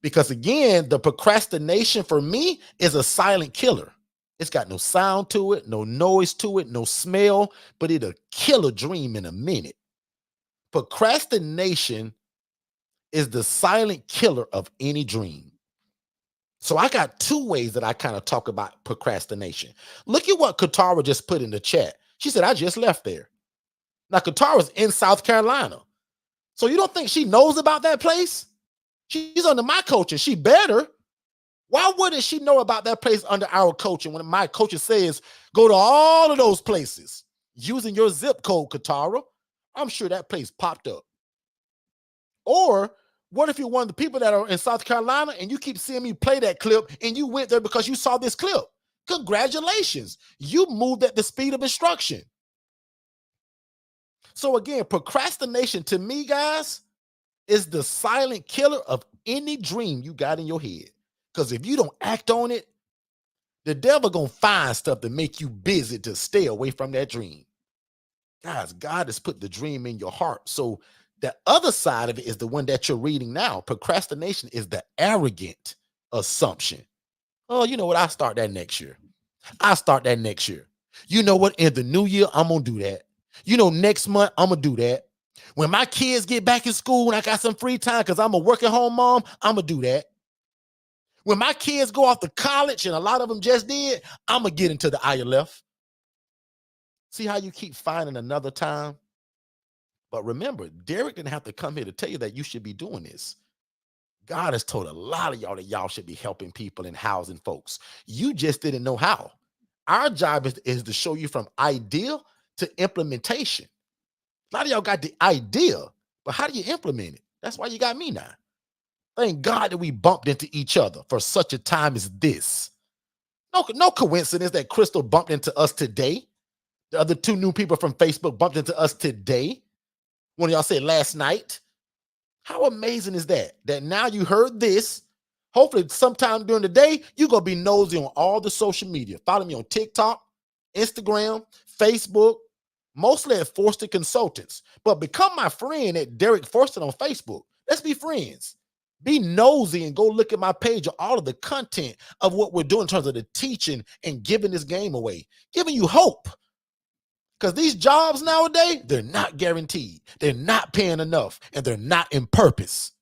Because again, the procrastination for me is a silent killer. It's got no sound to it, no noise to it, no smell, but it'll kill a dream in a minute. Procrastination is the silent killer of any dream. So I got 2 ways that I kind of talk about procrastination. Look at what Katara just put in the chat. She said, I just left there. Now, Katara's in South Carolina. So you don't think she knows about that place? She's under my coaching. She better. Why wouldn't she know about that place under our coaching when my coaching says, go to all of those places using your zip code, Katara? I'm sure that place popped up. Or what if you're one of the people that are in South Carolina and you keep seeing me play that clip and you went there because you saw this clip? Congratulations. You moved at the speed of instruction. So again, procrastination to me, guys, is the silent killer of any dream you got in your head. Because if you don't act on it, the devil gonna find stuff to make you busy to stay away from that dream. Guys, God has put the dream in your heart. So the other side of it is the one that you're reading now. Procrastination is the arrogant assumption. Oh, you know what? I'll start that next year. I'll start that next year. You know what? In the new year, I'm gonna do that. You know, next month, I'm gonna do that. When my kids get back in school and I got some free time because I'm a work-at-home mom, I'm gonna do that. When my kids go off to college, and a lot of them just did, I'm going to get into the ILF. See how you keep finding another time? But remember, Derek didn't have to come here to tell you that you should be doing this. God has told a lot of y'all that y'all should be helping people and housing folks. You just didn't know how. Our job is to show you from idea to implementation. A lot of y'all got the idea, but how do you implement it? That's why you got me now. Thank God that we bumped into each other for such a time as this. No coincidence that Crystal bumped into us today. The other 2 new people from Facebook bumped into us today. One of y'all said last night. How amazing is that? That now you heard this. Hopefully sometime during the day, you're going to be nosy on all the social media. Follow me on TikTok, Instagram, Facebook, mostly at Forston Consultants. But become my friend at Derek Forston on Facebook. Let's be friends. Be nosy and go look at my page of all of the content of what we're doing in terms of the teaching and giving this game away, giving you hope. Because these jobs nowadays, they're not guaranteed. They're not paying enough, and they're not in purpose.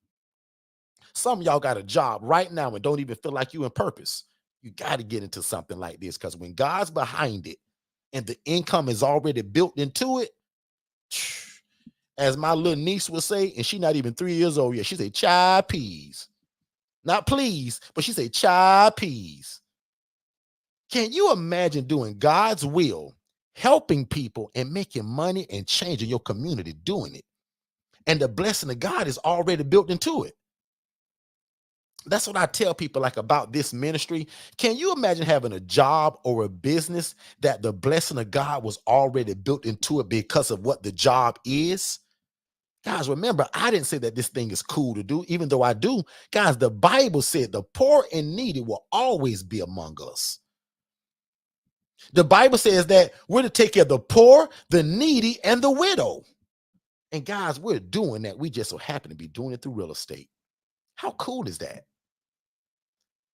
Some of y'all got a job right now and don't even feel like you in purpose. You got to get into something like this, because when God's behind it and the income is already built into it, as my little niece would say, and she's not even 3 years old yet, she say, child peas. Not please, but she say, child peas. Can you imagine doing God's will, helping people and making money and changing your community doing it? And the blessing of God is already built into it. That's what I tell people like about this ministry. Can you imagine having a job or a business that the blessing of God was already built into it because of what the job is? Guys, remember, I didn't say that this thing is cool to do, even though I do. Guys, the Bible said the poor and needy will always be among us. The Bible says that we're to take care of the poor, the needy, and the widow. And guys, we're doing that. We just so happen to be doing it through real estate. How cool is that?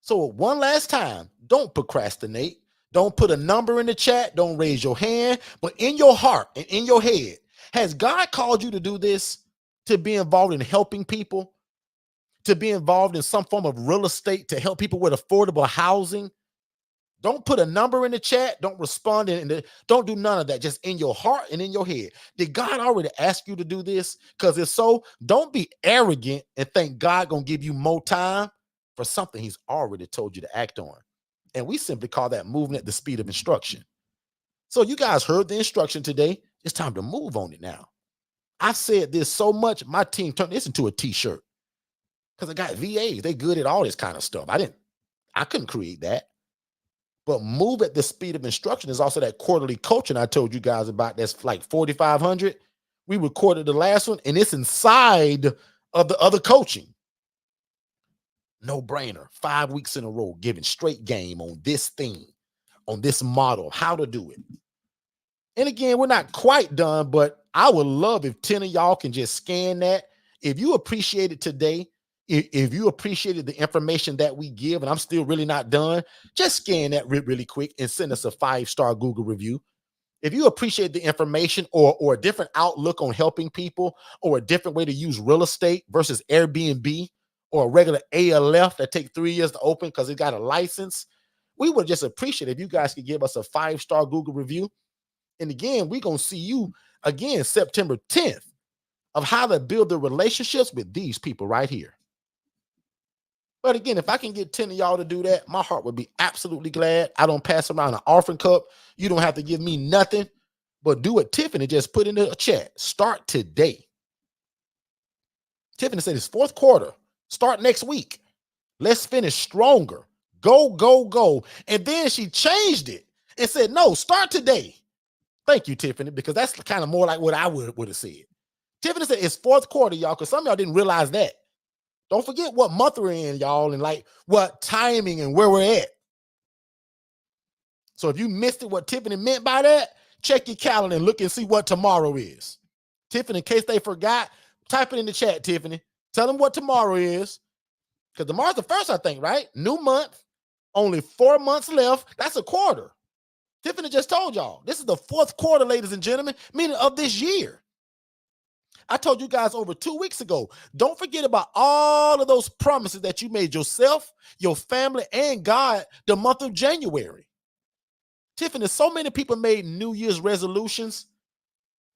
So one last time, don't procrastinate. Don't put a number in the chat. Don't raise your hand. But in your heart and in your head, has God called you to do this? To be involved in helping people? To be involved in some form of real estate to help people with affordable housing? Don't put a number in the chat. Don't respond. Don't do none of that. Just in your heart and in your head. Did God already ask you to do this? Because if so, don't be arrogant and think God going to give you more time for something he's already told you to act on. And we simply call that moving at the speed of instruction. So you guys heard the instruction today. It's time to move on it now. I've said this so much, my team turned this into a t-shirt. Because I got VAs. They good at all this kind of stuff. I couldn't create that. But move at the speed of instruction is also that quarterly coaching I told you guys about. That's like 4,500. We recorded the last one, and it's inside of the other coaching. No brainer. 5 weeks in a row, giving straight game on this thing, on this model, how to do it. And again, we're not quite done, but I would love if 10 of y'all can just scan that. If you appreciate it today, if you appreciated the information that we give, and I'm still really not done, just scan that really quick and send us a 5-star Google review. If you appreciate the information or a different outlook on helping people, or a different way to use real estate versus Airbnb, or a regular ALF that take 3 years to open because it got a license, we would just appreciate it if you guys could give us a 5-star Google review. And again, we're going to see you again September 10th of how to build the relationships with these people right here. But again, if I can get 10 of y'all to do that, my heart would be absolutely glad. I don't pass around an offering cup. You don't have to give me nothing, but do what Tiffany just put in the chat. Start today. Tiffany said it's fourth quarter. Start next week. Let's finish stronger. Go, go, go. And then she changed it and said, no, start today. Thank you, Tiffany, because that's kind of more like what I would have said. Tiffany said it's fourth quarter, y'all, because some of y'all didn't realize that. Don't forget what month we're in, y'all, and like what timing and where we're at. So if you missed it, what Tiffany meant by that, check your calendar and look and see what tomorrow is. Tiffany, in case they forgot, type it in the chat, Tiffany. Tell them what tomorrow is. Because tomorrow's the first, I think, right? New month, only 4 months left. That's a quarter. Tiffany just told y'all, this is the fourth quarter, ladies and gentlemen, meaning of this year. I told you guys over 2 weeks ago, don't forget about all of those promises that you made yourself, your family, and God the month of January. Tiffany, so many people made New Year's resolutions.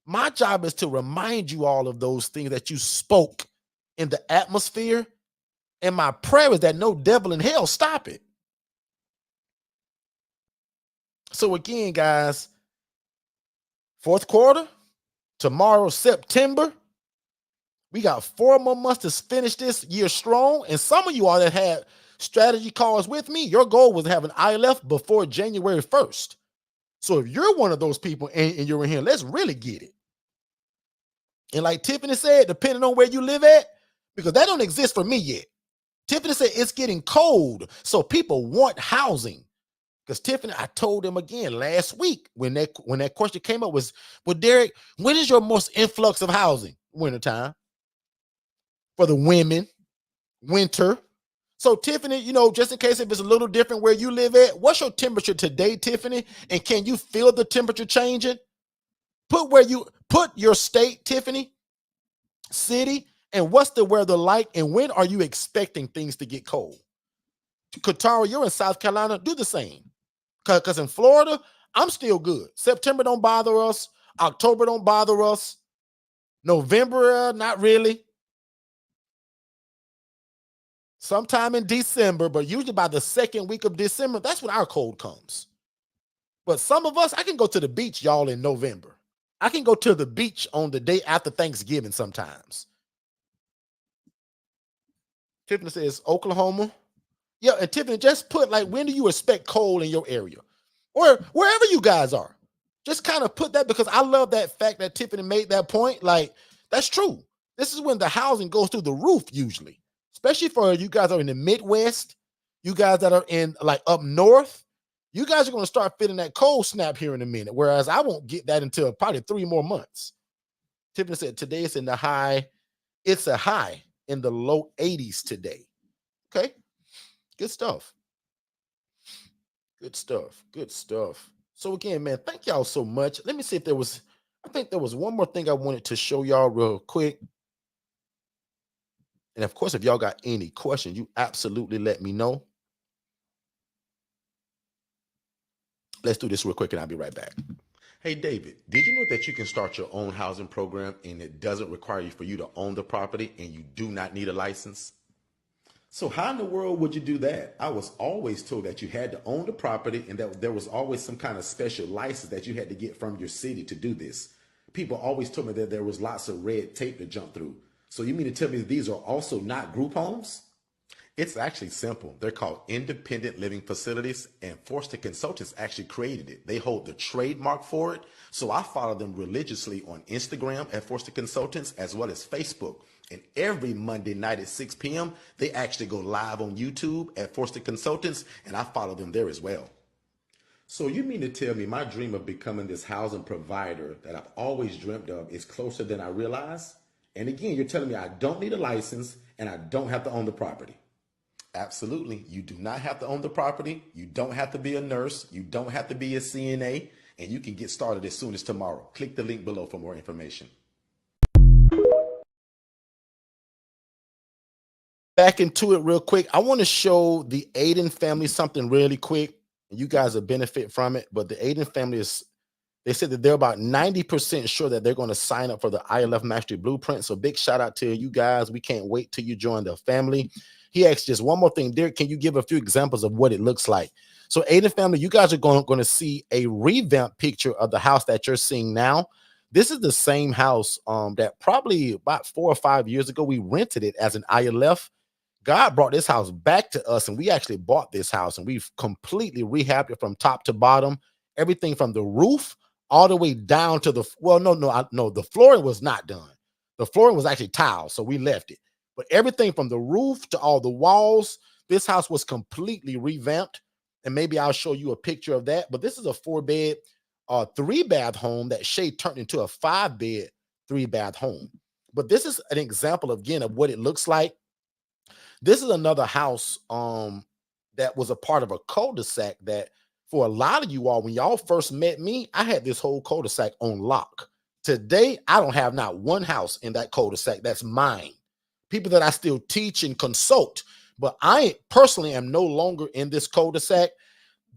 My job is to remind you all of those things that you spoke in the atmosphere. And my prayer is that no devil in hell stop it. So again, guys, fourth quarter, tomorrow, September. We got 4 more months to finish this year strong. And some of you all that had strategy calls with me, your goal was to have an ILF before January 1st. So if you're one of those people and you're in here, let's really get it. And like Tiffany said, depending on where you live at, because that don't exist for me yet. Tiffany said it's getting cold, so people want housing. Because Tiffany, I told them again last week when that question came up was, well, Derek, when is your most influx of housing? Wintertime. For the women, winter. So Tiffany, just in case if it's a little different where you live at, what's your temperature today, Tiffany? And can you feel the temperature changing? Put your state, Tiffany, city, and what's the weather like, and when are you expecting things to get cold? Katara, you're in South Carolina, do the same. Because in Florida, I'm still good. September don't bother us. October don't bother us. November, not really. Sometime in December, but usually by the second week of December, that's when our cold comes. But some of us, I can go to the beach, y'all, in November. I can go to the beach on the day after Thanksgiving sometimes. Tiffany says Oklahoma. Yeah, and Tiffany, just put when do you expect cold in your area? Or wherever you guys are. Just kind of put that, because I love that fact that Tiffany made that point. That's true. This is when the housing goes through the roof usually, especially for you guys that are in the Midwest, you guys that are in up north. You guys are going to start feeling that cold snap here in a minute, whereas I won't get that until probably 3 more months. Tiffany said today it's in the high. It's a high in the low 80s today. Okay. Good stuff. Good stuff. Good stuff. So again, man, thank y'all so much. Let me see if I think there was one more thing I wanted to show y'all real quick. And of course, if y'all got any questions, you absolutely let me know. Let's do this real quick and I'll be right back. Hey, David, did you know that you can start your own housing program and it doesn't require you for you to own the property and you do not need a license? So how in the world would you do that? I was always told that you had to own the property and that there was always some kind of special license that you had to get from your city to do this. People always told me that there was lots of red tape to jump through. So you mean to tell me these are also not group homes? It's actually simple. They're called independent living facilities, and Forston Consultants actually created it. They hold the trademark for it. So I follow them religiously on Instagram at Forston Consultants as well as Facebook. And every Monday night at 6 p.m., they actually go live on YouTube at Forston Consultants, and I follow them there as well. So you mean to tell me my dream of becoming this housing provider that I've always dreamt of is closer than I realize? And again, you're telling me I don't need a license and I don't have to own the property. Absolutely. You do not have to own the property. You don't have to be a nurse. You don't have to be a CNA, and you can get started as soon as tomorrow. Click the link below for more information. Back into it real quick. I want to show the Aiden family something really quick. You guys will benefit from it, but the Aiden family they said that they're about 90% sure that they're going to sign up for the ILF Mastery Blueprint. So big shout out to you guys. We can't wait till you join the family. He asked just one more thing. Derek, can you give a few examples of what it looks like? So Aiden family, you guys are going to see a revamped picture of the house that you're seeing now. This is the same house that probably about 4 or 5 years ago, we rented it as an ILF. God brought this house back to us, and we actually bought this house, and we've completely rehabbed it from top to bottom. Everything from the roof all the way down to the, well, no, the flooring was not done. The flooring was actually tile, so we left it. But everything from the roof to all the walls, this house was completely revamped. And maybe I'll show you a picture of that. But this is a 4-bed, 3-bath home that Shay turned into a 5-bed, 3-bath home. But this is an example, again, of what it looks like. This is another house that was a part of a cul-de-sac that for a lot of you all, when y'all first met me, I had this whole cul-de-sac on lock. Today, I don't have not one house in that cul-de-sac that's mine. People that I still teach and consult, but I personally am no longer in this cul-de-sac.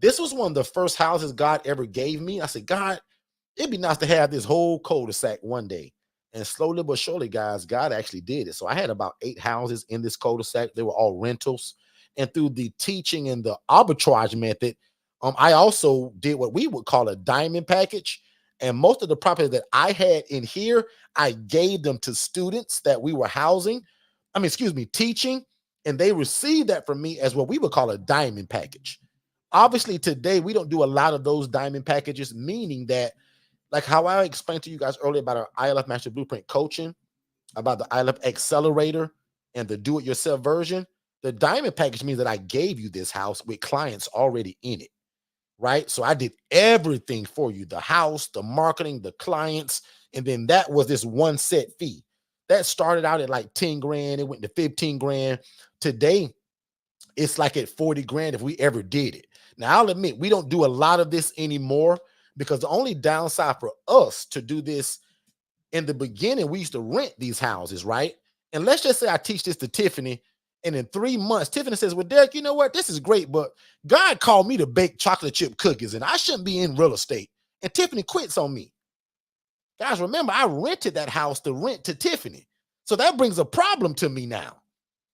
This was one of the first houses God ever gave me. I said, God, it'd be nice to have this whole cul-de-sac one day. And slowly but surely, guys, God actually did it. So I had about 8 houses in this cul-de-sac. They were all rentals. And through the teaching and the arbitrage method, I also did what we would call a diamond package. And most of the properties that I had in here, I gave them to students that we were teaching. And they received that from me as what we would call a diamond package. Obviously, today, we don't do a lot of those diamond packages, meaning that, like how I explained to you guys earlier about our ILF Master Blueprint coaching, about the ILF Accelerator and the do-it-yourself version, the diamond package means that I gave you this house with clients already in it, right? So I did everything for you, the house, the marketing, the clients, and then that was this one set fee. that started out at like 10 grand. It went to 15 grand. Today, it's like at 40 grand if we ever did it. Now, I'll admit, we don't do a lot of this anymore because the only downside for us to do this in the beginning, we used to rent these houses, right? And let's just say I teach this to Tiffany, and in 3 months, Tiffany says, well, Derek, you know what? This is great, but God called me to bake chocolate chip cookies, and I shouldn't be in real estate. And Tiffany quits on me. Guys, remember, I rented that house to rent to Tiffany. So that brings a problem to me now,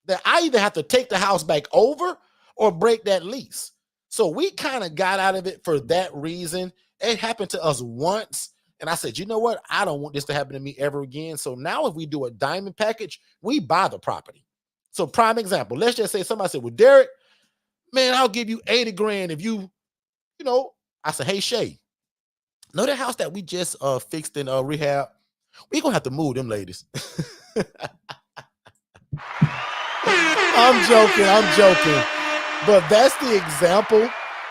that I either have to take the house back over or break that lease. So we kind of got out of it for that reason. It happened to us once. And I said, you know what? I don't want this to happen to me ever again. So now if we do a diamond package, we buy the property. So prime example, let's just say somebody said, well, Derek, man, I'll give you 80 grand if you know, I said, hey, Shay, know that house that we just fixed in rehab? We're going to have to move them ladies. I'm joking. But that's the example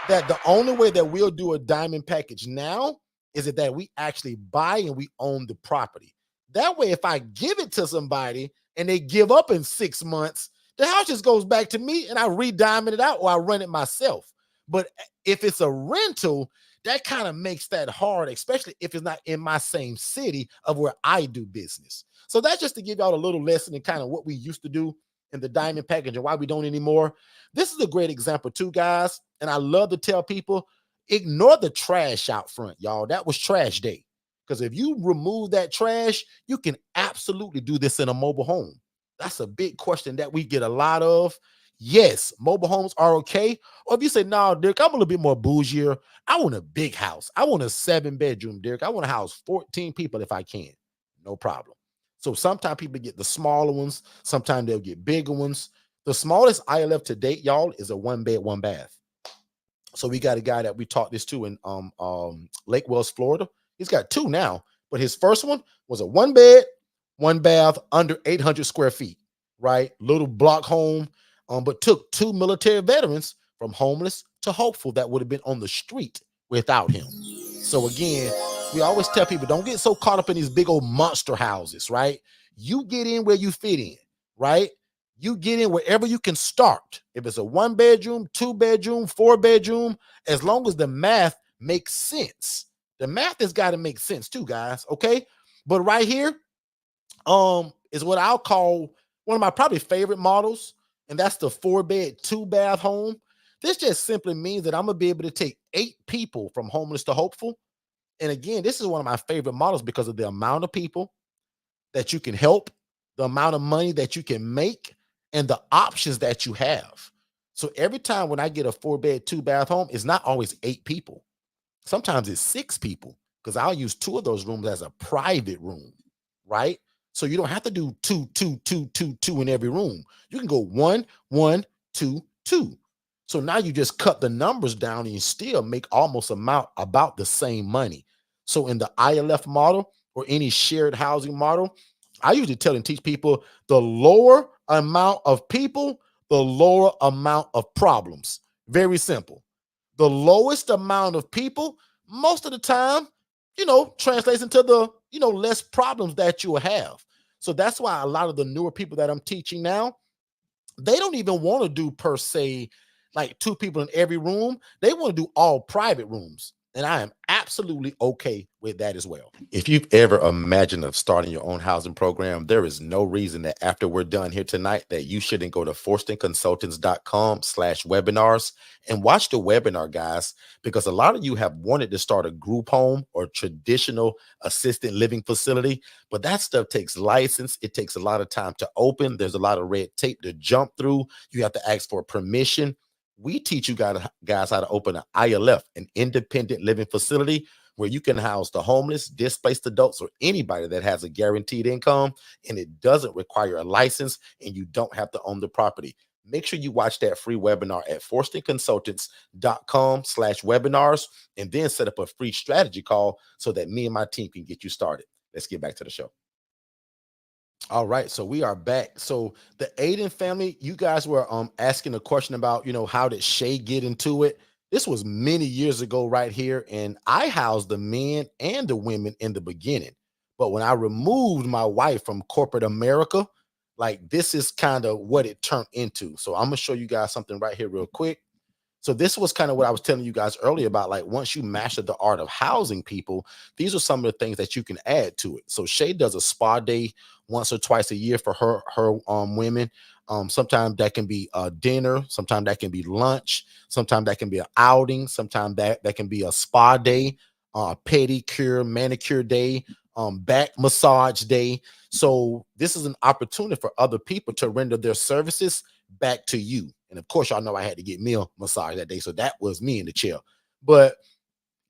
that the only way that we'll do a diamond package now is that we actually buy and we own the property. That way, if I give it to somebody and they give up in 6 months, the house just goes back to me and I re-diamond it out or I run it myself. But if it's a rental, that kind of makes that hard, especially if it's not in my same city of where I do business. So that's just to give y'all a little lesson in kind of what we used to do in the diamond package and why we don't anymore. This is a great example too, guys. And I love to tell people, ignore the trash out front, y'all. That was trash day. Because if you remove that trash, you can absolutely do this in a mobile home. That's a big question that we get a lot of. Yes, mobile homes are okay. Or if you say, no, Derek, I'm a little bit more bougier. I want a big house. I want a 7-bedroom, Derek. I want to house 14 people if I can. No problem. So sometimes people get the smaller ones. Sometimes they'll get bigger ones. The smallest ILF to date, y'all, is a 1-bed, 1-bath. So we got a guy that we taught this to in Lake Wells, Florida. He's got 2 now, but his first one was a 1-bed, 1-bath, under 800 square feet, right? Little block home, but took 2 military veterans from homeless to hopeful that would have been on the street without him. So again, we always tell people, don't get so caught up in these big old monster houses, right? You get in where you fit in, right? You get in wherever you can start. If it's a 1-bedroom, 2-bedroom, 4-bedroom, as long as the math makes sense. The math has got to make sense too, guys, okay? But right here is what I'll call one of my probably favorite models, and that's the 4-bed, 2-bath home. This just simply means that I'm going to be able to take 8 people from homeless to hopeful. And again, this is one of my favorite models because of the amount of people that you can help, the amount of money that you can make, and the options that you have. So every time when I get a 4-bed, 2-bath home, it's not always 8 people. Sometimes it's 6 people because I'll use 2 of those rooms as a private room, right? So you don't have to do 2, 2, 2, 2, 2 in every room. You can go 1, 1, 2, 2. So now you just cut the numbers down and you still make almost about the same money. So in the ILF model or any shared housing model, I usually tell and teach people the lower amount of people, the lower amount of problems. Very simple. The lowest amount of people, most of the time, translates into the, less problems that you will have. So that's why a lot of the newer people that I'm teaching now, they don't even want to do per se like 2 people in every room. They want to do all private rooms. And I am absolutely okay with that as well. If you've ever imagined of starting your own housing program, there is no reason that after we're done here tonight that you shouldn't go to forstonconsultants.com/webinars and watch the webinar, guys, because a lot of you have wanted to start a group home or traditional assisted living facility, but that stuff takes license. It takes a lot of time to open. There's a lot of red tape to jump through. You have to ask for permission. We teach you guys how to open an ILF, an independent living facility, where you can house the homeless, displaced adults, or anybody that has a guaranteed income, and it doesn't require a license, and you don't have to own the property. Make sure you watch that free webinar at forstonconsultants.com/webinars, and then set up a free strategy call so that me and my team can get you started. Let's get back to the show. All right, so we are back. So the Aiden family, you guys were asking a question about, how did Shay get into it? This was many years ago right here, and I housed the men and the women in the beginning. But when I removed my wife from corporate America, like this is kind of what it turned into. So I'm gonna show you guys something right here real quick. So this was kind of what I was telling you guys earlier about, like, once you master the art of housing people, these are some of the things that you can add to it. So Shay does a spa day once or twice a year for her women. Sometimes that can be a dinner, sometimes that can be lunch, sometimes that can be an outing, sometimes that can be a spa day, pedicure, manicure day, back massage day. So this is an opportunity for other people to render their services back to you. And of course, y'all know I had to get me a massage that day. So that was me in the chair. But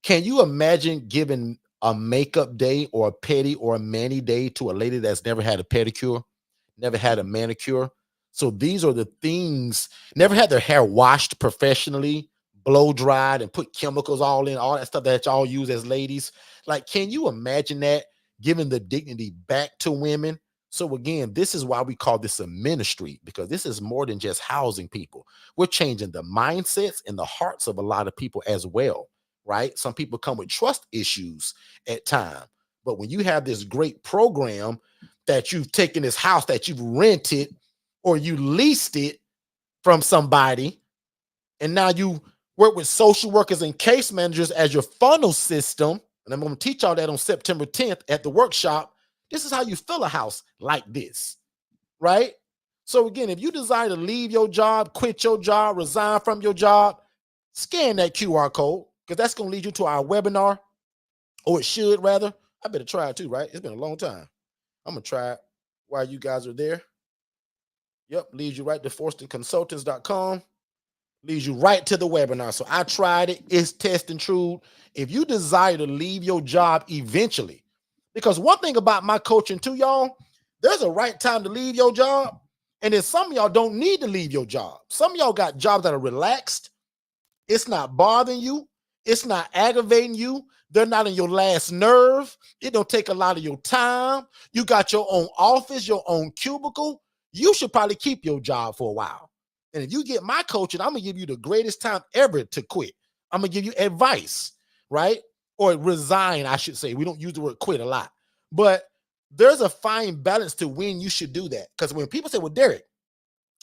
can you imagine giving a makeup day or a pedi or a mani day to a lady that's never had a pedicure, never had a manicure? So these are the things, never had their hair washed professionally, blow dried and put chemicals all in, all that stuff that y'all use as ladies. Like, can you imagine that, giving the dignity back to women? So again, this is why we call this a ministry, because this is more than just housing people. We're changing the mindsets and the hearts of a lot of people as well, right? Some people come with trust issues at times. But when you have this great program that you've taken, this house that you've rented or you leased it from somebody, and now you work with social workers and case managers as your funnel system, and I'm going to teach y'all that on September 10th at the workshop. This is how you fill a house like this, right? So again, if you desire to leave your job, quit your job, resign from your job, scan that QR code, because that's going to lead you to our webinar, or it should rather. I better try it too, right? It's been a long time. I'm going to try it while you guys are there. Yep, leads you right to forstonconsultants.com. Leads you right to the webinar. So I tried it. It's test and true. If you desire to leave your job eventually, because one thing about my coaching too, y'all, there's a right time to leave your job. And then some of y'all don't need to leave your job. Some of y'all got jobs that are relaxed. It's not bothering you. It's not aggravating you. They're not in your last nerve. It don't take a lot of your time. You got your own office, your own cubicle. You should probably keep your job for a while. And if you get my coaching, I'm going to give you the greatest time ever to quit. I'm going to give you advice, right? Or resign, I should say. We don't use the word quit a lot. But there's a fine balance to when you should do that. Because when people say, well, Derek,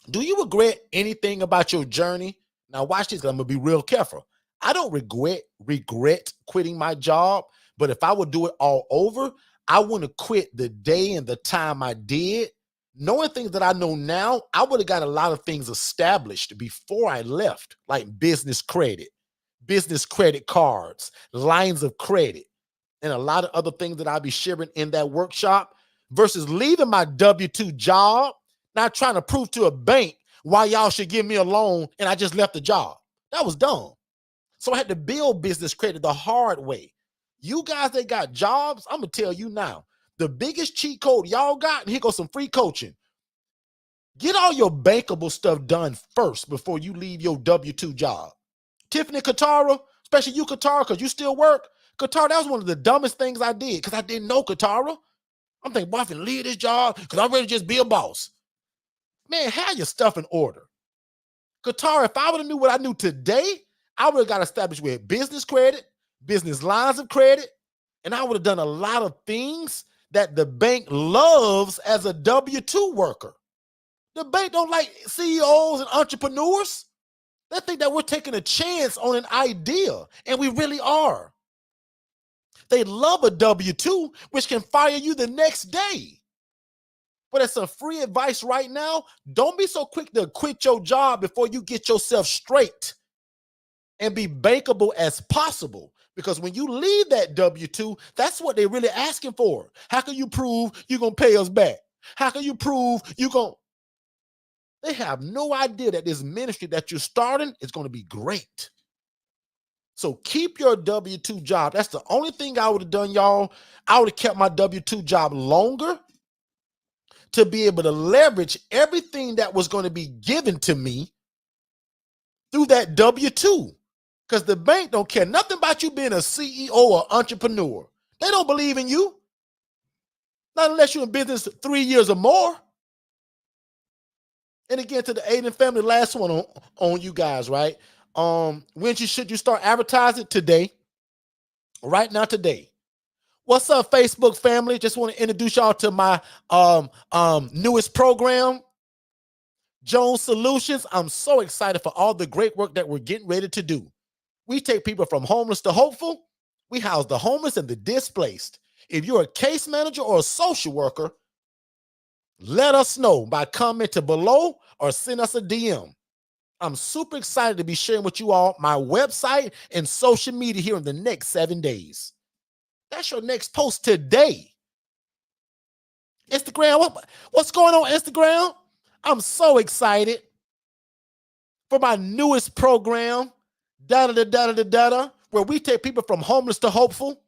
do you regret anything about your journey? Now watch this, because I'm going to be real careful. I don't regret quitting my job. But if I would do it all over, I wouldn't quit the day and the time I did. Knowing things that I know now, I would have got a lot of things established before I left, like business credit cards, lines of credit, and a lot of other things that I'll be sharing in that workshop, versus leaving my W-2 job, not trying to prove to a bank why y'all should give me a loan and I just left the job. That was dumb. So I had to build business credit the hard way. You guys that got jobs, I'm going to tell you now, the biggest cheat code y'all got, and here goes some free coaching. Get all your bankable stuff done first before you leave your W-2 job. Tiffany Katara, especially you, Katara, because you still work. Katara, that was one of the dumbest things I did, because I didn't know Katara. I'm thinking, boy, I can leave this job because I'm ready to just be a boss. Man, have your stuff in order. Katara, if I would have knew what I knew today, I would have got established with business credit, business lines of credit, and I would have done a lot of things that the bank loves as a W-2 worker. The bank don't like CEOs and entrepreneurs. They think that we're taking a chance on an idea, and we really are. They love a W-2, which can fire you the next day. But it's some free advice right now. Don't be so quick to quit your job before you get yourself straight, and be bankable as possible. Because when you leave that W-2, that's what they're really asking for. How can you prove you're going to pay us back? How can you prove you're going to... They have no idea that this ministry that you're starting is going to be great. So keep your W-2 job. That's the only thing I would have done, y'all. I would have kept my W-2 job longer to be able to leverage everything that was going to be given to me through that W-2. Because the bank don't care nothing about you being a CEO or entrepreneur. They don't believe in you. Not unless you're in business 3 years or more. And again, to the Aiden family, last one on you guys, right? Should you start advertising? Today. Right now, today. What's up, Facebook family? Just want to introduce y'all to my newest program, Jones Solutions. I'm so excited for all the great work that we're getting ready to do. We take people from homeless to hopeful. We house the homeless and the displaced. If you're a case manager or a social worker, let us know by commenting below or send us a DM. I'm super excited to be sharing with you all my website and social media here in the next 7 days. That's your next post today. Instagram, what's going on, Instagram? I'm so excited for my newest program, where we take people from homeless to hopeful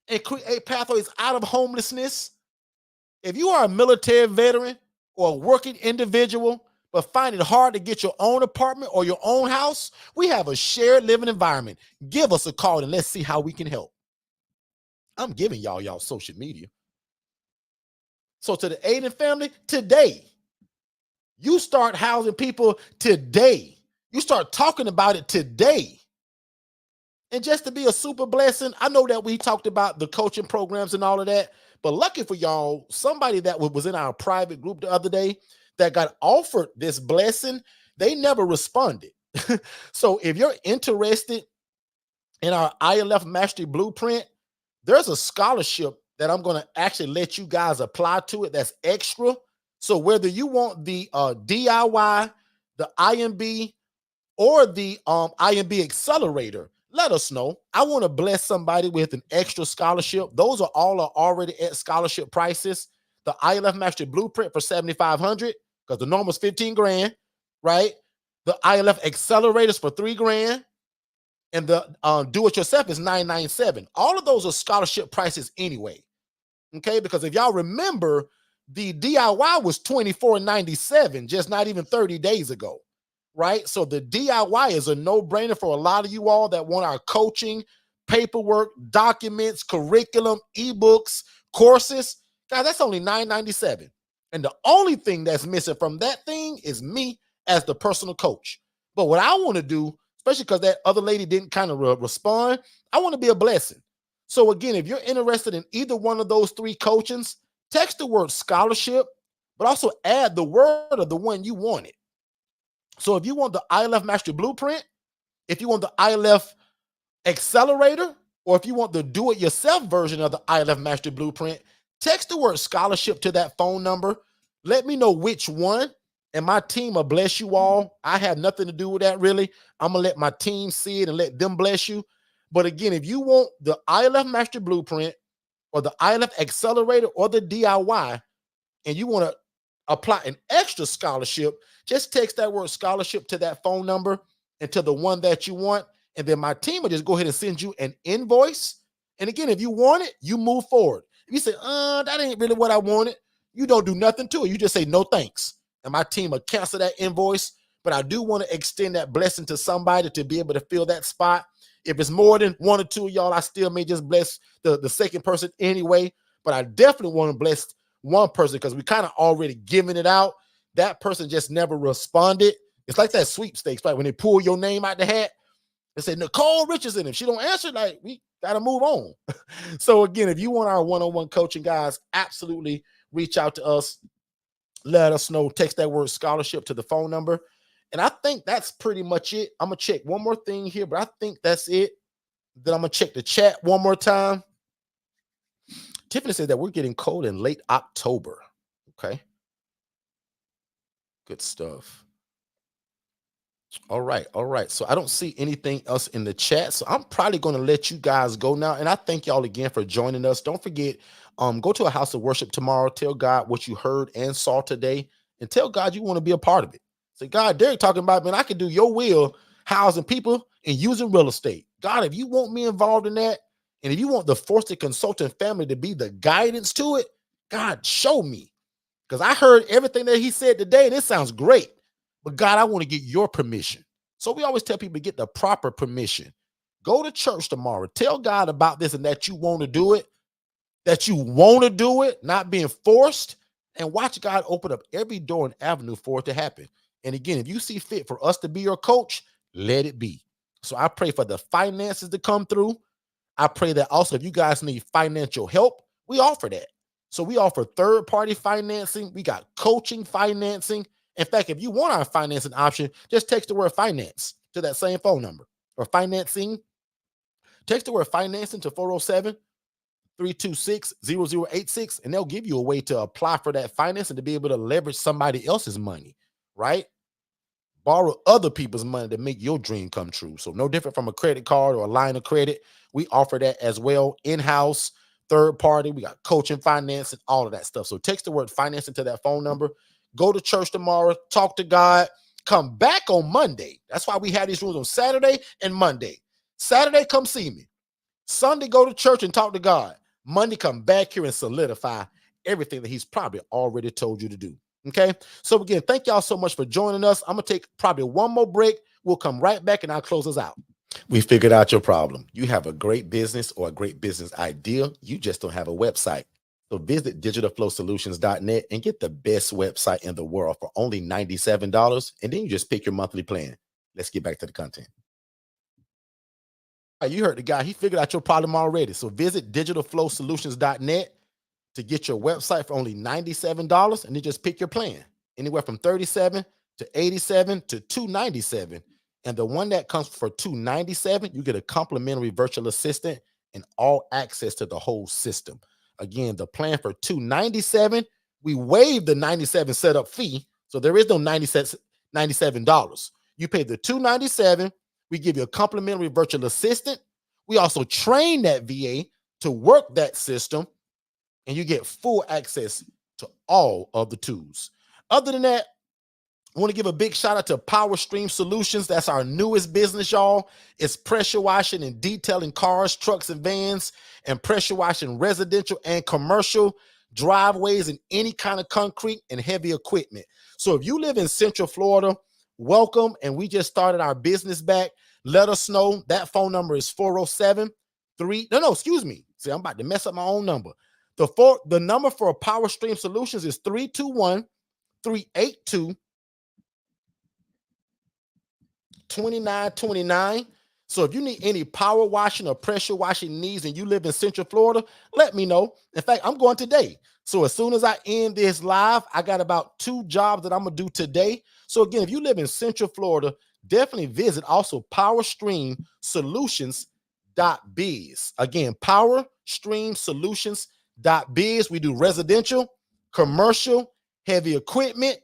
and create pathways out of homelessness. If you are a military veteran or a working individual, but find it hard to get your own apartment or your own house, we have a shared living environment. Give us a call and let's see how we can help. I'm giving y'all social media. So to the Aiden family, today, you start housing people today. You start talking about it today. And just to be a super blessing, I know that we talked about the coaching programs and all of that, but lucky for y'all, somebody that was in our private group the other day that got offered this blessing, they never responded. So if you're interested in our ILF Mastery Blueprint, there's a scholarship that I'm going to actually let you guys apply to it that's extra. So whether you want the DIY, the IMB, or the IMB Accelerator, let us know. I want to bless somebody with an extra scholarship. Those are already at scholarship prices. The ILF Mastery Blueprint for $7,500 because the normal is $15,000, right? The ILF Accelerators for $3,000. And the do-it-yourself is $997. All of those are scholarship prices anyway, okay? Because if y'all remember, the DIY was $24.97 just not even 30 days ago, right? So the DIY is a no-brainer for a lot of you all that want our coaching, paperwork, documents, curriculum, ebooks, courses. Guys, that's only $997. And the only thing that's missing from that thing is me as the personal coach. But what I want to do, especially because that other lady didn't kind of respond, I want to be a blessing. So again, if you're interested in either one of those three coachings, text the word scholarship, but also add the word of the one you wanted. So if you want the ILF Mastery Blueprint, if you want the ILF Accelerator, or if you want the do-it-yourself version of the ILF Mastery Blueprint, text the word scholarship to that phone number. Let me know which one, and my team will bless you all. I have nothing to do with that, really. I'm going to let my team see it and let them bless you. But again, if you want the ILF Mastery Blueprint or the ILF Accelerator or the DIY, and you want to apply an extra scholarship, just text that word scholarship to that phone number and to the one that you want. And then my team will just go ahead and send you an invoice. And again, if you want it, you move forward. If you say, that ain't really what I wanted, you don't do nothing to it. You just say, no thanks. And my team will cancel that invoice. But I do want to extend that blessing to somebody to be able to fill that spot. If it's more than one or two of y'all, I still may just bless the second person anyway. But I definitely want to bless one person because we kind of already giving it out. That person just never responded. It's like that sweepstakes, right? When they pull your name out the hat, they say Nicole Richardson. If she don't answer, like, we got to move on. So again, if you want our one-on-one coaching, guys, absolutely reach out to us. Let us know. Text that word scholarship to the phone number. And I think that's pretty much it. I'm going to check one more thing here, but I think that's it. Then I'm going to check the chat one more time. Tiffany said that we're getting cold in late October. Okay. Good stuff. All right. All right. So I don't see anything else in the chat. So I'm probably going to let you guys go now. And I thank y'all again for joining us. Don't forget, go to a house of worship tomorrow. Tell God what you heard and saw today. And tell God you want to be a part of it. Say, God, Derek talking about, man, I can do your will, housing people and using real estate. God, if you want me involved in that, and if you want the Forston Consultant family to be the guidance to it, God, show me. Because I heard everything that he said today, and it sounds great. But God, I want to get your permission. So we always tell people to get the proper permission. Go to church tomorrow. Tell God about this and that you want to do it. That you want to do it, not being forced. And watch God open up every door and avenue for it to happen. And again, if you see fit for us to be your coach, let it be. So I pray for the finances to come through. I pray that also if you guys need financial help, we offer that. So we offer third-party financing. We got coaching financing. In fact, if you want our financing option, just text the word finance to that same phone number, or financing. Text the word financing to 407-326-0086, and they'll give you a way to apply for that financing to be able to leverage somebody else's money, right? Borrow other people's money to make your dream come true. So no different from a credit card or a line of credit. We offer that as well, in-house, third party. We got coaching, financing, all of that stuff. So text the word financing to that phone number. Go to church tomorrow, talk to God, come back on Monday. That's why we have these rules on Saturday and Monday. Saturday, come see me. Sunday, go to church and talk to God. Monday, come back here and solidify everything that he's probably already told you to do. Okay? So again, thank y'all so much for joining us. I'm going to take probably one more break. We'll come right back and I'll close us out. We figured out your problem. You have a great business or a great business idea. You just don't have a website. So visit digitalflowsolutions.net and get the best website in the world for only $97. And then you just pick your monthly plan. Let's get back to the content. All right, you heard the guy. He figured out your problem already. So visit digitalflowsolutions.net to get your website for only $97, and then just pick your plan. Anywhere from $37 to $87 to $297. And the one that comes for $297, you get a complimentary virtual assistant and all access to the whole system. Again, the plan for $297, we waive the $97 setup fee. So there is no $97. You pay the $297. We give you a complimentary virtual assistant. We also train that VA to work that system, and you get full access to all of the tools. Other than that, I want to give a big shout out to Power Stream Solutions. That's our newest business, y'all. It's pressure washing and detailing cars, trucks, and vans, and pressure washing residential and commercial driveways and any kind of concrete and heavy equipment. So if you live in Central Florida, welcome. And we just started our business back. Let us know. That phone number is 407-3. No, excuse me. See, I'm about to mess up my own number. The number for Power Stream Solutions is 321-382-2929. So if you need any power washing or pressure washing needs and you live in Central Florida, let me know. In fact, I'm going today. So as soon as I end this live, I got about 2 jobs that I'm going to do today. So again, if you live in Central Florida, definitely visit also PowerStreamSolutions.biz. Again, PowerStreamSolutions.biz. We do residential, commercial, heavy equipment,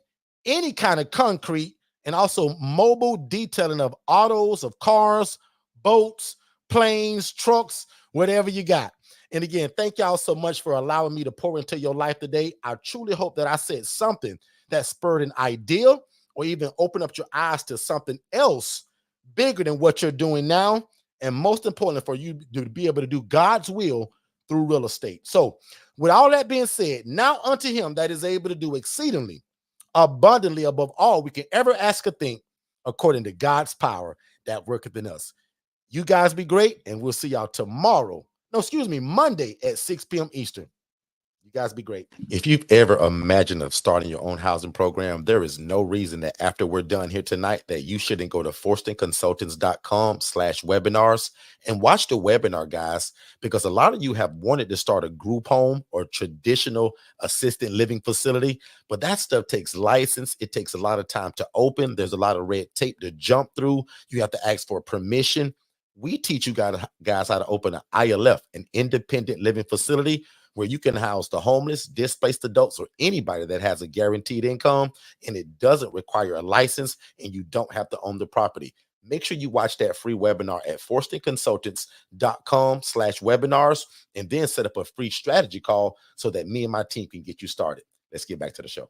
any kind of concrete, and also mobile detailing of autos, of cars, boats, planes, trucks, whatever you got. And again, thank y'all so much for allowing me to pour into your life today. I truly hope that I said something that spurred an idea or even open up your eyes to something else bigger than what you're doing now. And most importantly, for you to be able to do God's will through real estate. So with all that being said, now unto him that is able to do exceedingly abundantly above all we can ever ask or think, according to God's power that worketh in us. You guys be great, and we'll see y'all tomorrow. No, excuse me, Monday at 6 p.m. Eastern. You guys be great. If you've ever imagined of starting your own housing program, there is no reason that after we're done here tonight that you shouldn't go to forstonconsultants.com/webinars and watch the webinar, guys, because a lot of you have wanted to start a group home or traditional assisted living facility, but that stuff takes license. It takes a lot of time to open. There's a lot of red tape to jump through. You have to ask for permission. We teach you guys how to open an ILF, an independent living facility, where you can house the homeless, displaced adults, or anybody that has a guaranteed income, and it doesn't require a license, and you don't have to own the property. Make sure you watch that free webinar at forstonconsultants.com/webinars, and then set up a free strategy call so that me and my team can get you started. Let's get back to the show.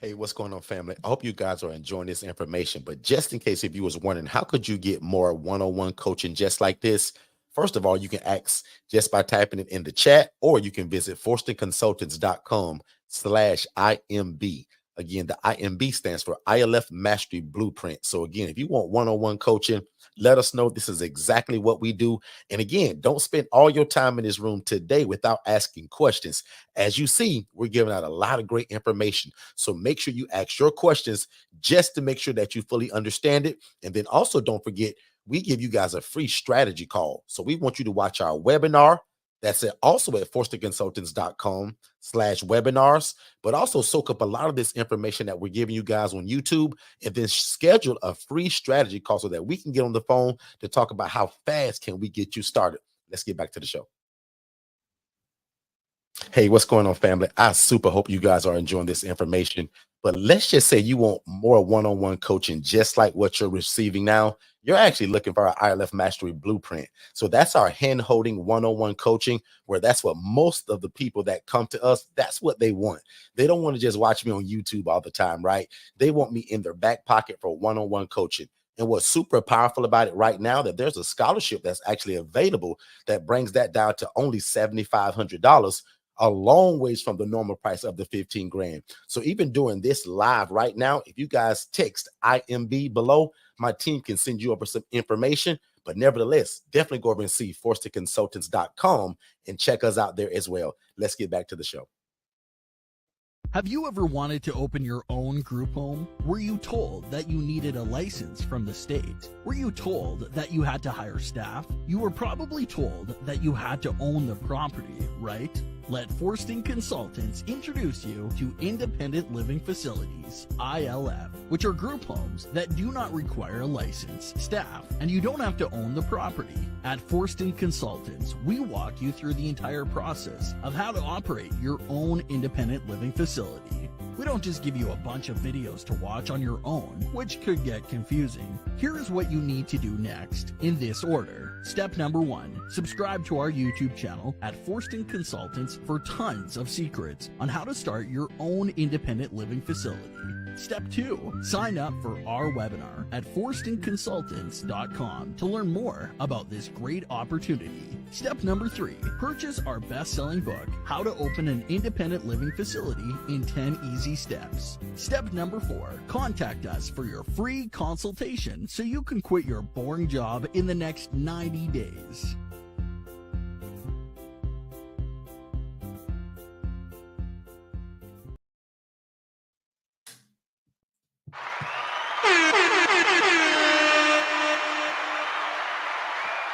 Hey, what's going on, family? I hope you guys are enjoying this information, but just in case if you was wondering, how could you get more one-on-one coaching just like this? First of all, you can ask just by typing it in the chat, or you can visit forstonconsultants.com/IMB. Again, the IMB stands for ILF Mastery Blueprint. So again, if you want one-on-one coaching, let us know. This is exactly what we do. And again, don't spend all your time in this room today without asking questions. As you see, we're giving out a lot of great information. So make sure you ask your questions just to make sure that you fully understand it. And then also don't forget, we give you guys a free strategy call. So we want you to watch our webinar. That's also at forstonconsultants.com/webinars, but also soak up a lot of this information that we're giving you guys on YouTube, and then schedule a free strategy call so that we can get on the phone to talk about how fast can we get you started. Let's get back to the show. Hey, what's going on, family? I super hope you guys are enjoying this information. But let's just say you want more one-on-one coaching, just like what you're receiving now. You're actually looking for our ILF Mastery Blueprint. So that's our hand-holding one-on-one coaching, where that's what most of the people that come to us, that's what they want. They don't want to just watch me on YouTube all the time, right? They want me in their back pocket for one-on-one coaching. And what's super powerful about it right now, that there's a scholarship that's actually available that brings that down to only $7,500, a long ways from the normal price of the 15 grand. So even doing this live right now, if you guys text IMB below, my team can send you over some information. But nevertheless, definitely go over and see forstonconsultants.com and check us out there as well. Let's get back to the show. Have you ever wanted to open your own group home? Were you told that you needed a license from the state? Were you told that you had to hire staff? You were probably told that you had to own the property, right? Let Forston Consultants introduce you to Independent Living Facilities, ILF, which are group homes that do not require a license, staff, and you don't have to own the property. At Forston Consultants, we walk you through the entire process of how to operate your own independent living facility. We don't just give you a bunch of videos to watch on your own, which could get confusing. Here is what you need to do next, in this order. Step number 1, subscribe to our YouTube channel at Forston Consultants for tons of secrets on how to start your own independent living facility. Step 2, sign up for our webinar at forstonconsultants.com to learn more about this great opportunity. Step number 3, purchase our best-selling book, How to Open an Independent Living Facility in 10 Easy Steps. Step number 4, contact us for your free consultation so you can quit your boring job in the next 90 days.